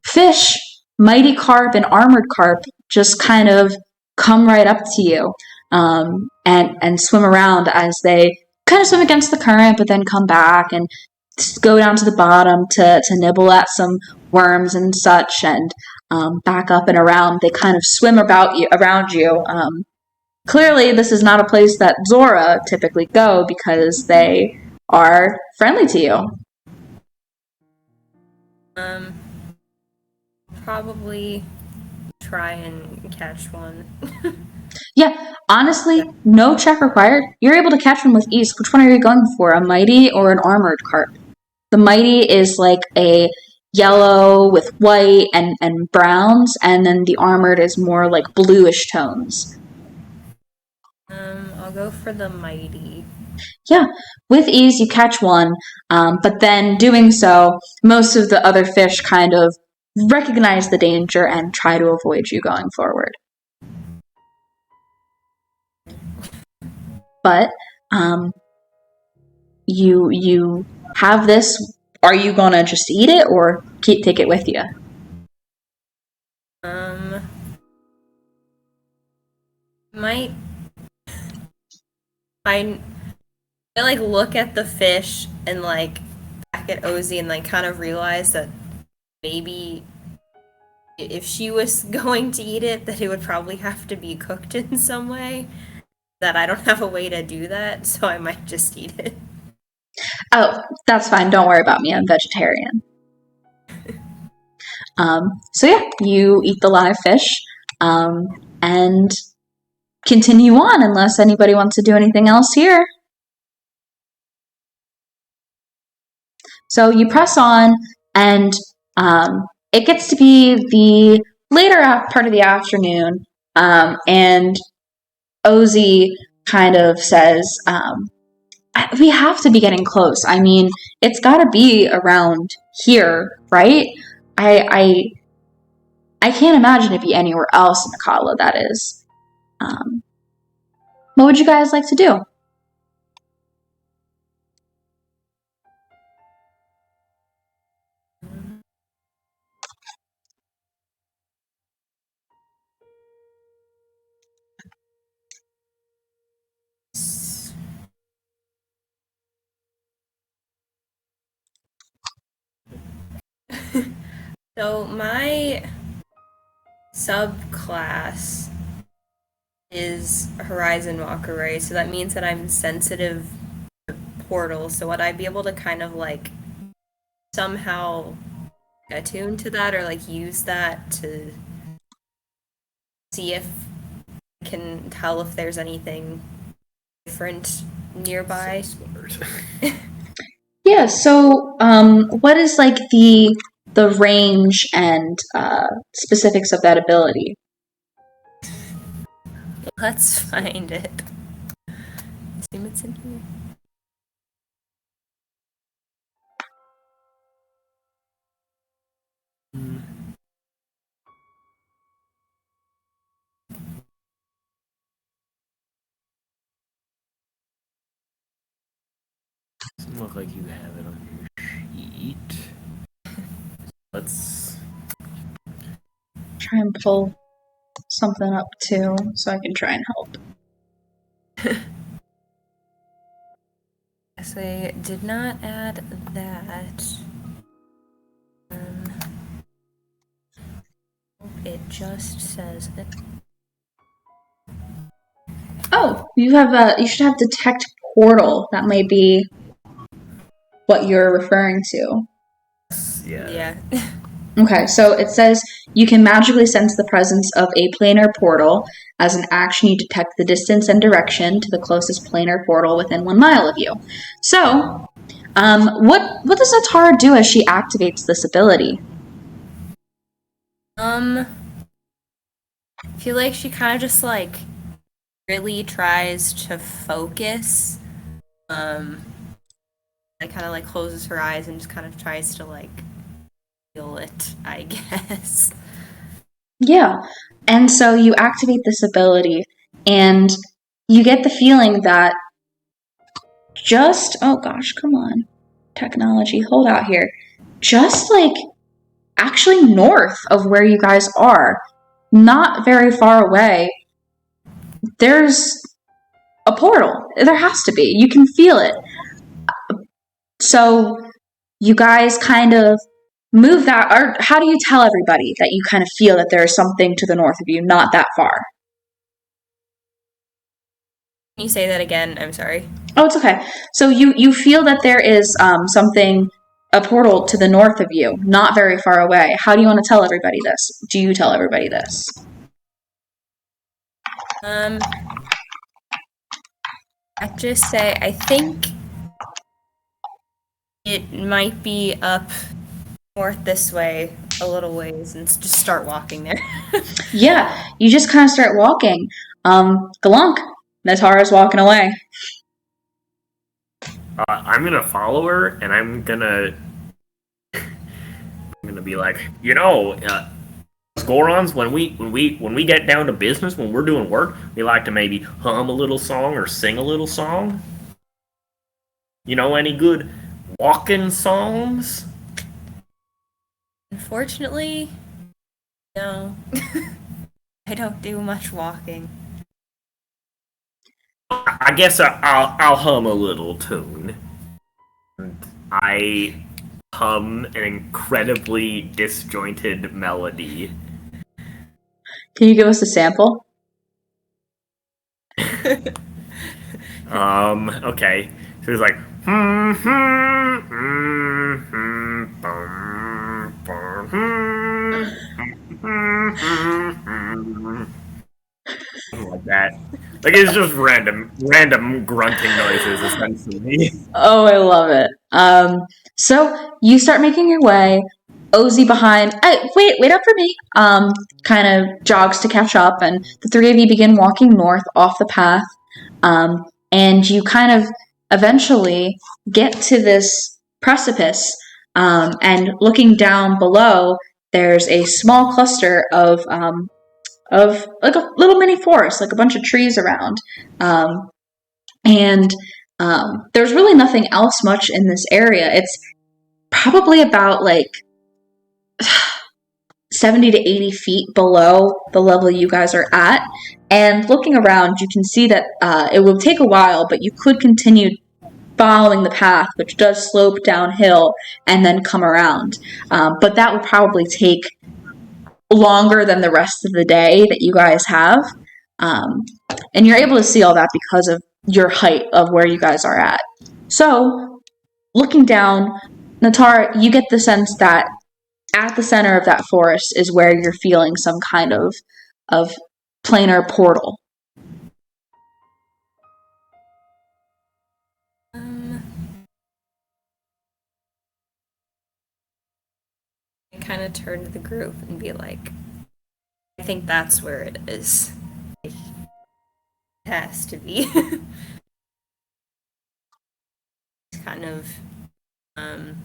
fish, mighty carp and armored carp, just kind of come right up to you and swim around as they kind of swim against the current, but then come back and go down to the bottom to nibble at some worms and such, and back up and around. They kind of swim around you. Clearly, this is not a place that Zora typically go because they are friendly to you. Probably try and catch one. Yeah, honestly, no check required. You're able to catch one with ease. Which one are you going for, a mighty or an armored carp? The mighty is like a yellow with white and browns, and then the armored is more like bluish tones. I'll go for the mighty. Yeah, with ease you catch one, but then doing so, most of the other fish kind of recognize the danger and try to avoid you going forward. But you have this are you gonna just eat it or take it with you? Might I like look at the fish and like back at Ozzy and like kind of realize that maybe if she was going to eat it, that it would probably have to be cooked in some way. That I don't have a way to do that, so I might just eat it. Oh, that's fine. Don't worry about me. I'm vegetarian. So yeah, you eat the live fish, and continue on unless anybody wants to do anything else here. So you press on, and it gets to be the later part of the afternoon, and Ozzy kind of says, we have to be getting close. I mean, it's got to be around here, right? I can't imagine it be anywhere else in Akala, that is. What would you guys like to do? So my subclass is Horizon Walker, so that means that I'm sensitive to portals. So would I be able to kind of like somehow attune to that or like use that to see if I can tell if there's anything different nearby? Yeah, so what is like the range and specifics of that ability? Let's find it. Assume it's in here. Doesn't look like you have it on your sheet. Let's Try and pull something up too, so I can try and help. So I did not add that. It just says it. Oh, you should have detect portal. That may be what you're referring to. Yeah. Okay, so it says you can magically sense the presence of a planar portal. As an action, you detect the distance and direction to the closest planar portal within 1 mile of you. So, what does Natara do as she activates this ability? I feel like she kind of just like really tries to focus. Like kind of like closes her eyes and just kind of tries to like feel it, I guess. Yeah, and so you activate this ability, and you get the feeling that oh gosh, come on, technology, hold out here. Just like actually north of where you guys are, not very far away, there's a portal. There has to be. You can feel it. So you guys kind of move that, or how do you tell everybody that you kind of feel that there is something to the north of you, not that far? Can you say that again? I'm sorry. Oh, it's okay. So you feel that there is something, a portal to the north of you, not very far away. How do you want to tell everybody this? Do you tell everybody this? I just say I think it might be up north this way a little ways and just start walking there. Yeah, you just kind of start walking. Galunk, Natara's walking away. I'm gonna follow her, and I'm gonna be like, Gorons, when we get down to business, when we're doing work, we like to maybe hum a little song or sing a little song. You know, any good walking songs? Unfortunately, no. I don't do much walking. I guess I'll hum a little tune. I hum an incredibly disjointed melody. Can you give us a sample? Okay. So it's like like that. Like it's just random grunting noises essentially. Oh, I love it. So you start making your way. Ozzy behind. Hey, wait up for me. Kind of jogs to catch up, and the three of you begin walking north off the path. And you kind of eventually get to this precipice. And looking down below, there's a small cluster of like a little mini forest, like a bunch of trees around. And there's really nothing else much in this area. It's probably about like 70 to 80 feet below the level you guys are at. And looking around, you can see that it will take a while, but you could continue following the path, which does slope downhill and then come around. But that would probably take longer than the rest of the day that you guys have. And you're able to see all that because of your height of where you guys are at. So, looking down, Natara, you get the sense that at the center of that forest is where you're feeling some kind of planar portal. I kind of turn to the group and be like, I think that's where it is. It has to be. It's kind of, and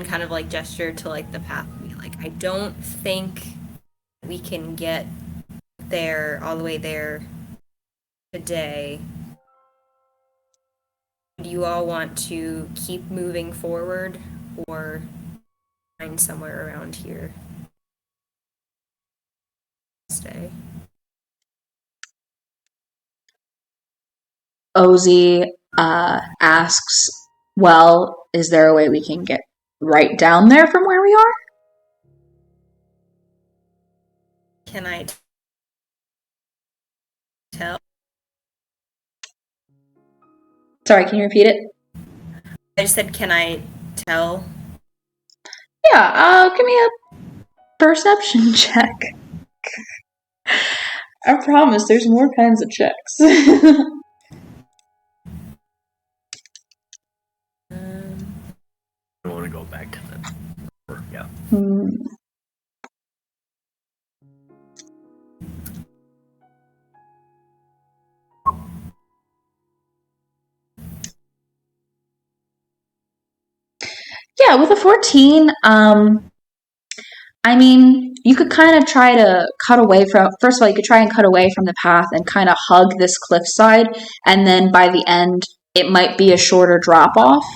kind of like gesture to like the path and be like, I don't think we can get there all the way there today. Do you all want to keep moving forward or find somewhere around here? Stay. Ozzy asks, well, is there a way we can get right down there from where we are? Can I tell? Sorry, can you repeat it? I just said, can I tell? Yeah, give me a perception check. I promise, there's more kinds of checks. I want to go back to that. Yeah. Yeah, with a 14, I mean, you could kind of try to cut away from, first of all, you could try and cut away from the path and kind of hug this cliffside, and then by the end, it might be a shorter drop off.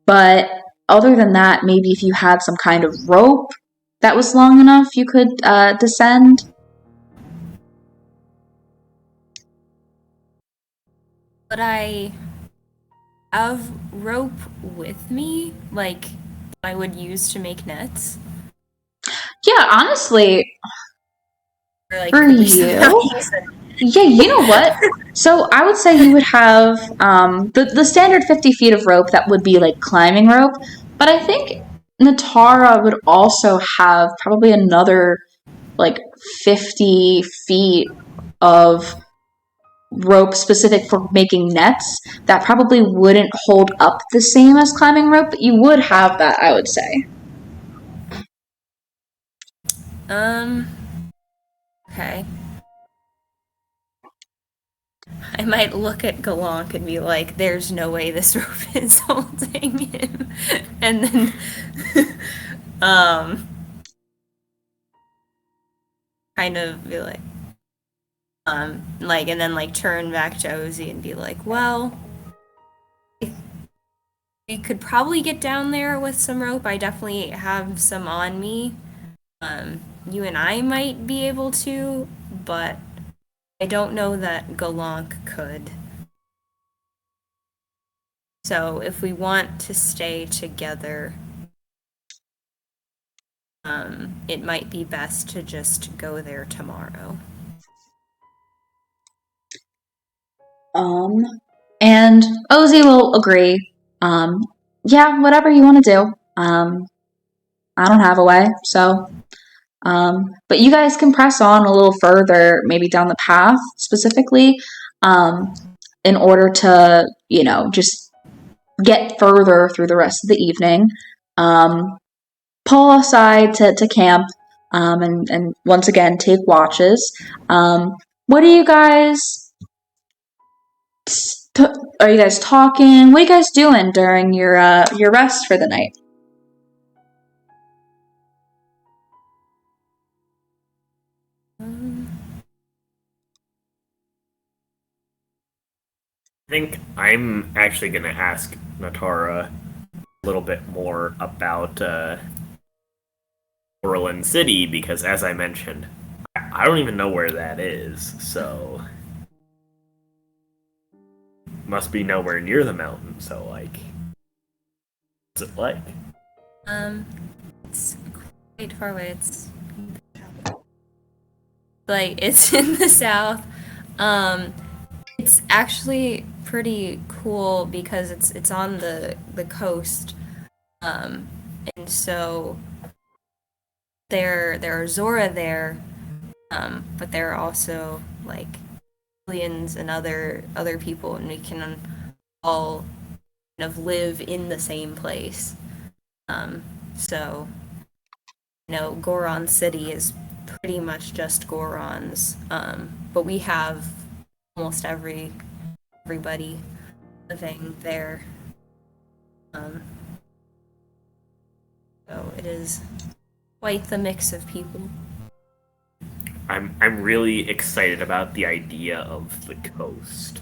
But other than that, maybe if you had some kind of rope that was long enough, you could descend. Would I have rope with me, like I would use to make nets? Yeah, honestly, Or, like, for you, yeah, you know what? So I would say you would have the standard 50 feet of rope that would be like climbing rope, but I think Natara would also have probably another like 50 feet of rope specific for making nets that probably wouldn't hold up the same as climbing rope, but you would have that, I would say. Okay. I might look at Galonk and be like, there's no way this rope is holding him. And then, kind of be like, and then like turn back to Ozzy and be like, well, we could probably get down there with some rope. I definitely have some on me. You and I might be able to, but I don't know that Galank could. So if we want to stay together, it might be best to just go there tomorrow. And Ozzy will agree. Yeah, whatever you want to do. I don't have a way, so. But you guys can press on a little further, maybe down the path specifically, in order to, just get further through the rest of the evening. Pull aside to camp, and once again take watches. What are you guys? Are you guys talking? What are you guys doing during your rest for the night? I think I'm actually going to ask Natara a little bit more about Orlin City, because as I mentioned, I don't even know where that is, so must be nowhere near the mountain, so like, what's it like? It's quite far away. It's it's in the south. It's actually pretty cool because it's on the coast. And so there are Zora there, but there are also like aliens and other people, and we can all kind of live in the same place. So Goron City is pretty much just Gorons, but we have almost everybody living there. So it is quite the mix of people. I'm really excited about the idea of the coast.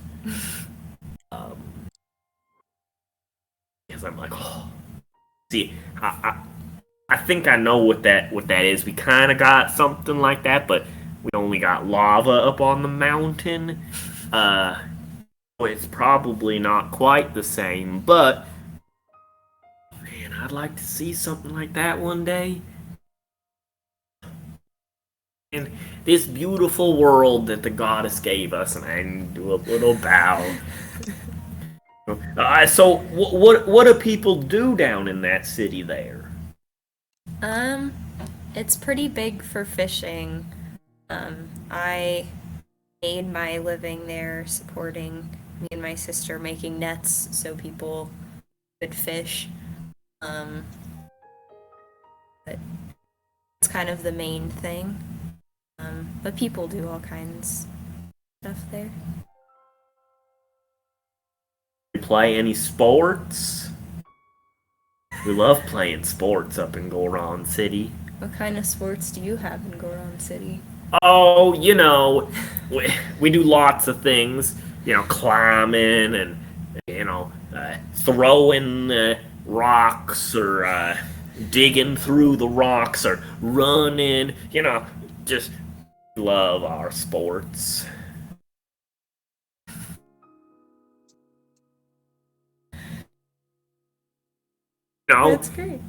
Because I'm like, oh, see, I think I know what that is. We kind of got something like that, but we only got lava up on the mountain. It's probably not quite the same, but man, I'd like to see something like that one day. In this beautiful world that the goddess gave us, and I do a little bow. So what do people do down in that city there? It's pretty big for fishing. I made my living there supporting me and my sister making nets so people could fish. But it's kind of the main thing. But people do all kinds of stuff there. You play any sports? We love playing sports up in Goron City. What kind of sports do you have in Goron City? Oh, we do lots of things. Climbing and throwing rocks, or digging through the rocks, or running. Just love our sports. That's great.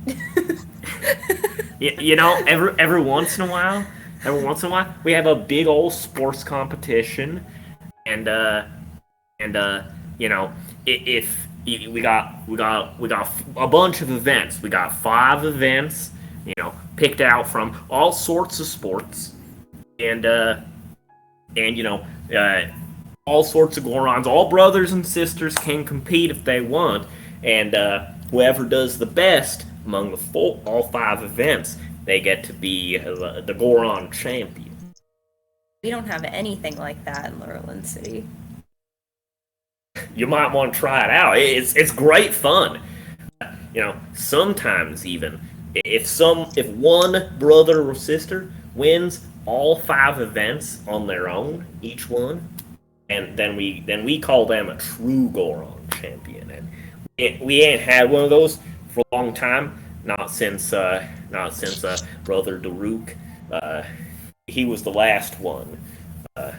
Every once in a while, we have a big old sports competition, and if we got a bunch of events. We got 5 events, picked out from all sorts of sports, and all sorts of Gorons. All brothers and sisters can compete if they want, and whoever does the best among all 5 events, they get to be the Goron champion. We don't have anything like that in Laurelin City. You might want to try it out. It's great fun. Sometimes even if one brother or sister wins, all 5 events on their own, each one, and then we call them a true Goron champion. And we ain't had one of those for a long time. Not since brother Daruk. He was the last one. Uh,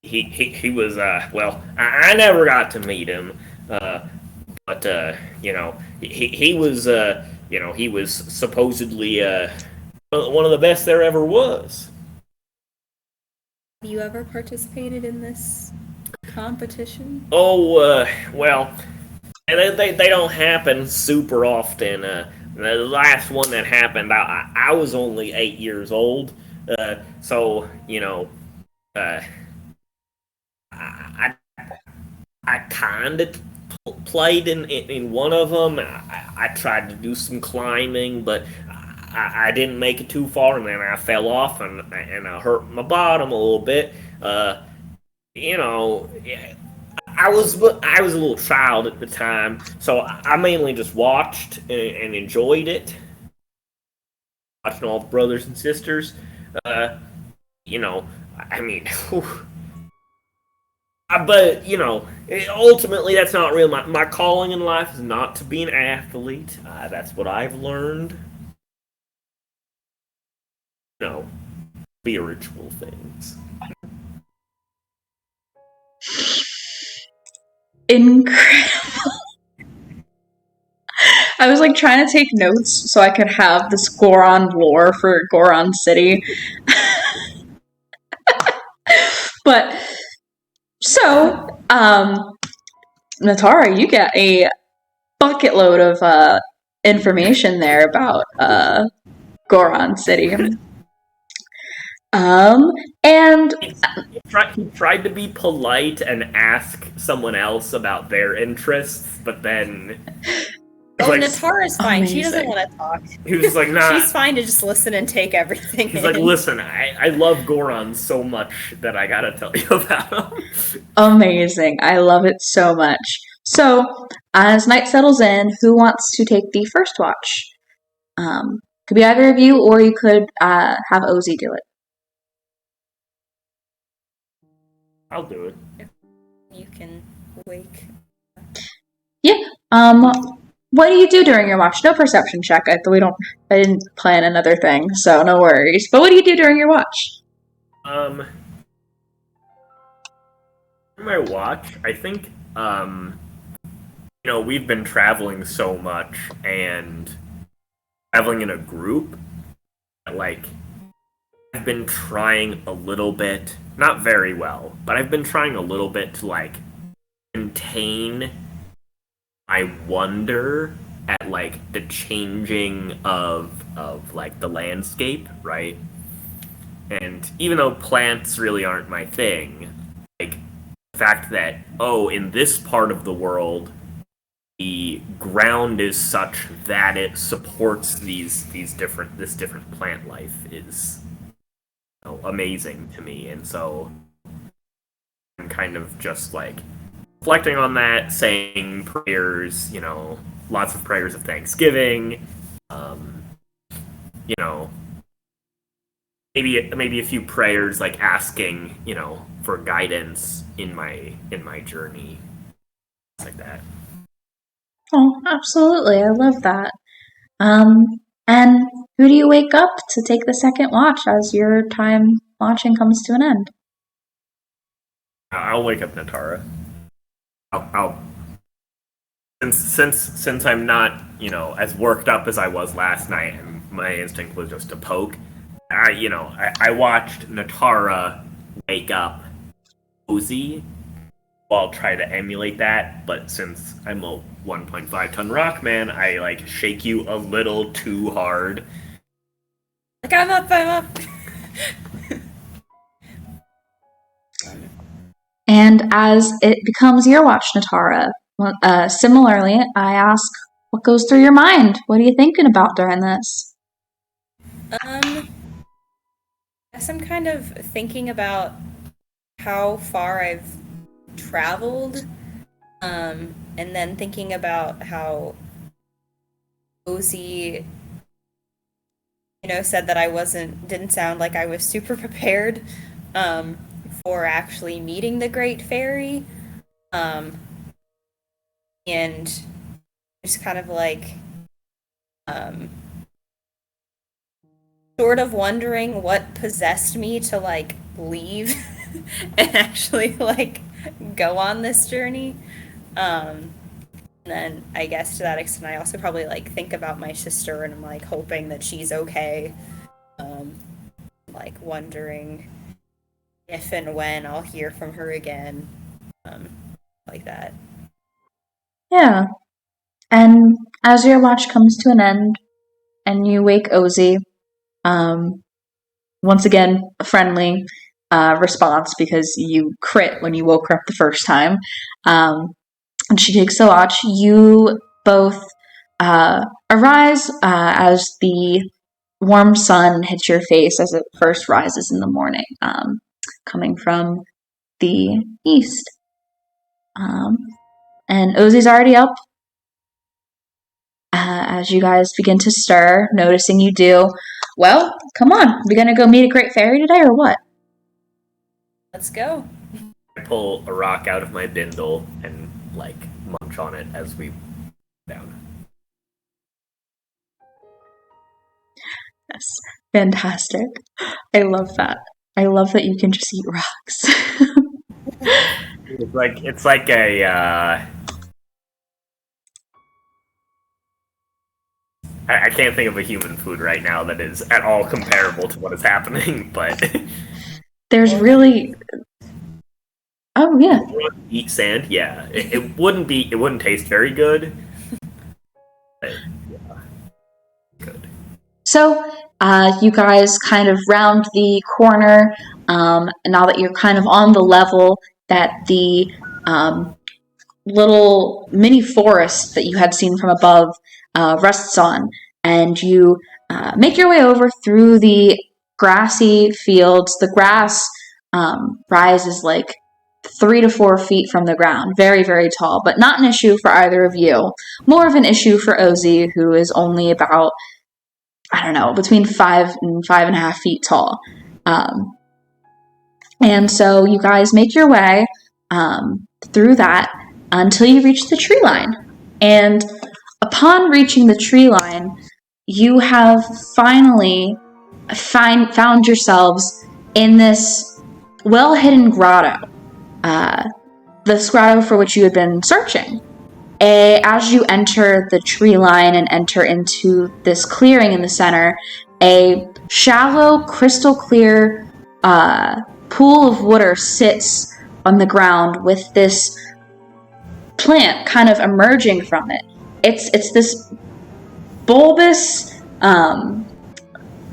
he was well. I never got to meet him, but he was supposedly one of the best there ever was. Have you ever participated in this competition? Oh, well, they don't happen super often. The last one that happened, I was only 8 years old, so uh, I I kind of played in one of them. I tried to do some climbing, but I didn't make it too far, and then I fell off and I hurt my bottom a little bit. Yeah, I was a little child at the time, so I mainly just watched and enjoyed it, watching all the brothers and sisters. Uh, you know, I mean, but ultimately that's not real. My calling in life is not to be an athlete. That's what I've learned. No, spiritual things. Incredible. I was like trying to take notes so I could have this Goron lore for Goron City. But so, Natara, you get a bucket load of information there about Goron City. And He tried to be polite and ask someone else about their interests, but then Natara's fine. She doesn't amazing. want to talk. he was just like, nah. She's fine to just listen and take everything He's in. like, listen, I love Goron so much that I gotta tell you about him. Amazing. I love it so much. So, as night settles in, who wants to take the first watch? Could be either of you, or you could have Ozzy do it. I'll do it. You can wake. Yeah. What do you do during your watch? No perception check. I didn't plan another thing, so no worries. But what do you do during your watch? My watch, I think, we've been traveling so much and traveling in a group that, like, I've been trying a little bit, not very well, but I've been trying a little bit to, like, contain my wonder at, like, the changing of like, the landscape, right? And even though plants really aren't my thing, like, the fact that, in this part of the world, the ground is such that it supports this different plant life is amazing to me. And so I'm kind of just like reflecting on that, saying prayers, lots of prayers of thanksgiving, you know maybe a few prayers, like asking for guidance in my journey, things like that. Oh, absolutely. I love that. And who do you wake up to take the second watch as your time watching comes to an end? I'll wake up Natara. I'll since I'm not as worked up as I was last night, and my instinct was just to poke. I watched Natara wake up Ozzy. I'll try to emulate that, but since I'm a 1.5 ton rock man, I like shake you a little too hard. Like, I'm up. And as it becomes your watch, Natara, similarly, I ask, what goes through your mind? What are you thinking about during this? I guess I'm kind of thinking about how far I've traveled, and then thinking about how Ozzy said that didn't sound like I was super prepared for actually meeting the Great Fairy. And just kind of like sort of wondering what possessed me to like leave and actually like go on this journey. And then I guess to that extent, I also probably like think about my sister and I'm like hoping that she's okay. Like wondering if and when I'll hear from her again. Like that. Yeah. And as your watch comes to an end and you wake Ozzy, once again, a friendly response because you crit when you woke her up the first time. And she takes the watch. You both arise as the warm sun hits your face as it first rises in the morning, coming from the east. And Ozzy's already up. As you guys begin to stir, noticing you do. Well, come on. We gonna go meet a great fairy today or what? Let's go. I pull a rock out of my bindle and like munch on it as we down. Yes, fantastic. I love that. I love that you can just eat rocks. It's like a. I can't think of a human food right now that is at all comparable to what is happening, but There's really. Oh yeah. Eat sand, yeah. It wouldn't taste very good. But, yeah. Good. So, you guys kind of round the corner. Now that you're kind of on the level that the little mini forest that you had seen from above rests on, and you make your way over through the grassy fields. The grass rises like 3 to 4 feet from the ground, very, very tall, but not an issue for either of you. More of an issue for Ozzy, who is only about, I don't know, between 5 and 5.5 feet tall. And so you guys make your way through that until you reach the tree line. And upon reaching the tree line, you have finally found yourselves in this well-hidden grotto. This grotto for which you had been searching. As you enter the tree line and enter into this clearing in the center, a shallow, crystal clear pool of water sits on the ground with this plant kind of emerging from it. It's this bulbous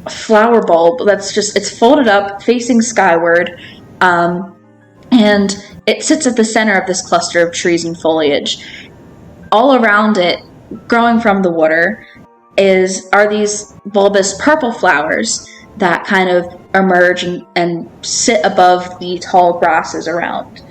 flower bulb it's folded up facing skyward, and it sits at the center of this cluster of trees and foliage. All around it, growing from the water, are these bulbous purple flowers that kind of emerge and sit above the tall grasses around.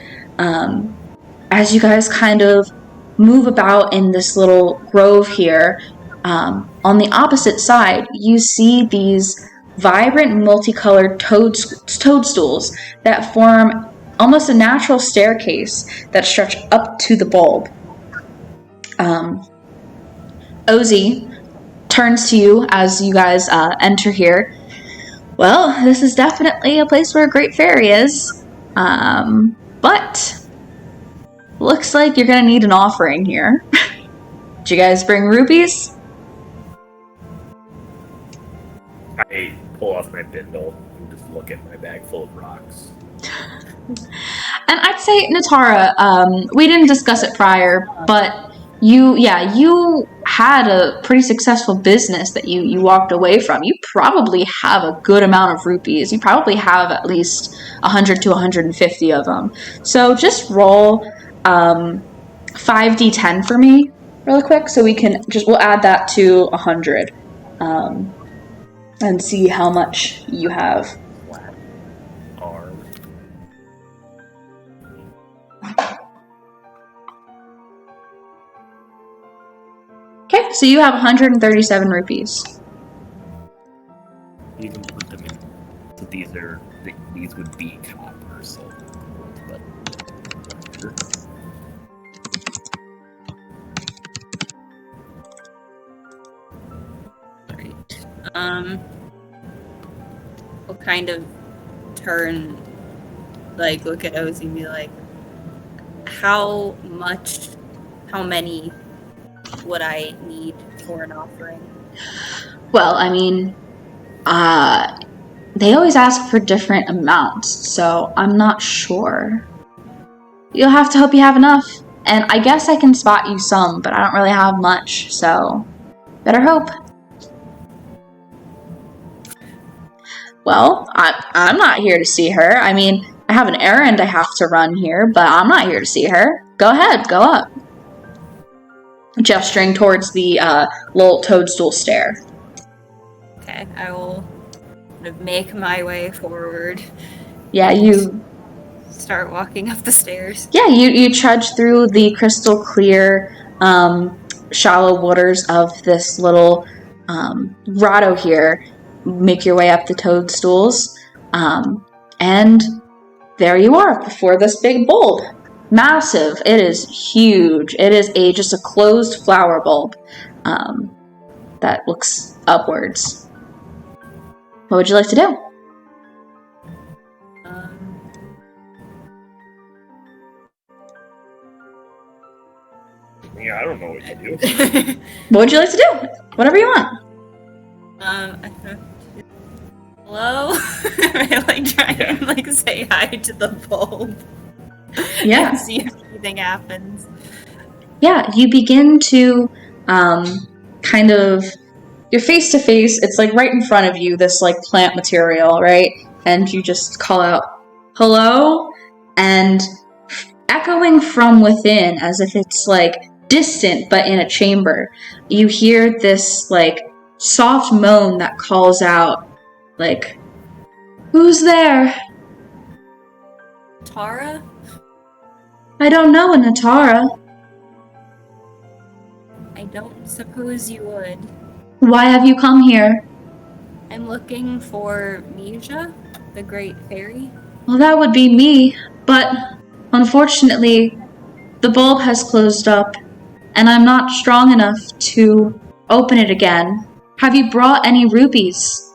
As you guys kind of move about in this little grove here, on the opposite side, you see these vibrant, multicolored toadstools that form almost a natural staircase that stretch up to the bulb. Ozzy turns to you as you guys enter here. Well, this is definitely a place where a great fairy is, but looks like you're gonna need an offering here. Did you guys bring rupees? I pull off my bindle and just look at my bag full of rocks. And I'd say, Natara, we didn't discuss it prior, but you had a pretty successful business that you walked away from. You probably have a good amount of rupees. You probably have at least 100 to 150 of them. So just roll 5d10 for me really quick, so we'll add that to 100 and see how much you have. Arm. Okay, so you have 137 rupees. parcel. But Alright. We'll kind of turn, like, look at Ozzy and be like, how many would I need for an offering? Well, I mean, they always ask for different amounts, so I'm not sure. You'll have to hope you have enough. And I guess I can spot you some, but I don't really have much, so better hope. Well, I'm not here to see her. I mean, I have an errand I have to run here, but I'm not here to see her. Go ahead, go up. Gesturing towards the little toadstool stair. Okay, I will kind of make my way forward. Yeah, you start walking up the stairs. Yeah, you trudge through the crystal clear, shallow waters of this little grotto here. Make your way up the toadstools, and there you are before this big bulb. Massive. It is huge. It is just a closed flower bulb that looks upwards. What would you like to do? Yeah, I don't know what you do. What would you like to do? Whatever you want. Hello? I try and say hi to the bulb. Yeah. And see if anything happens. Yeah, you begin to kind of, you're face to face, it's right in front of you, this plant material, right? And you just call out, hello? And echoing from within, as if it's distant but in a chamber, you hear this soft moan that calls out, who's there? Tara? I don't know a Natara. I don't suppose you would. Why have you come here? I'm looking for Mija, the Great Fairy. Well, that would be me, but unfortunately, the bulb has closed up, and I'm not strong enough to open it again. Have you brought any rupees?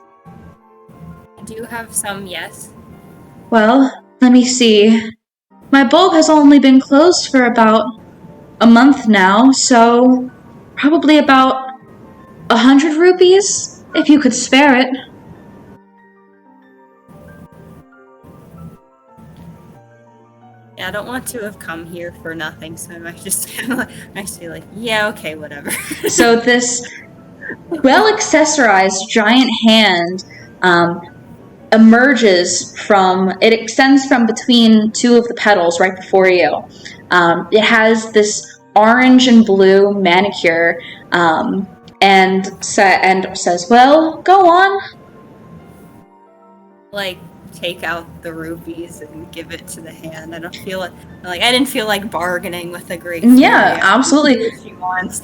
I do have some, yes. Well, let me see. My bulb has only been closed for about a month now, so probably about 100 rupees, if you could spare it. Yeah, I don't want to have come here for nothing, so I might just be yeah, okay, whatever. So this well-accessorized giant hand emerges it extends from between two of the petals right before you. It has this orange and blue manicure, and says, well, go on. Take out the rupees and give it to the hand. I don't feel I didn't feel like bargaining with a great fairy. Yeah, absolutely. She wants.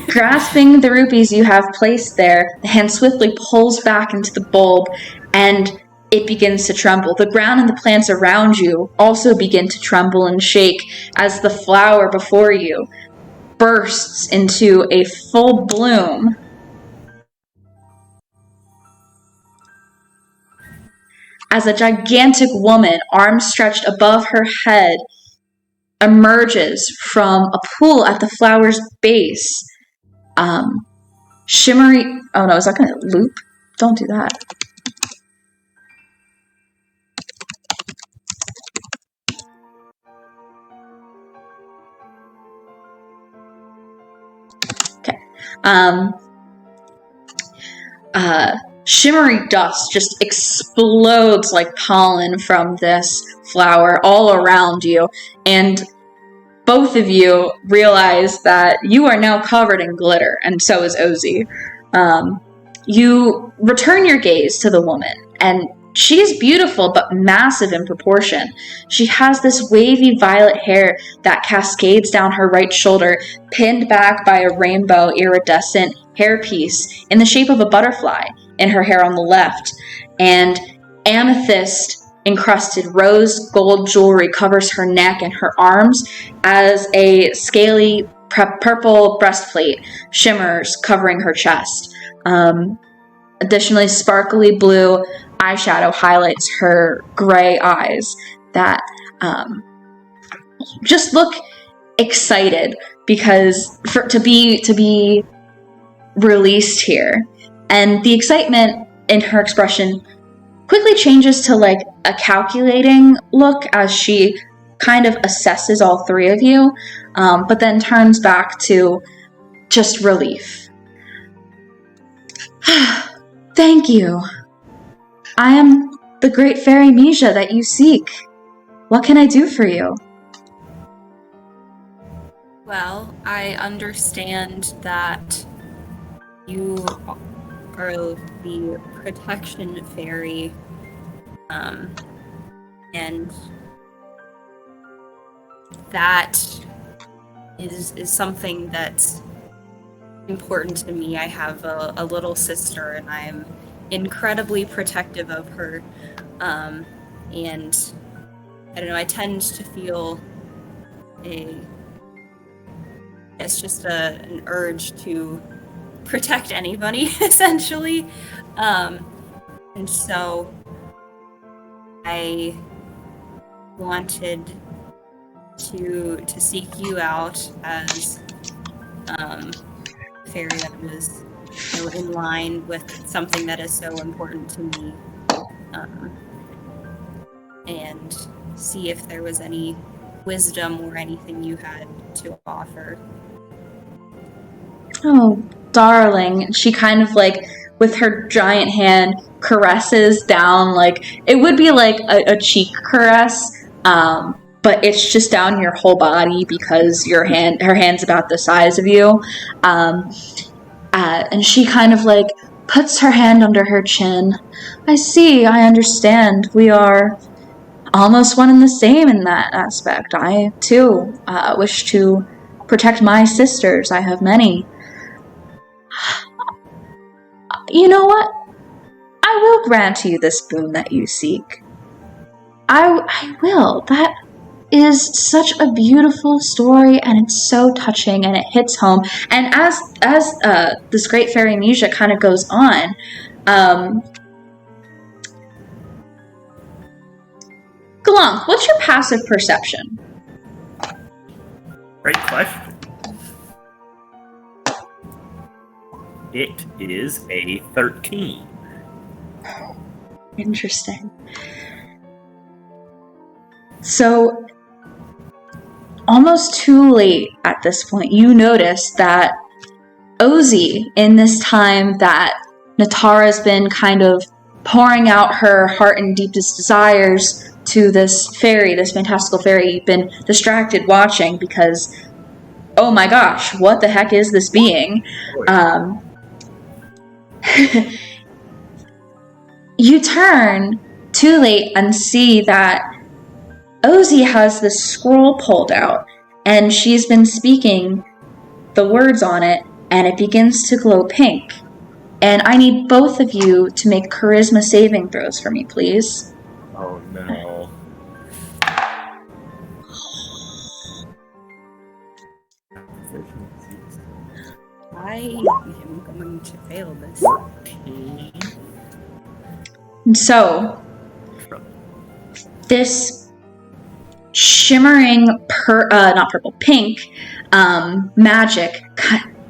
Grasping the rupees you have placed there, the hand swiftly pulls back into the bulb, and it begins to tremble. The ground and the plants around you also begin to tremble and shake as the flower before you bursts into a full bloom. As a gigantic woman, arms stretched above her head, emerges from a pool at the flower's base. Shimmery... Oh no, is that going to loop? Don't do that. Okay. Shimmery dust just explodes like pollen from this flower all around you, and both of you realize that you are now covered in glitter, and so is Ozzy. You return your gaze to the woman, and she is beautiful but massive in proportion. She has this wavy violet hair that cascades down her right shoulder, pinned back by a rainbow iridescent hairpiece in the shape of a butterfly in her hair on the left, and amethyst encrusted rose gold jewelry covers her neck and her arms as a scaly purple breastplate shimmers, covering her chest. Additionally, sparkly blue eyeshadow highlights her gray eyes that just look excited because to be released here. And the excitement in her expression quickly changes to like a calculating look as she kind of assesses all three of you, but then turns back to just relief. Thank you. I am the great fairy Mija that you seek. What can I do for you? Well, I understand that you are the protection fairy, and that is something that's important to me. I have a little sister, and I'm incredibly protective of her, and I don't know, I tend to feel it's just an urge to protect anybody, essentially. And so I wanted to seek you out as a fairy that was, you know, in line with something that is so important to me, and see if there was any wisdom or anything you had to offer. Oh, darling. She kind of like, with her giant hand, caresses down, like, it would be like a cheek caress, but it's just down your whole body because her hand's about the size of you. And she kind of like puts her hand under her chin. I see, I understand. We are almost one and the same in that aspect. I, too, wish to protect my sisters. I have many. You know what? I will grant you this boon that you seek. I will. That is such a beautiful story, and it's so touching, and it hits home. And as this great fairy Mija kind of goes on, Galong, what's your passive perception? Great question. It is a 13. Interesting. So, almost too late at this point, you notice that Ozzy, in this time that Natara's been kind of pouring out her heart and deepest desires to this fairy, this fantastical fairy, you've been distracted watching because, oh my gosh, what the heck is this being? You turn too late and see that Ozzy has this scroll pulled out, and she's been speaking the words on it, and it begins to glow pink. And I need both of you to make charisma saving throws for me, please. Oh no. I am going to fail this. And so, this shimmering, pink magic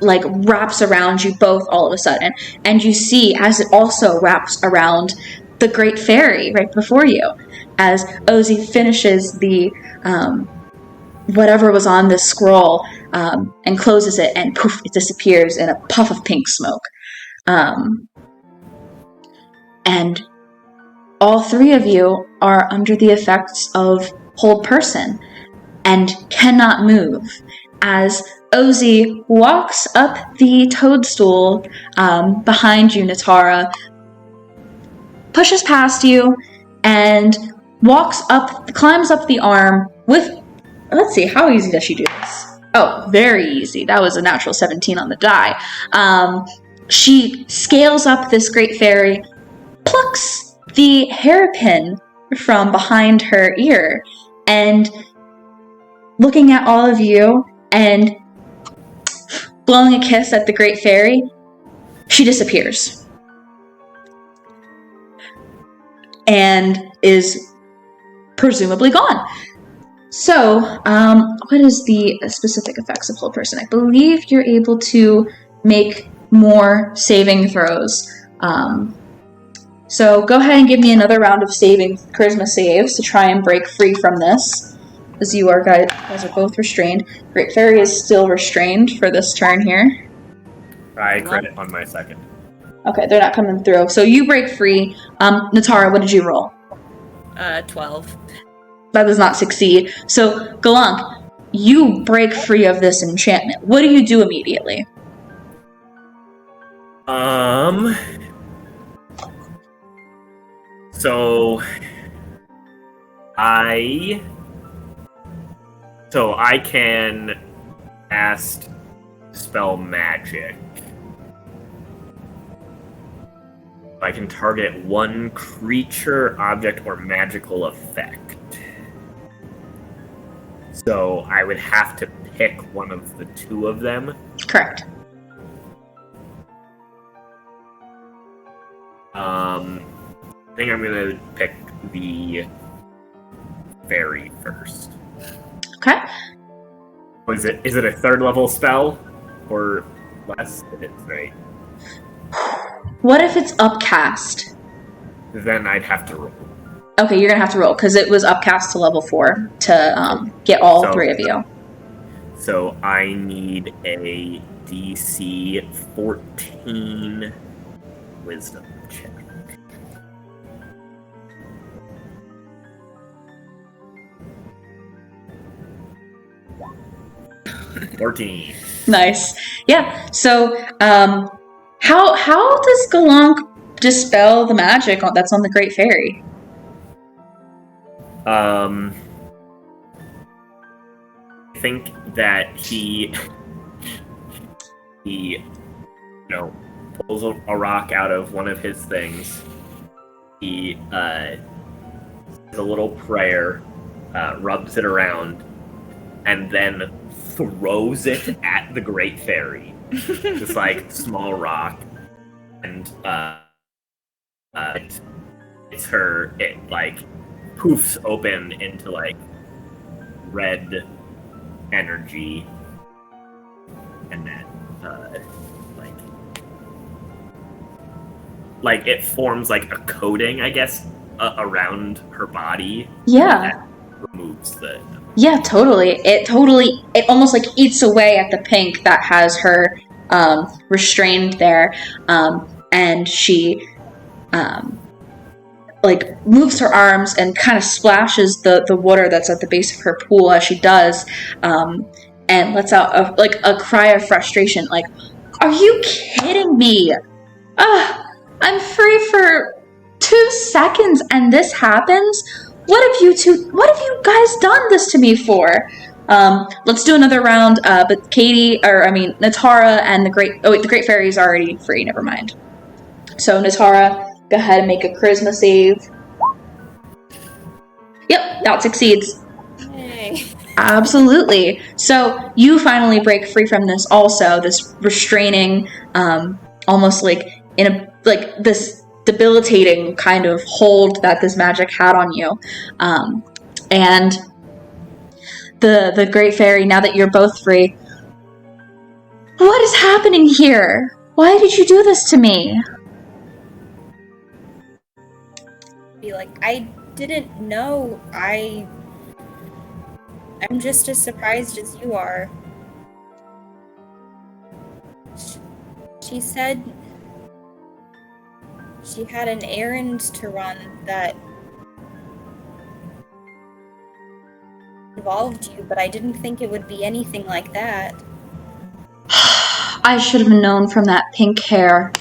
like wraps around you both all of a sudden, and you see as it also wraps around the great fairy right before you, as Ozzy finishes the whatever was on this scroll and closes it, and poof, it disappears in a puff of pink smoke. And all three of you are under the effects of hold person and cannot move, as Ozzy walks up the toadstool behind you, Natara, pushes past you, and climbs up the arm with, let's see, how easy does she do this? Oh, very easy. That was a natural 17 on the die. She scales up this great fairy, plucks the hairpin from behind her ear and looking at all of you and blowing a kiss at the Great Fairy, she disappears and is presumably gone. So, what is the specific effects of Whole Person? I believe you're able to make more saving throws. So go ahead and give me another round of charisma saves to try and break free from this, as you guys are both restrained. Great Fairy is still restrained for this turn here. I credit on my second. Okay, they're not coming through. So you break free. Natara, what did you roll? 12. That does not succeed. So, Galunk, you break free of this enchantment. What do you do immediately? So I can cast spell magic. I can target one creature, object, or magical effect. So I would have to pick one of the two of them. Correct. I think I'm gonna pick the fairy first. Okay. Is it a third level spell or less? It's right. What if it's upcast? Then I'd have to roll. Okay, you're gonna have to roll because it was upcast to level 4 to get all three of you. So I need a DC 14 Wisdom check. 14. Nice. Yeah. So, how does Galunk dispel the magic that's on the Great Fairy? I think that he pulls a rock out of one of his things. He says a little prayer, rubs it around, and then throws it at the Great Fairy. Just like small rock, and it like poofs open into like red energy, and then like it forms like a coating, I guess, around her body. Yeah. That removes the. Yeah, totally. It almost like eats away at the pink that has her restrained there, and she like moves her arms and kind of splashes the water that's at the base of her pool as she does, and lets out a cry of frustration, like, "Are you kidding me? I'm free for 2 seconds and this happens? What have you guys done this to me for?" Let's do another round, but Natara and the Great Fairy is already free, never mind. So Natara, go ahead and make a charisma save. Yep, that succeeds. Yay. Absolutely. So you finally break free from this restraining, almost like this debilitating kind of hold that this magic had on you. And the Great Fairy, now that you're both free, what is happening here? Why did you do this to me? Be like, I didn't know. I'm just as surprised as you are. She said she had an errand to run that involved you, but I didn't think it would be anything like that. I should have known from that pink hair.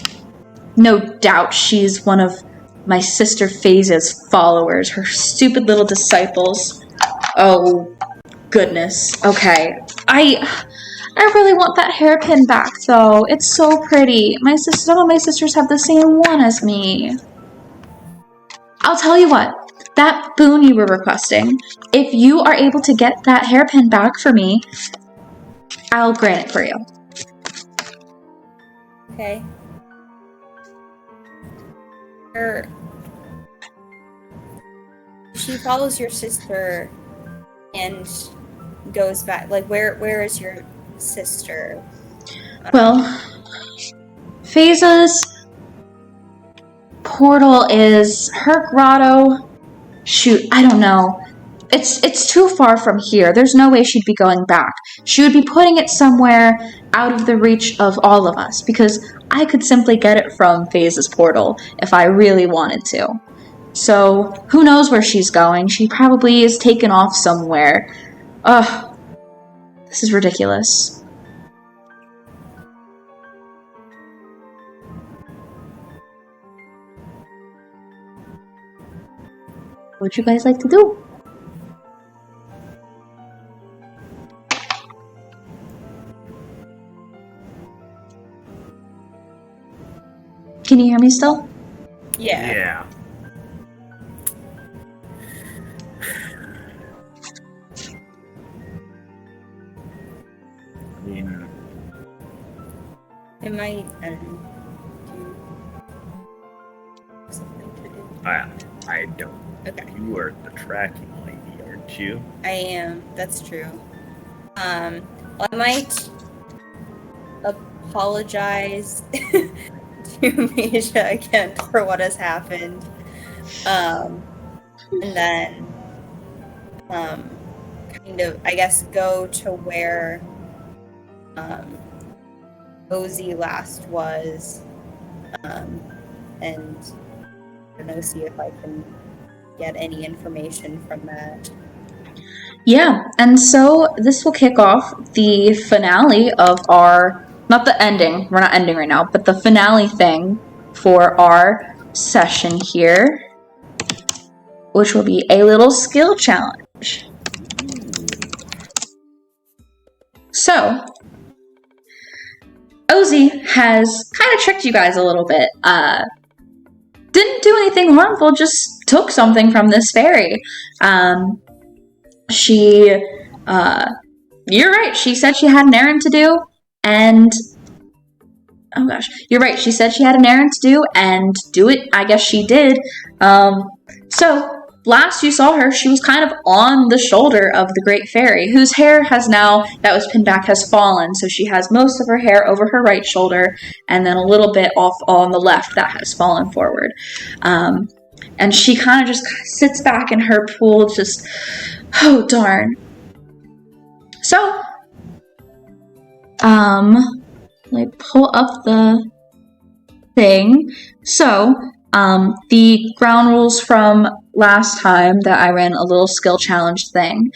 No doubt she's one of my sister Phase's followers, her stupid little disciples. Oh, goodness. Okay. I really want that hairpin back, though. It's so pretty. Some of my sisters have the same one as me. I'll tell you what. that boon you were requesting. If you are able to get that hairpin back for me, I'll grant it for you. Okay. She follows your sister and goes back. Like, where is your sister? Well, Phasa's portal is her grotto. Shoot, I don't know. It's too far from here. There's no way she'd be going back. She would be putting it somewhere out of the reach of all of us, because I could simply get it from Phasa's portal if I really wanted to. So, who knows where she's going? She probably is taken off somewhere. Ugh. This is ridiculous. What would you guys like to do? Can you hear me still? Yeah. I mean, It might do something to do. I don't. Okay. You are the tracking lady, aren't you? I am. That's true. Well, I might apologize to Mija again for what has happened. And then kind of, I guess, go to where Ozzy last was, and I don't know, see if I can get any information from that. Yeah, and so this will kick off the finale of our, not the ending, we're not ending right now, but the finale thing for our session here, which will be a little skill challenge. So, Ozzy has kind of tricked you guys a little bit. Didn't do anything harmful, just took something from this fairy. You're right, she said she had an errand to do, and oh gosh, you're right, she said she had an errand to do, and do it, I guess she did. So, last you saw her, she was kind of on the shoulder of the Great Fairy, whose hair has now, that was pinned back, has fallen, so she has most of her hair over her right shoulder, and then a little bit off on the left that has fallen forward. And she kind of just sits back in her pool, just, oh darn. So, let me pull up the thing. So, the ground rules from last time that I ran a little skill challenge thing.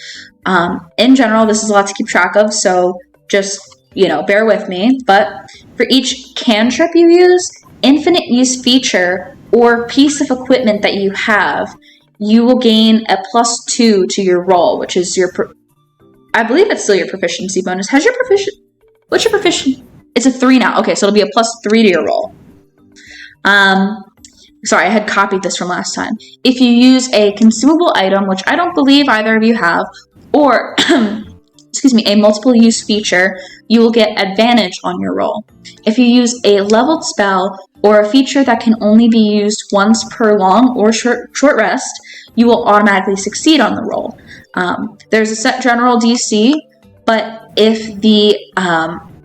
In general, this is a lot to keep track of, so just, bear with me. But for each cantrip you use, infinite use feature, or piece of equipment that you have, you will gain a +2 to your roll, which is I believe it's still your proficiency bonus. What's your proficiency? It's a 3 now. Okay, so it'll be a +3 to your roll. Sorry, I had copied this from last time. If you use a consumable item, which I don't believe either of you have, or, a multiple use feature, you will get advantage on your roll. If you use a leveled spell, or a feature that can only be used once per long or short rest, you will automatically succeed on the roll. There's a set general DC, but if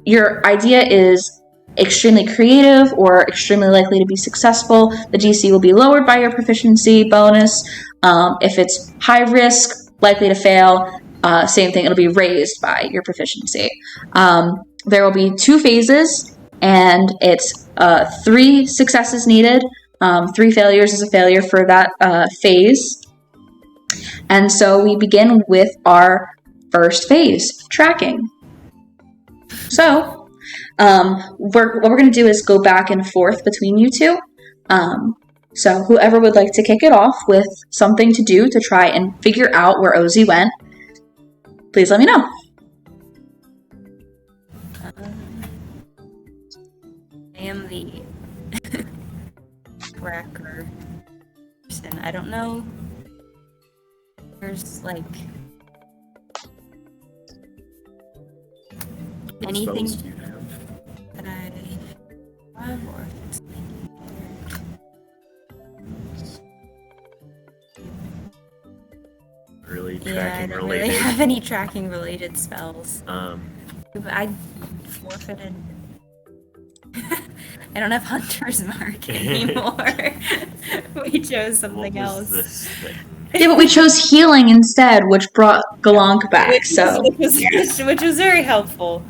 your idea is extremely creative or extremely likely to be successful, the DC will be lowered by your proficiency bonus. If it's high risk, likely to fail, same thing, it'll be raised by your proficiency. There will be 2 phases, and it's 3 successes needed. 3 failures is a failure for that phase. And so we begin with our first phase, tracking. So, what we're going to do is go back and forth between you two. So whoever would like to kick it off with something to do to try and figure out where Ozzy went, please let me know. I am the tracker person. I don't know there's like What anything spells do you have? that I have or if it's Really yeah, I tracking don't related. really have any tracking related spells. I forfeited. I don't have Hunter's Mark anymore. We chose something What was else. this thing? Yeah, but we chose healing instead, which brought Galonk back, Which so... which was very helpful.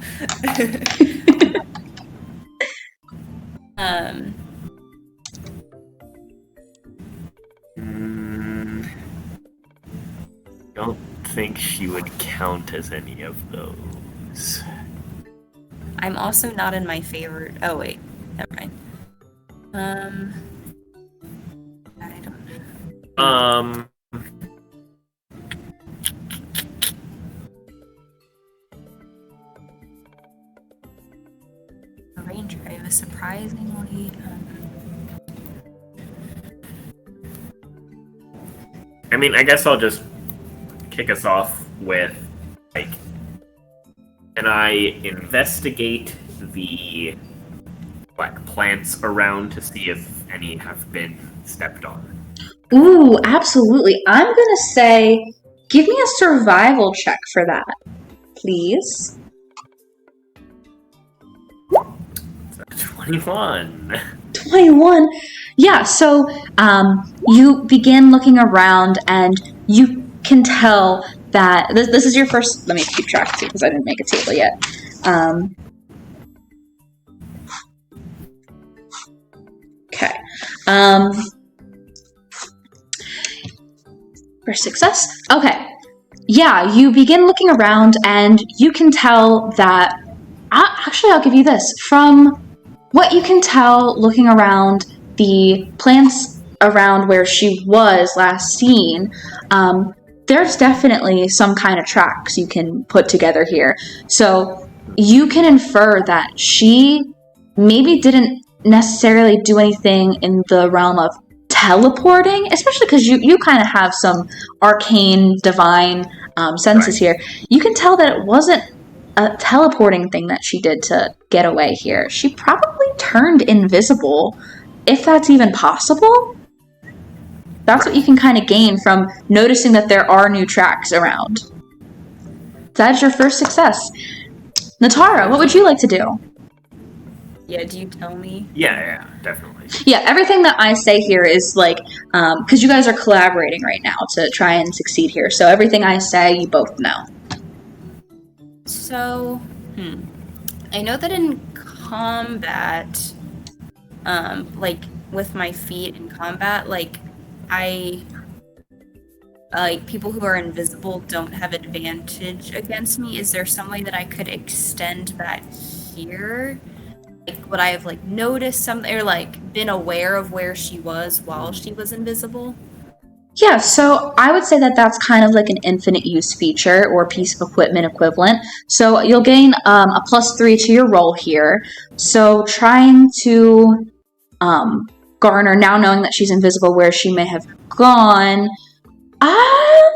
Don't think she would count as any of those. I'm also not in my favorite. Oh wait, never mind. I don't know. A ranger. I have a surprisingly. I mean, I guess I'll just kick us off with, like, can I investigate the, like, plants around to see if any have been stepped on? Ooh, absolutely. I'm gonna say, give me a survival check for that, please. 21. 21. Yeah, so you begin looking around and you can tell that this is your first. Let me keep track too because I didn't make a table yet. Okay. For success? Okay. Yeah, you begin looking around and you can tell that. Actually, I'll give you this. From what you can tell looking around the plants around where she was last seen, there's definitely some kind of tracks you can put together here. So you can infer that she maybe didn't necessarily do anything in the realm of teleporting, especially because you kind of have some arcane, divine senses here. You can tell that it wasn't a teleporting thing that she did to get away here. She probably turned invisible, if that's even possible. That's what you can kind of gain from noticing that there are new tracks around. That's your first success. Natara, what would you like to do? Yeah, do you tell me? Yeah, definitely. Yeah, everything that I say here is like, because you guys are collaborating right now to try and succeed here. So everything I say, you both know. So, I know that in combat, like with my feet in combat, like people who are invisible don't have advantage against me. Is there some way that I could extend that here? Like, would I have like noticed something or like been aware of where she was while she was invisible? Yeah, so I would say that that's kind of like an infinite use feature or piece of equipment equivalent. So you'll gain a +3 to your roll here. So trying to garner, now knowing that she's invisible where she may have gone, I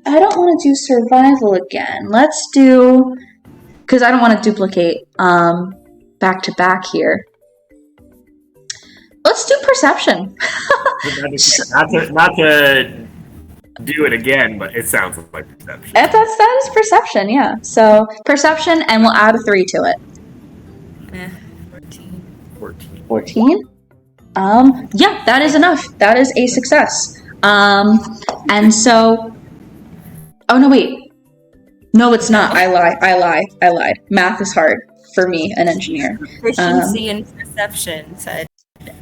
don't want to do survival again. Let's do, because I don't want to duplicate back to back here. Let's do perception. not to do it again, but it sounds like perception. That is perception, yeah. So perception, and we'll add a 3 to it. 14. 14? Yeah, that is enough. That is a success. And so... Oh, no, wait. No, it's not. I lied. Math is hard for me, an engineer. Proficiency in perception said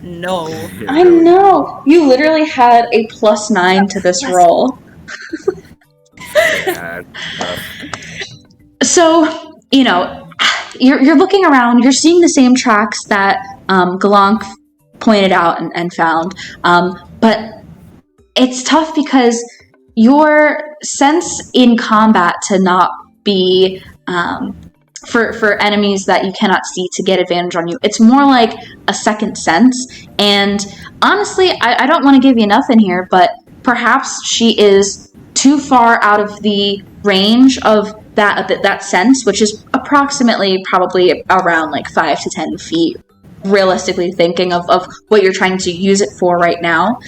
no. I know! You literally had a +9 to this roll. Yeah, So, you know, you're looking around, you're seeing the same tracks that Galonk pointed out and found, but it's tough because your sense in combat to not be for enemies that you cannot see to get advantage on you, it's more like a second sense. And honestly, I don't want to give you nothing here, but perhaps she is too far out of the range of that sense, which is approximately probably around like 5 to 10 feet, realistically thinking of what you're trying to use it for right now.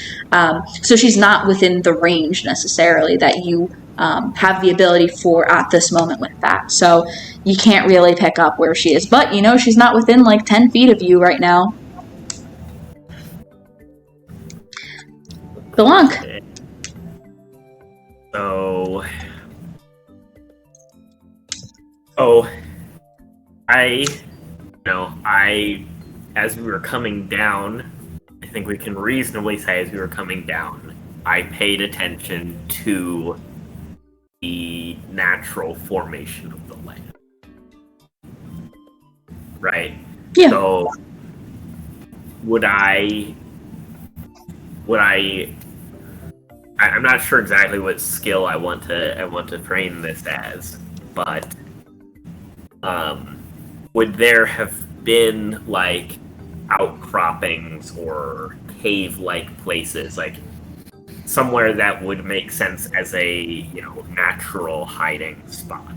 So she's not within the range necessarily that you have the ability for at this moment with that. So you can't really pick up where she is. But, she's not within like 10 feet of you right now. Galunk. Okay. So, as we were coming down, I think we can reasonably say as we were coming down, I paid attention to the natural formation of the land. Right? Yeah. So, I'm not sure exactly what skill I want to frame this as, but would there have been like outcroppings or cave-like places, like somewhere that would make sense as a natural hiding spot?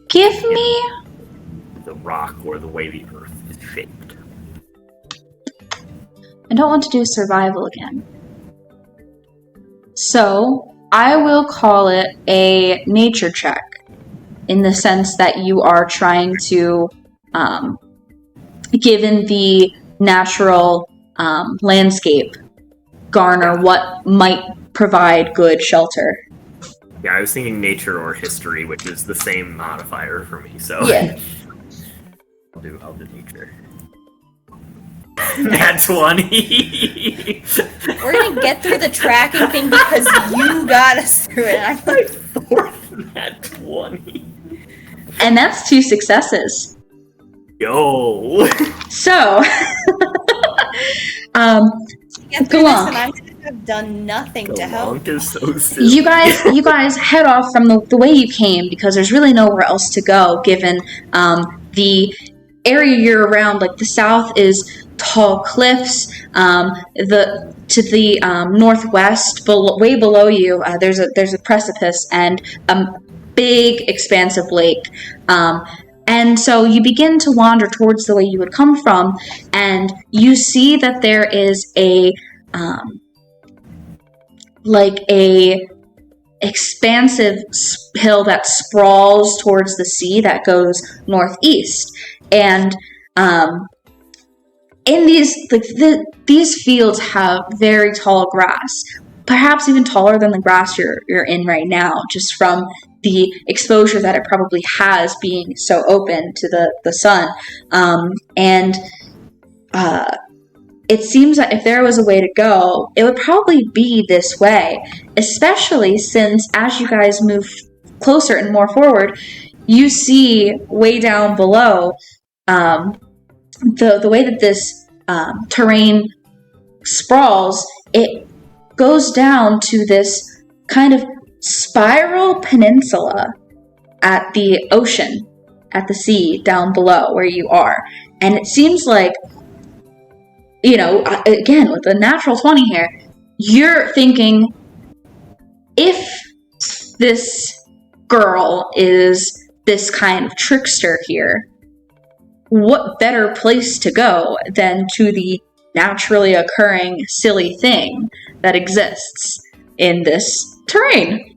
Give me the rock or the way the earth is shaped. I don't want to do survival again. So, I will call it a nature check, in the sense that you are trying to, given the natural landscape, garner what might provide good shelter. Yeah, I was thinking nature or history, which is the same modifier for me, so... Yeah. I'll do nature. Nat 20! We're gonna get through the tracking thing because you got us through it. I'm like, fourth Nat 20. And that's 2 successes. Yo! So, get through this and I'm gonna have done nothing to help. Is so silly. You guys head off from the way you came, because there's really nowhere else to go, given the area you're around. Like, the south is tall cliffs. To the northwest, way below you, there's a precipice and a big expansive lake. And so you begin to wander towards the way you would come from, and you see that there is a expansive hill that sprawls towards the sea that goes northeast. And in these fields have very tall grass, perhaps even taller than the grass you're in right now, just from the exposure that it probably has, being so open to the sun. It seems that if there was a way to go, it would probably be this way, especially since as you guys move closer and more forward, you see way down below the way that this terrain sprawls. It goes down to this kind of spiral peninsula at the ocean, at the sea down below where you are. And it seems like, again, with the natural 20 here, you're thinking, if this girl is this kind of trickster here, what better place to go than to the naturally occurring silly thing that exists in this terrain?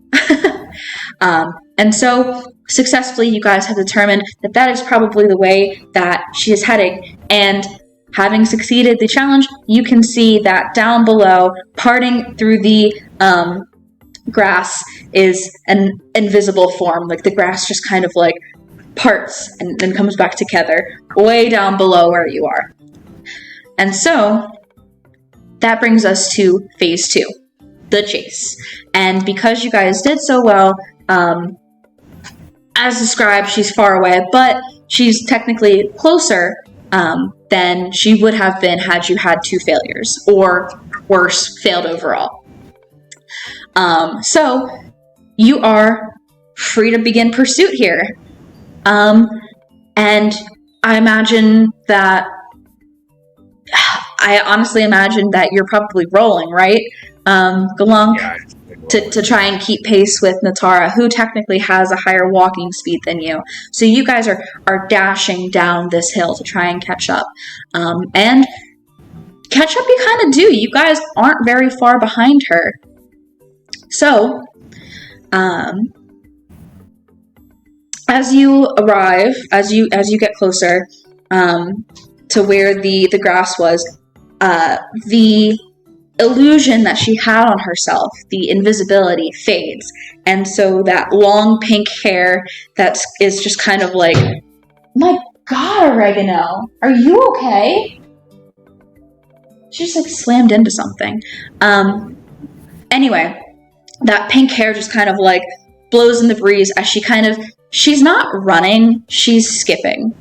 And so, successfully, you guys have determined that is probably the way that she is heading. And having succeeded the challenge, you can see that down below, parting through the grass, is an invisible form. Like, the grass just kind of like parts and then comes back together way down below where you are. And so that brings us to phase 2, the chase. And because you guys did so well, as described, she's far away, but she's technically closer than she would have been had you had 2 failures, or worse, failed overall. So you are free to begin pursuit here. And I honestly imagine that you're probably rolling, right? Galunk? Yeah, I'm to try and keep pace with Natara, who technically has a higher walking speed than you. So you guys are dashing down this hill to try and catch up. And catch up you kind of do. You guys aren't very far behind her. So, as you arrive, as you get closer to where the grass was, the illusion that she had on herself, the invisibility, fades. And so that long pink hair that is just kind of like, my God, Oregano, are you okay? She just like slammed into something. Anyway, that pink hair just kind of like blows in the breeze as she's not running, she's skipping.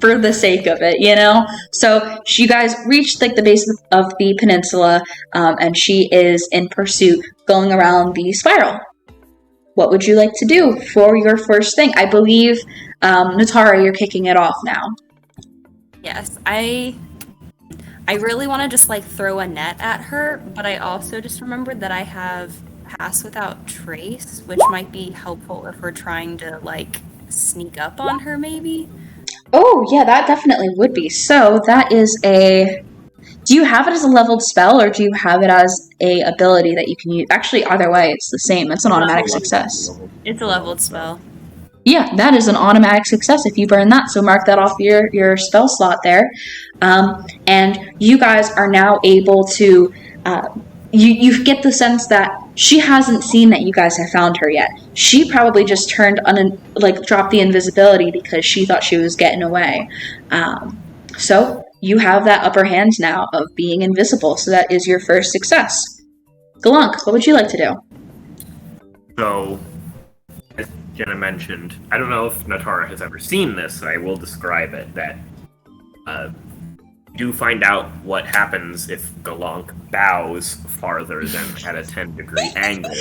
For the sake of it, you know? So you guys reached like the base of the peninsula, and she is in pursuit going around the spiral. What would you like to do for your first thing? I believe, Natara, you're kicking it off now. Yes, I really want to just like throw a net at her, but I also just remembered that I have Pass Without Trace, which might be helpful if we're trying to like sneak up on her maybe. Oh, yeah, that definitely would be. So that is do you have it as a leveled spell, or do you have it as a ability that you can use? Actually, either way, it's the same. It's an automatic success. It's a leveled spell. Yeah, that is an automatic success if you burn that. So mark that off your spell slot there. And you guys are now able to... You get the sense that she hasn't seen that you guys have found her yet. She probably just dropped the invisibility because she thought she was getting away. So you have that upper hand now of being invisible. So that is your first success. Galunk, what would you like to do? So, as Jenna mentioned, I don't know if Natara has ever seen this, so I will describe it, that do find out what happens if Galunk bows farther than at a 10-degree angle.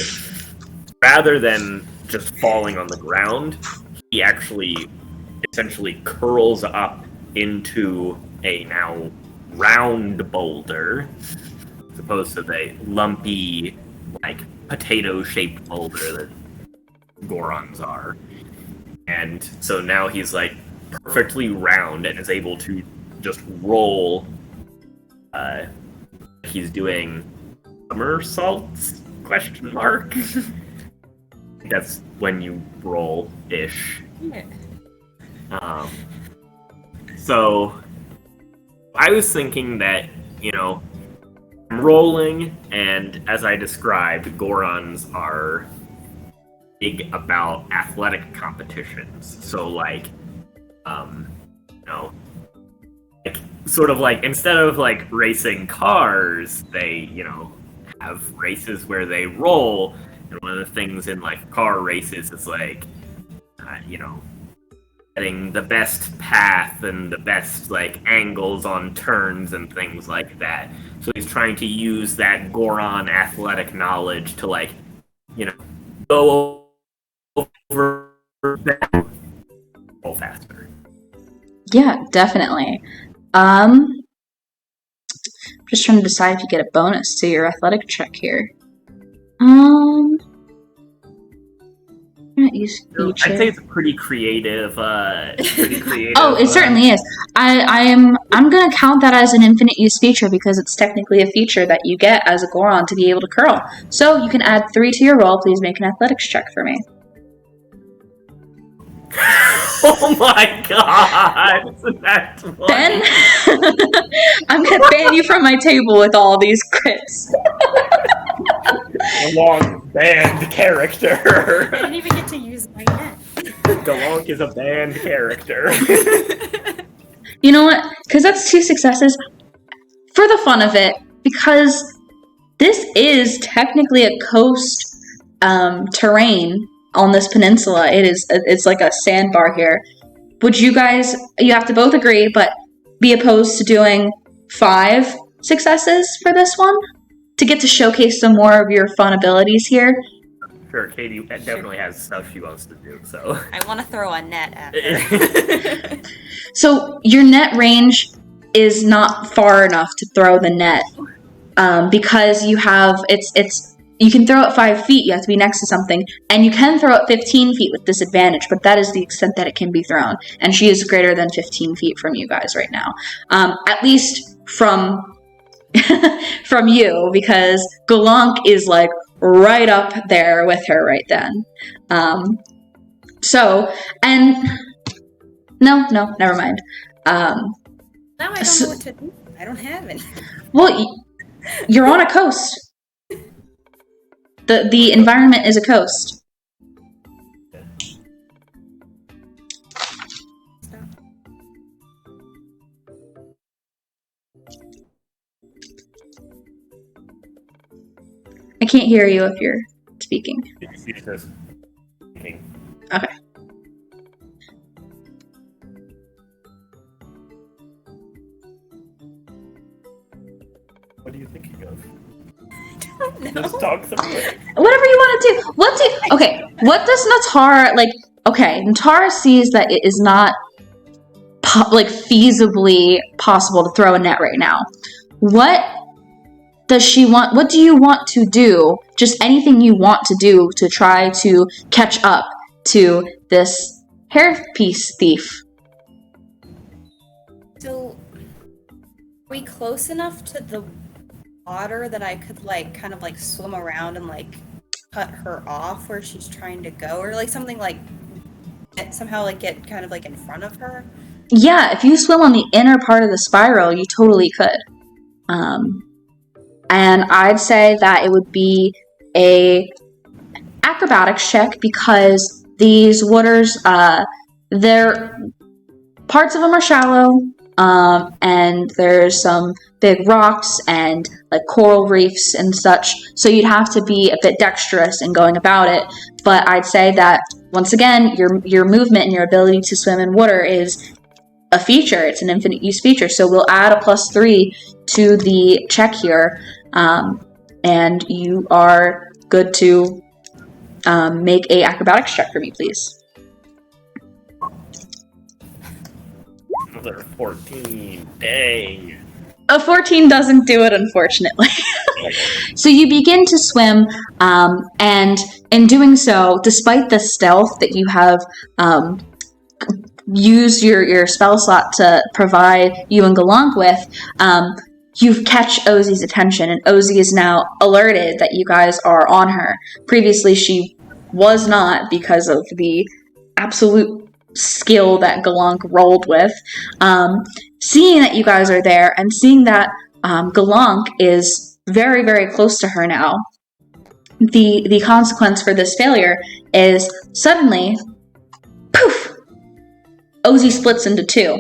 Rather than just falling on the ground, he actually essentially curls up into a now round boulder, as opposed to the lumpy, like, potato-shaped boulder that Gorons are. And so now he's, like, perfectly round and is able to just roll. He's doing somersaults? ? That's when you roll ish. Yeah. So I was thinking that, I'm rolling, and as I described, Gorons are big about athletic competitions. So sort of like, instead of like racing cars, they, have races where they roll. And one of the things in like car races is like, getting the best path and the best like angles on turns and things like that. So he's trying to use that Goron athletic knowledge to like, go over that, roll faster. Yeah, definitely. Just trying to decide if you get a bonus to your athletic check here. I'd say it's a pretty creative. Oh, it certainly is. I'm gonna count that as an infinite use feature because it's technically a feature that you get as a Goron to be able to curl. So you can add 3 to your roll. Please make an athletics check for me. Oh my God! That's Ben, I'm gonna ban you from my table with all these crits. A long banned character. I didn't even get to use my net. Galunk is a banned character. You know what? Because that's 2 successes. For the fun of it, because this is technically a coast terrain on this peninsula. It's like a sandbar here. Would you guys, you have to both agree, but be opposed to doing 5 successes for this one? To get to showcase some more of your fun abilities here? Sure, Katie definitely has stuff she wants to do, so. I want to throw a net at her. So your net range is not far enough to throw the net. because you have you can throw it 5 feet. You have to be next to something, and you can throw it 15 feet with disadvantage. But that is the extent that it can be thrown. And she is greater than 15 feet from you guys right now, at least from you, because Galunk is like right up there with her right then. No, never mind. Now I don't know what to do. I don't have any. Well, you're on a coast. The environment is a coast. I can't hear you if you're speaking. Okay. What are you thinking of? No. Just talk through it. Whatever you want to do. Okay, what does Natara, like, okay, Natara sees that it is not, feasibly possible to throw a net right now. What does she want? What do you want to do? Just anything you want to do to try to catch up to this hairpiece thief. So, are we close enough to the water that I could kind of swim around and cut her off where she's trying to go, or something somehow get kind of in front of her? Yeah, if you swim on the inner part of the spiral, you totally could. And I'd say that it would be a acrobatics check, because these waters, they're parts of them are shallow, and there's some big rocks and coral reefs and such, so you'd have to be a bit dexterous in going about it. But I'd say that once again, your movement and your ability to swim in water is a feature. It's an infinite use feature, so we'll add a +3 to the check here, and you are good to make a acrobatics check for me, please. Another 14. Dang. A 14 doesn't do it, unfortunately. So you begin to swim, and in doing so, despite the stealth that you have used your spell slot to provide you and Galunk with, you catch Ozzy's attention, and Ozzy is now alerted that you guys are on her. Previously, she was not, because of the absolute skill that Galunk rolled with. Seeing that you guys are there, and seeing that Galunk is very, very close to her now, the consequence for this failure is suddenly, poof! Ozzy splits into 2.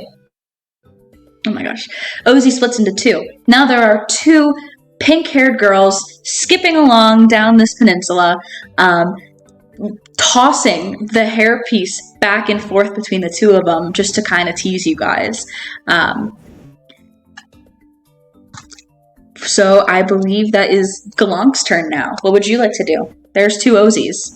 Oh my gosh. Ozzy splits into 2. Now there are 2 pink-haired girls skipping along down this peninsula, tossing the hairpiece back and forth between the 2 of them just to kind of tease you guys. So I believe that is Galunk's turn now. What would you like to do? There's 2 Ozzies.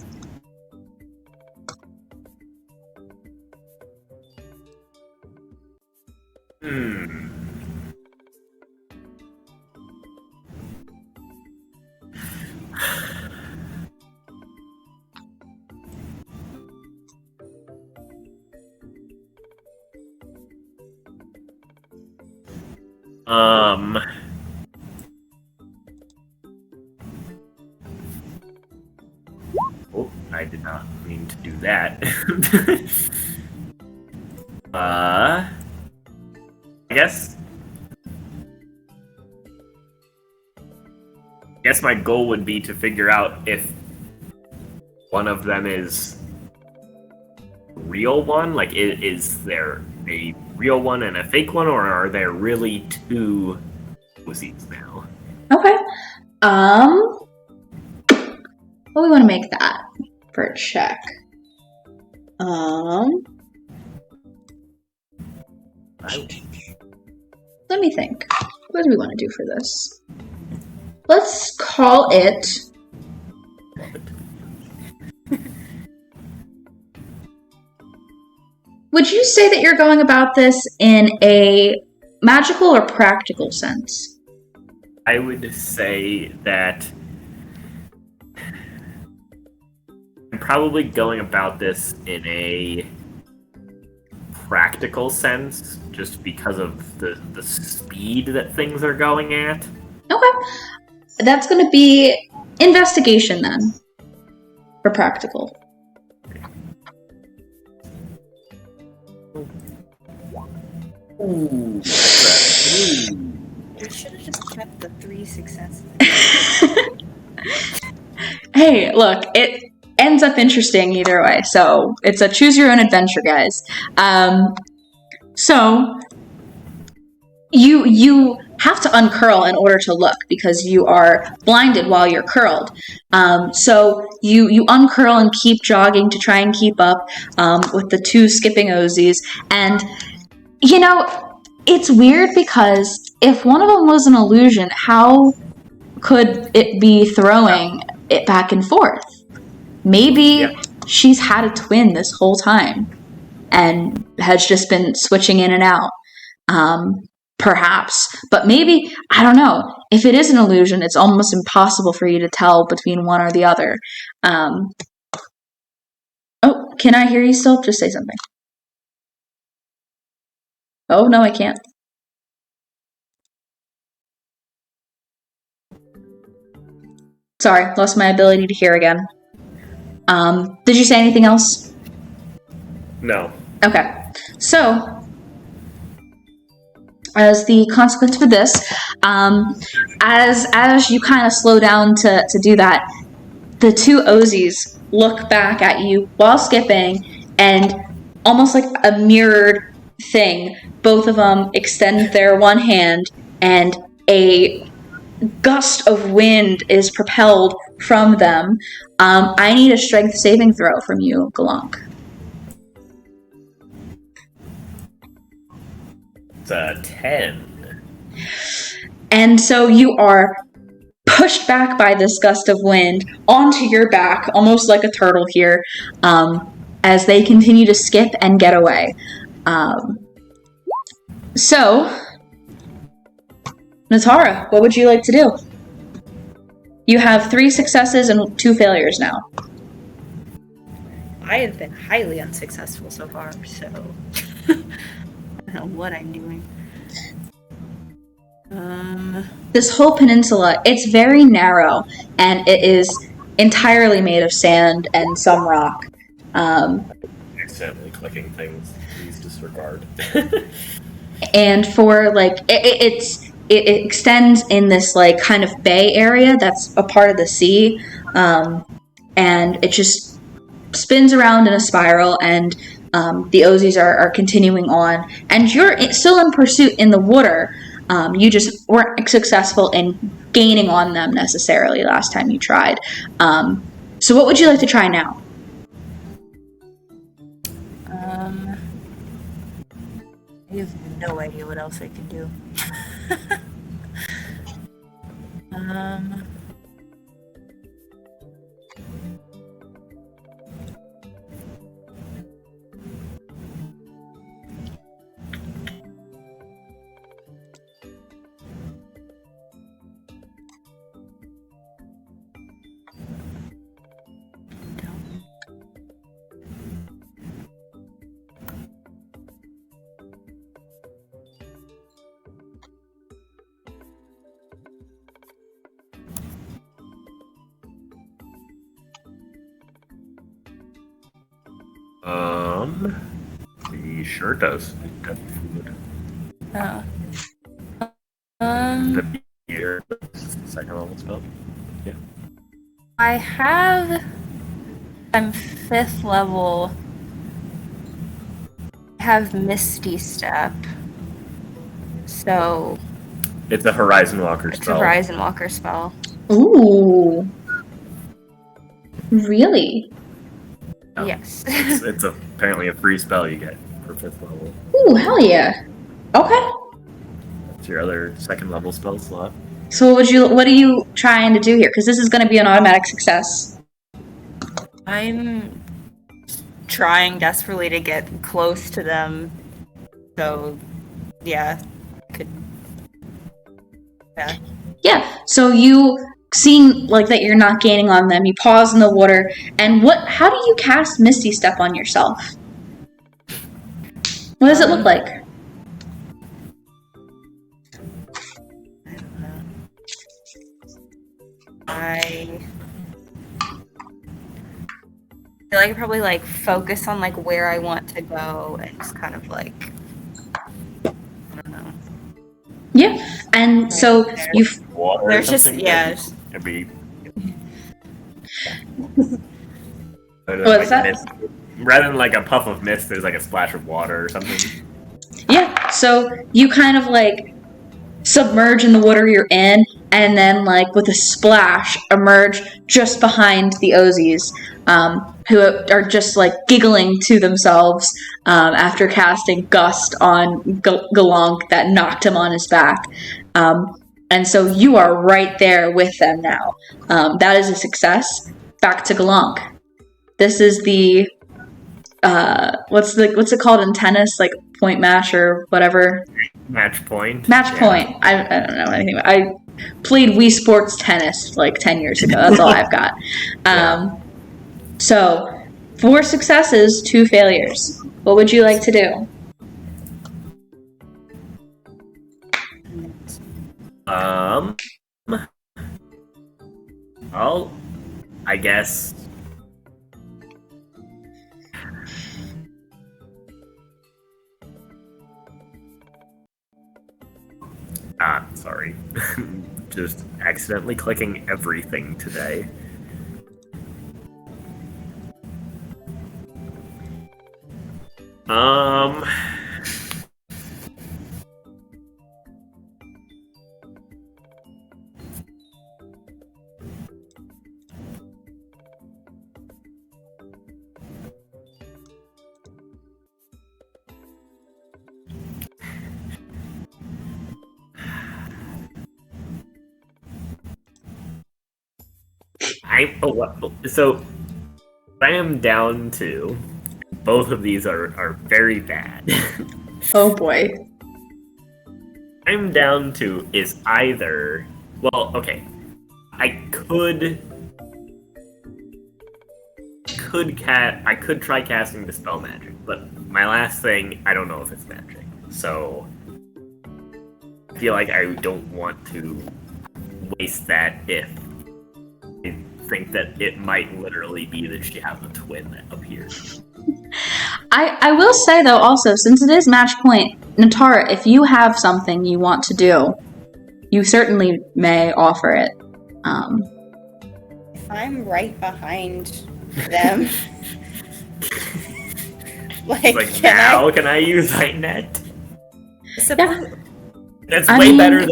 Oh, I did not mean to do that. I guess my goal would be to figure out if one of them is a real one. Is there a real one and a fake one, or are there really 2 Uzis now? Okay. Well, we want to make that for a check. Let me think. What do we want to do for this? Let's call it... Would you say that you're going about this in a magical or practical sense? I would say that I'm probably going about this in a practical sense, just because of the speed that things are going at. Okay. That's going to be investigation then. For practical. Ooh. I should have just kept the 3 successes. Hey, look, it ends up interesting either way. So it's a choose your own adventure, guys. So you have to uncurl in order to look because you are blinded while you're curled. So you uncurl and keep jogging to try and keep up with the 2 skipping Ozies. And, you know, it's weird because if one of them was an illusion, how could it be throwing it back and forth? Maybe she's had a twin this whole time and has just been switching in and out. Perhaps. But maybe, I don't know. If it is an illusion, it's almost impossible for you to tell between one or the other. Oh, can I hear you still? Just say something. Oh, no, I can't. Sorry, lost my ability to hear again. Did you say anything else? No. Okay. So, as the consequence for this, as you kind of slow down to do that, the 2 Ozies look back at you while skipping, and almost like a mirrored thing, both of them extend their one hand, and a gust of wind is propelled from them. I need a strength saving throw from you, Galunk. It's a 10. And so you are pushed back by this gust of wind onto your back, almost like a turtle here, as they continue to skip and get away. So, Natara, what would you like to do? You have 3 successes and 2 failures now. I have been highly unsuccessful so far, so I don't know what I'm doing. This whole peninsula, it's very narrow, and it is entirely made of sand and some rock. Accidentally clicking things. Please disregard. And for, like, it extends in this, like, kind of bay area that's a part of the sea, and it just spins around in a spiral, and the Ozies are continuing on, and you're still in pursuit in the water. You just weren't successful in gaining on them necessarily last time you tried. So what would you like to try now? I have no idea what else I can do. He sure does. The year, second level spell. Yeah. I have. I'm 5th level. I have Misty Step. So. It's a Horizon Walker It's spell. a Horizon Walker spell. Ooh. Really? Oh. Yes. It's apparently a free spell you get for 5th level. Ooh, hell yeah. Okay. It's your other second level spell slot. So what are you trying to do here? Because this is going to be an automatic success. I'm trying desperately to get close to them. So, yeah. Yeah. Yeah, so you seeing like that you're not gaining on them, you pause in the water, and how do you cast Misty Step on yourself? What does it look like? I don't know. I feel like I probably like focus on like where I want to go and just kind of like, I don't know. Yeah, and so you Water. There's just It'd be. What's that? Mist. Rather than like a puff of mist, there's like a splash of water or something. Yeah, so you kind of like submerge in the water you're in, and then like with a splash emerge just behind the Ozzies, who are just like giggling to themselves after casting Gust on Galonk that knocked him on his back. And so you are right there with them now. That is a success. Back to Galonk. This is the what's it called in tennis? Like point match or whatever. Match point. Match point. I don't know anything. I played Wii Sports tennis like 10 years ago. That's all I've got. So 4 successes, 2 failures. What would you like to do? Well, I guess. Sorry. Just accidentally clicking everything today. So I am down to. Both of these are very bad. Oh boy. I'm down to is either. Well, okay. I could try casting Dispel Magic, but my last thing, I don't know if it's magic. So I feel like I don't want to waste that if I think that it might literally be that she has a twin that appears. I will say though also, since it is match point, Natara, if you have something you want to do, you certainly may offer it. If I'm right behind them, can I use Lightnet? Yeah. That's I way mean, better than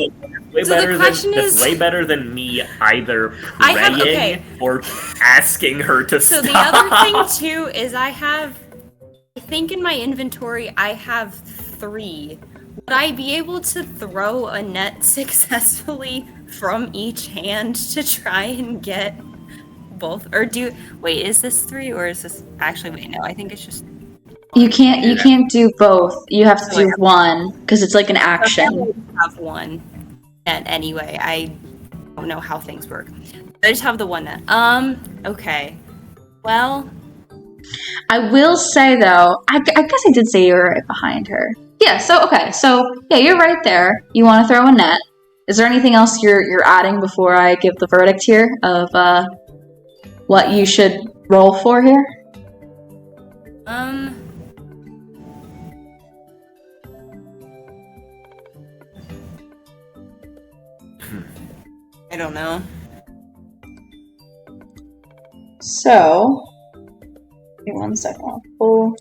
is- way better than me either praying or asking her to So stop. the other thing too is I think in my inventory I have 3. Would I be able to throw a net successfully from each hand to try and get both? Or wait, is this 3 or is this actually wait, no, I think it's just You can't do both. You have to do one because it's like an action. I have one net anyway. I don't know how things work. I just have the one net. Okay. Well, I will say though, I guess I did say you were right behind her. Yeah. So okay. So yeah, you're right there. You want to throw a net. Is there anything else you're adding before I give the verdict here of what you should roll for here? I don't know. So, give me 1 second. I'll pull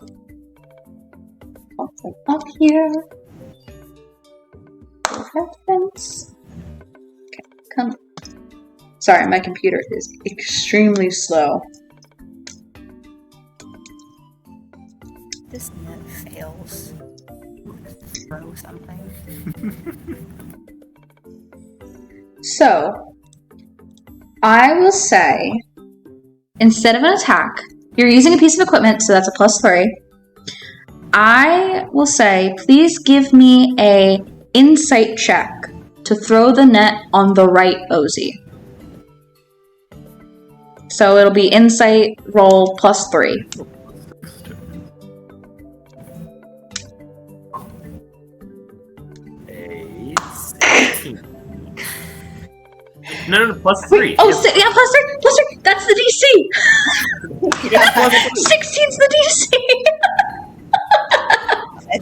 something up here. Reference. Okay, come. Sorry, my computer is extremely slow. this net fails. Throw something. So, I will say, instead of an attack, you're using a piece of equipment, so that's a +3. I will say, please give me a insight check to to throw the net on the right Ozzy. So it'll be insight roll +3. A 16. No, +3. Oh, yeah, +3. That's the DC. Yeah, +3. 16's the DC.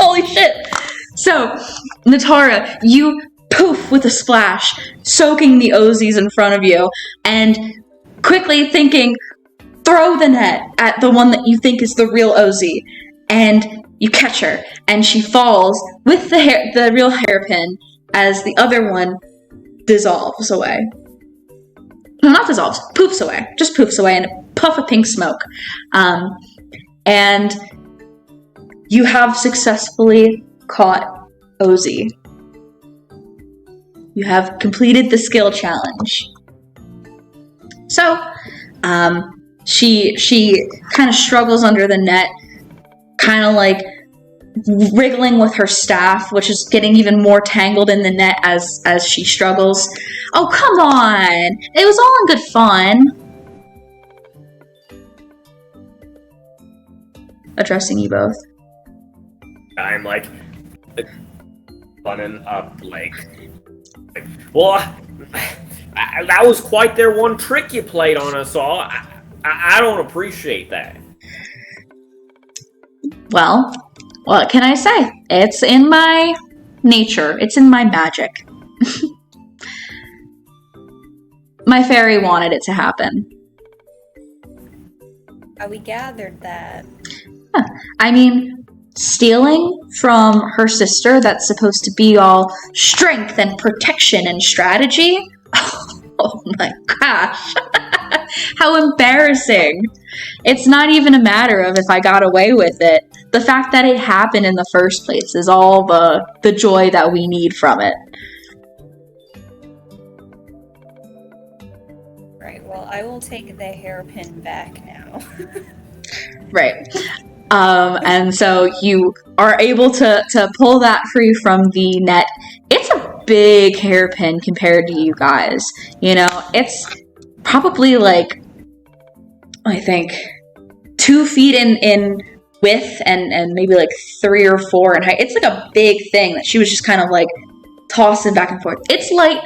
Holy shit. So, Natara, you poof with a splash, soaking the Ozzies in front of you, and quickly thinking, throw the net at the one that you think is the real Ozzy, and you catch her, and she falls with the real hairpin as the other one dissolves away. No, not dissolves, poofs away. Just poofs away in a puff of pink smoke. And you have successfully caught Ozzy. You have completed the skill challenge. So, she kind of struggles under the net, kind of like wriggling with her staff, which is getting even more tangled in the net as she struggles. Oh, come on! It was all in good fun. Addressing you both. I'm like funning up like well, that was quite their one trick you played on us all. I don't appreciate that. Well, what can I say? It's in my nature. It's in my magic. My fairy wanted it to happen. We gathered that. Huh. I mean, stealing from her sister that's supposed to be all strength and protection and strategy? Oh my gosh. How embarrassing. It's not even a matter of if I got away with it. The fact that it happened in the first place is all the joy that we need from it. Right, well, I will take the hairpin back now. Right. And so you are able to pull that free from the net. It's a big hairpin compared to you guys. You know, it's probably like, I think, 2 feet in width and maybe like 3 or 4 in height. It's like a big thing that she was just kind of like tossing back and forth. It's light,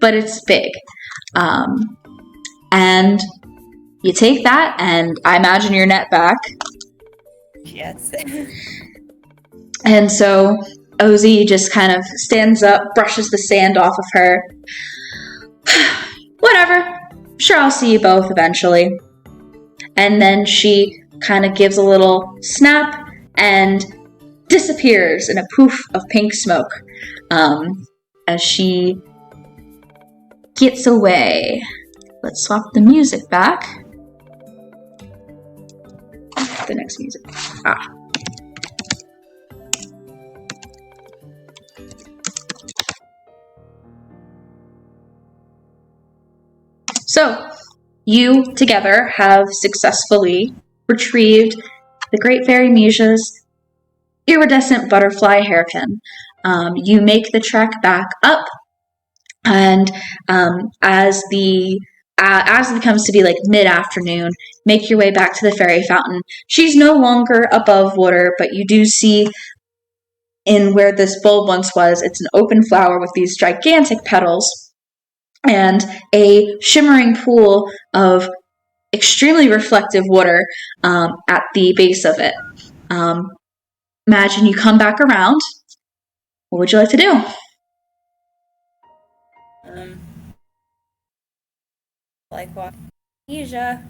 but it's big. And you take that, and I imagine your net back. Yes. And so Ozzy just kind of stands up, brushes the sand off of her. Whatever. Sure, I'll see you both eventually. And then she kind of gives a little snap and disappears in a poof of pink smoke as she gets away. Let's swap the music back. The next music. So, you together have successfully retrieved the Great Fairy Mija's iridescent butterfly hairpin. You make the trek back up, and as it comes to be like mid-afternoon, make your way back to the fairy fountain. She's no longer above water, but you do see in where this bulb once was, it's an open flower with these gigantic petals and a shimmering pool of extremely reflective water at the base of it. Imagine you come back around. What would you like to do? Like what? Mija,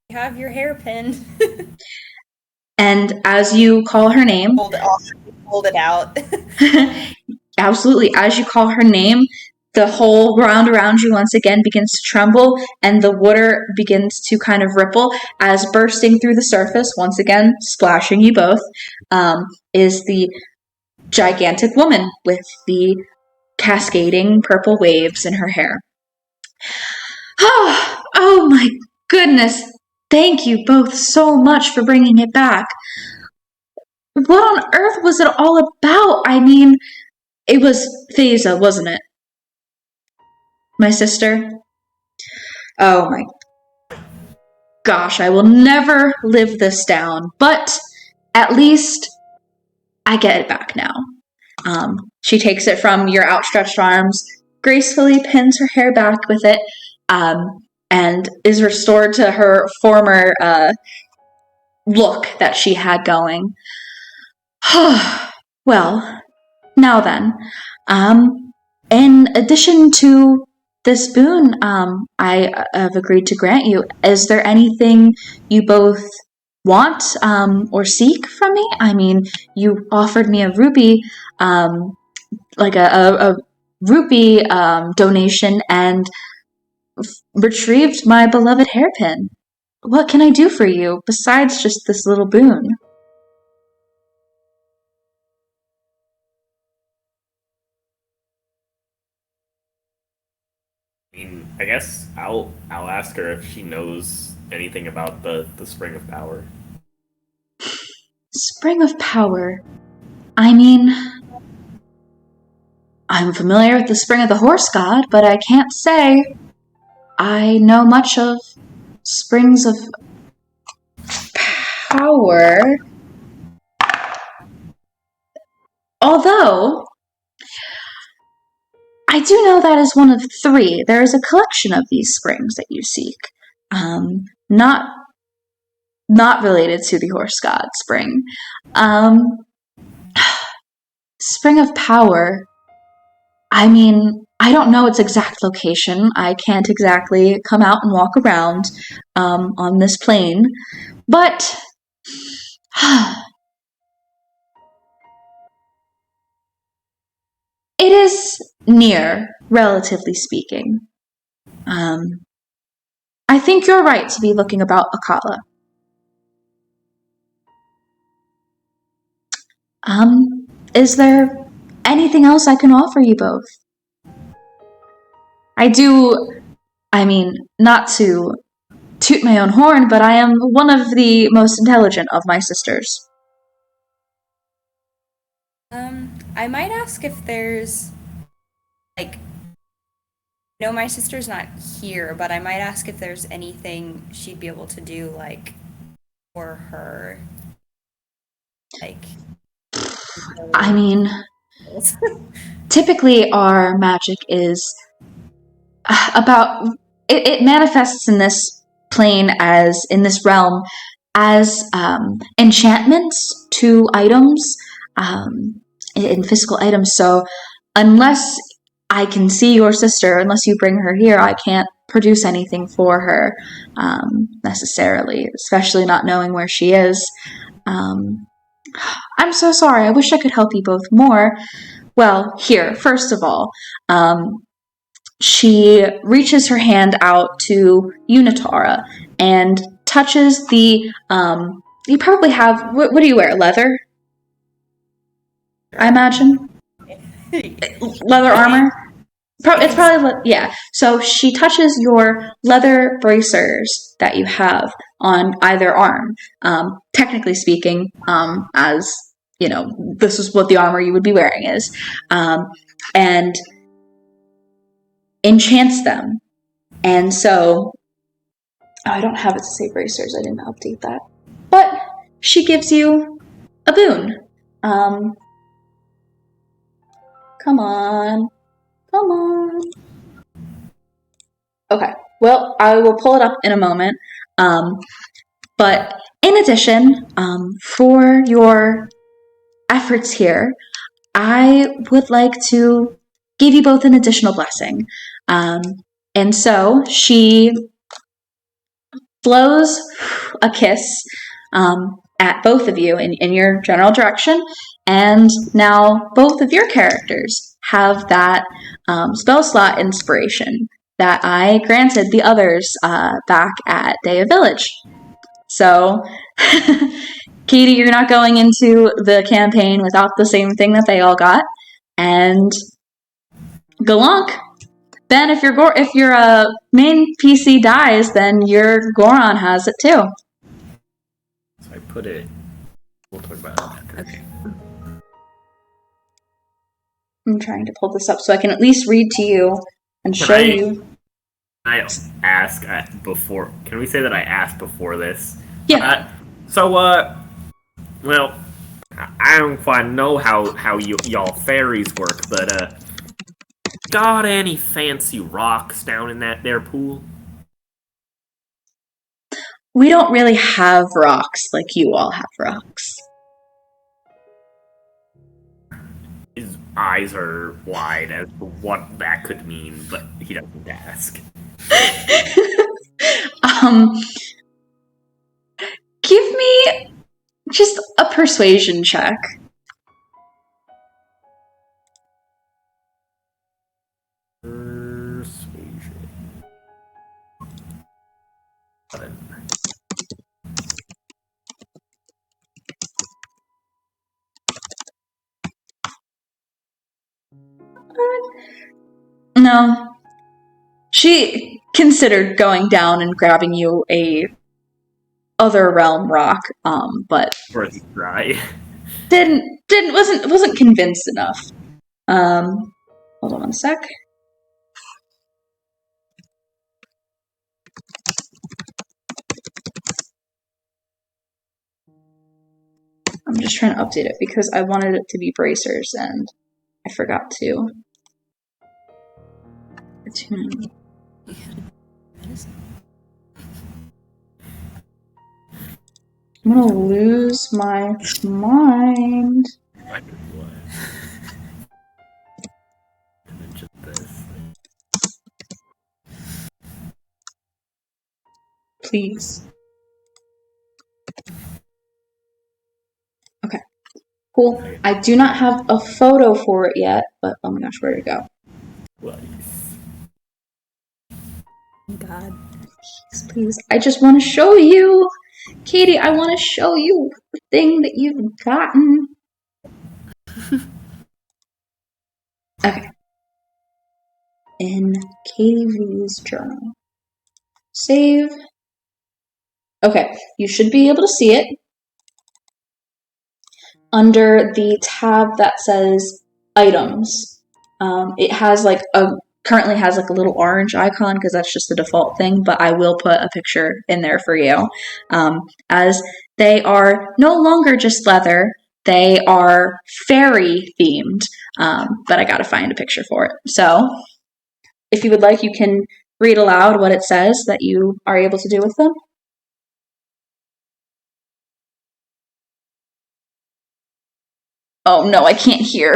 you have your hairpin. And as you call her name... Hold it out. Absolutely. As you call her name, the whole ground around you once again begins to tremble, and the water begins to kind of ripple as bursting through the surface, once again splashing you both, is the gigantic woman with the cascading purple waves in her hair. Oh my goodness. Thank you both so much for bringing it back. What on earth was it all about? I mean, it was Phasa, wasn't it? my sister. Oh my gosh, I will never live this down, but at least I get it back now. She takes it from your outstretched arms, gracefully pins her hair back with it, and is restored to her former look that she had going. Well, now then, in addition to this boon I have agreed to grant you, is there anything you both want or seek from me? I mean, you offered me a rupee, like a rupee donation, and retrieved my beloved hairpin. What can I do for you besides just this little boon? I mean, I guess I'll ask her if she knows anything about the Spring of Power. Spring of Power. I mean, I'm familiar with the Spring of the Horse God, but I can't say I know much of Springs of Power. Although, I do know that is one of 3. There is a collection of these springs that you seek. Not related to the horse god spring. Spring of Power. I mean, I don't know its exact location. I can't exactly come out and walk around on this plane. But it is near, relatively speaking. I think you're right to be looking about Akala. Is there anything else I can offer you both? I mean, not to toot my own horn, but I am one of the most intelligent of my sisters. I might ask if there's, like, no, my sister's not here, but I might ask if there's anything she'd be able to do, like, for her. Like, I mean, typically our magic is about, it manifests in this plane as, in this realm, as enchantments to items, in physical items. So unless I can see your sister, unless you bring her here, I can't produce anything for her necessarily, especially not knowing where she is. I'm so sorry. I wish I could help you both more. Well, here, first of all, she reaches her hand out to you, Natara, and touches the, you probably have, what do you wear, leather? I imagine? Leather armor? It's probably, yeah. So she touches your leather bracers that you have on either arm. Technically speaking, as, you know, this is what the armor you would be wearing is. And enchants them. And so, I don't have it to say bracers, I didn't update that. But she gives you a boon. Come on. Okay, well, I will pull it up in a moment. But in addition, for your efforts here, I would like to give you both an additional blessing. And so she blows a kiss at both of you in your general direction, and now both of your characters have that spell slot inspiration that I granted the others back at Daya Village. So, Katie, you're not going into the campaign without the same thing that they all got, and Galunk, Ben, if your main PC dies, then your Goron has it too. So I put it. We'll talk about it after. Okay. I'm trying to pull this up so I can at least read to you and Can show I- you. I ask before. Can we say that I asked before this? Yeah. Well, I don't quite know how y'all fairies work, but got any fancy rocks down in that there pool? We don't really have rocks like you all have rocks. His eyes are wide as to what that could mean, but he doesn't ask. Give me just a persuasion check. Persuasion. 11. No. She considered going down and grabbing you a other realm rock, but Worth a try. wasn't convinced enough. Hold on one sec. I'm just trying to update it because I wanted it to be bracers and I forgot to. I'm gonna lose my mind. I could what? And then just this. Please. Okay. Cool. I do not have a photo for it yet, but oh my gosh, where did it go? Nice. God. Please. I just want to show you. Katie, I want to show you the thing that you've gotten. Okay. In Katie V's journal. Save. Okay, you should be able to see it. Under the tab that says items, it has currently has a little orange icon because that's just the default thing, but I will put a picture in there for you. As they are no longer just leather, they are fairy themed, but I gotta find a picture for it. So, if you would like, you can read aloud what it says that you are able to do with them. Oh no, I can't hear.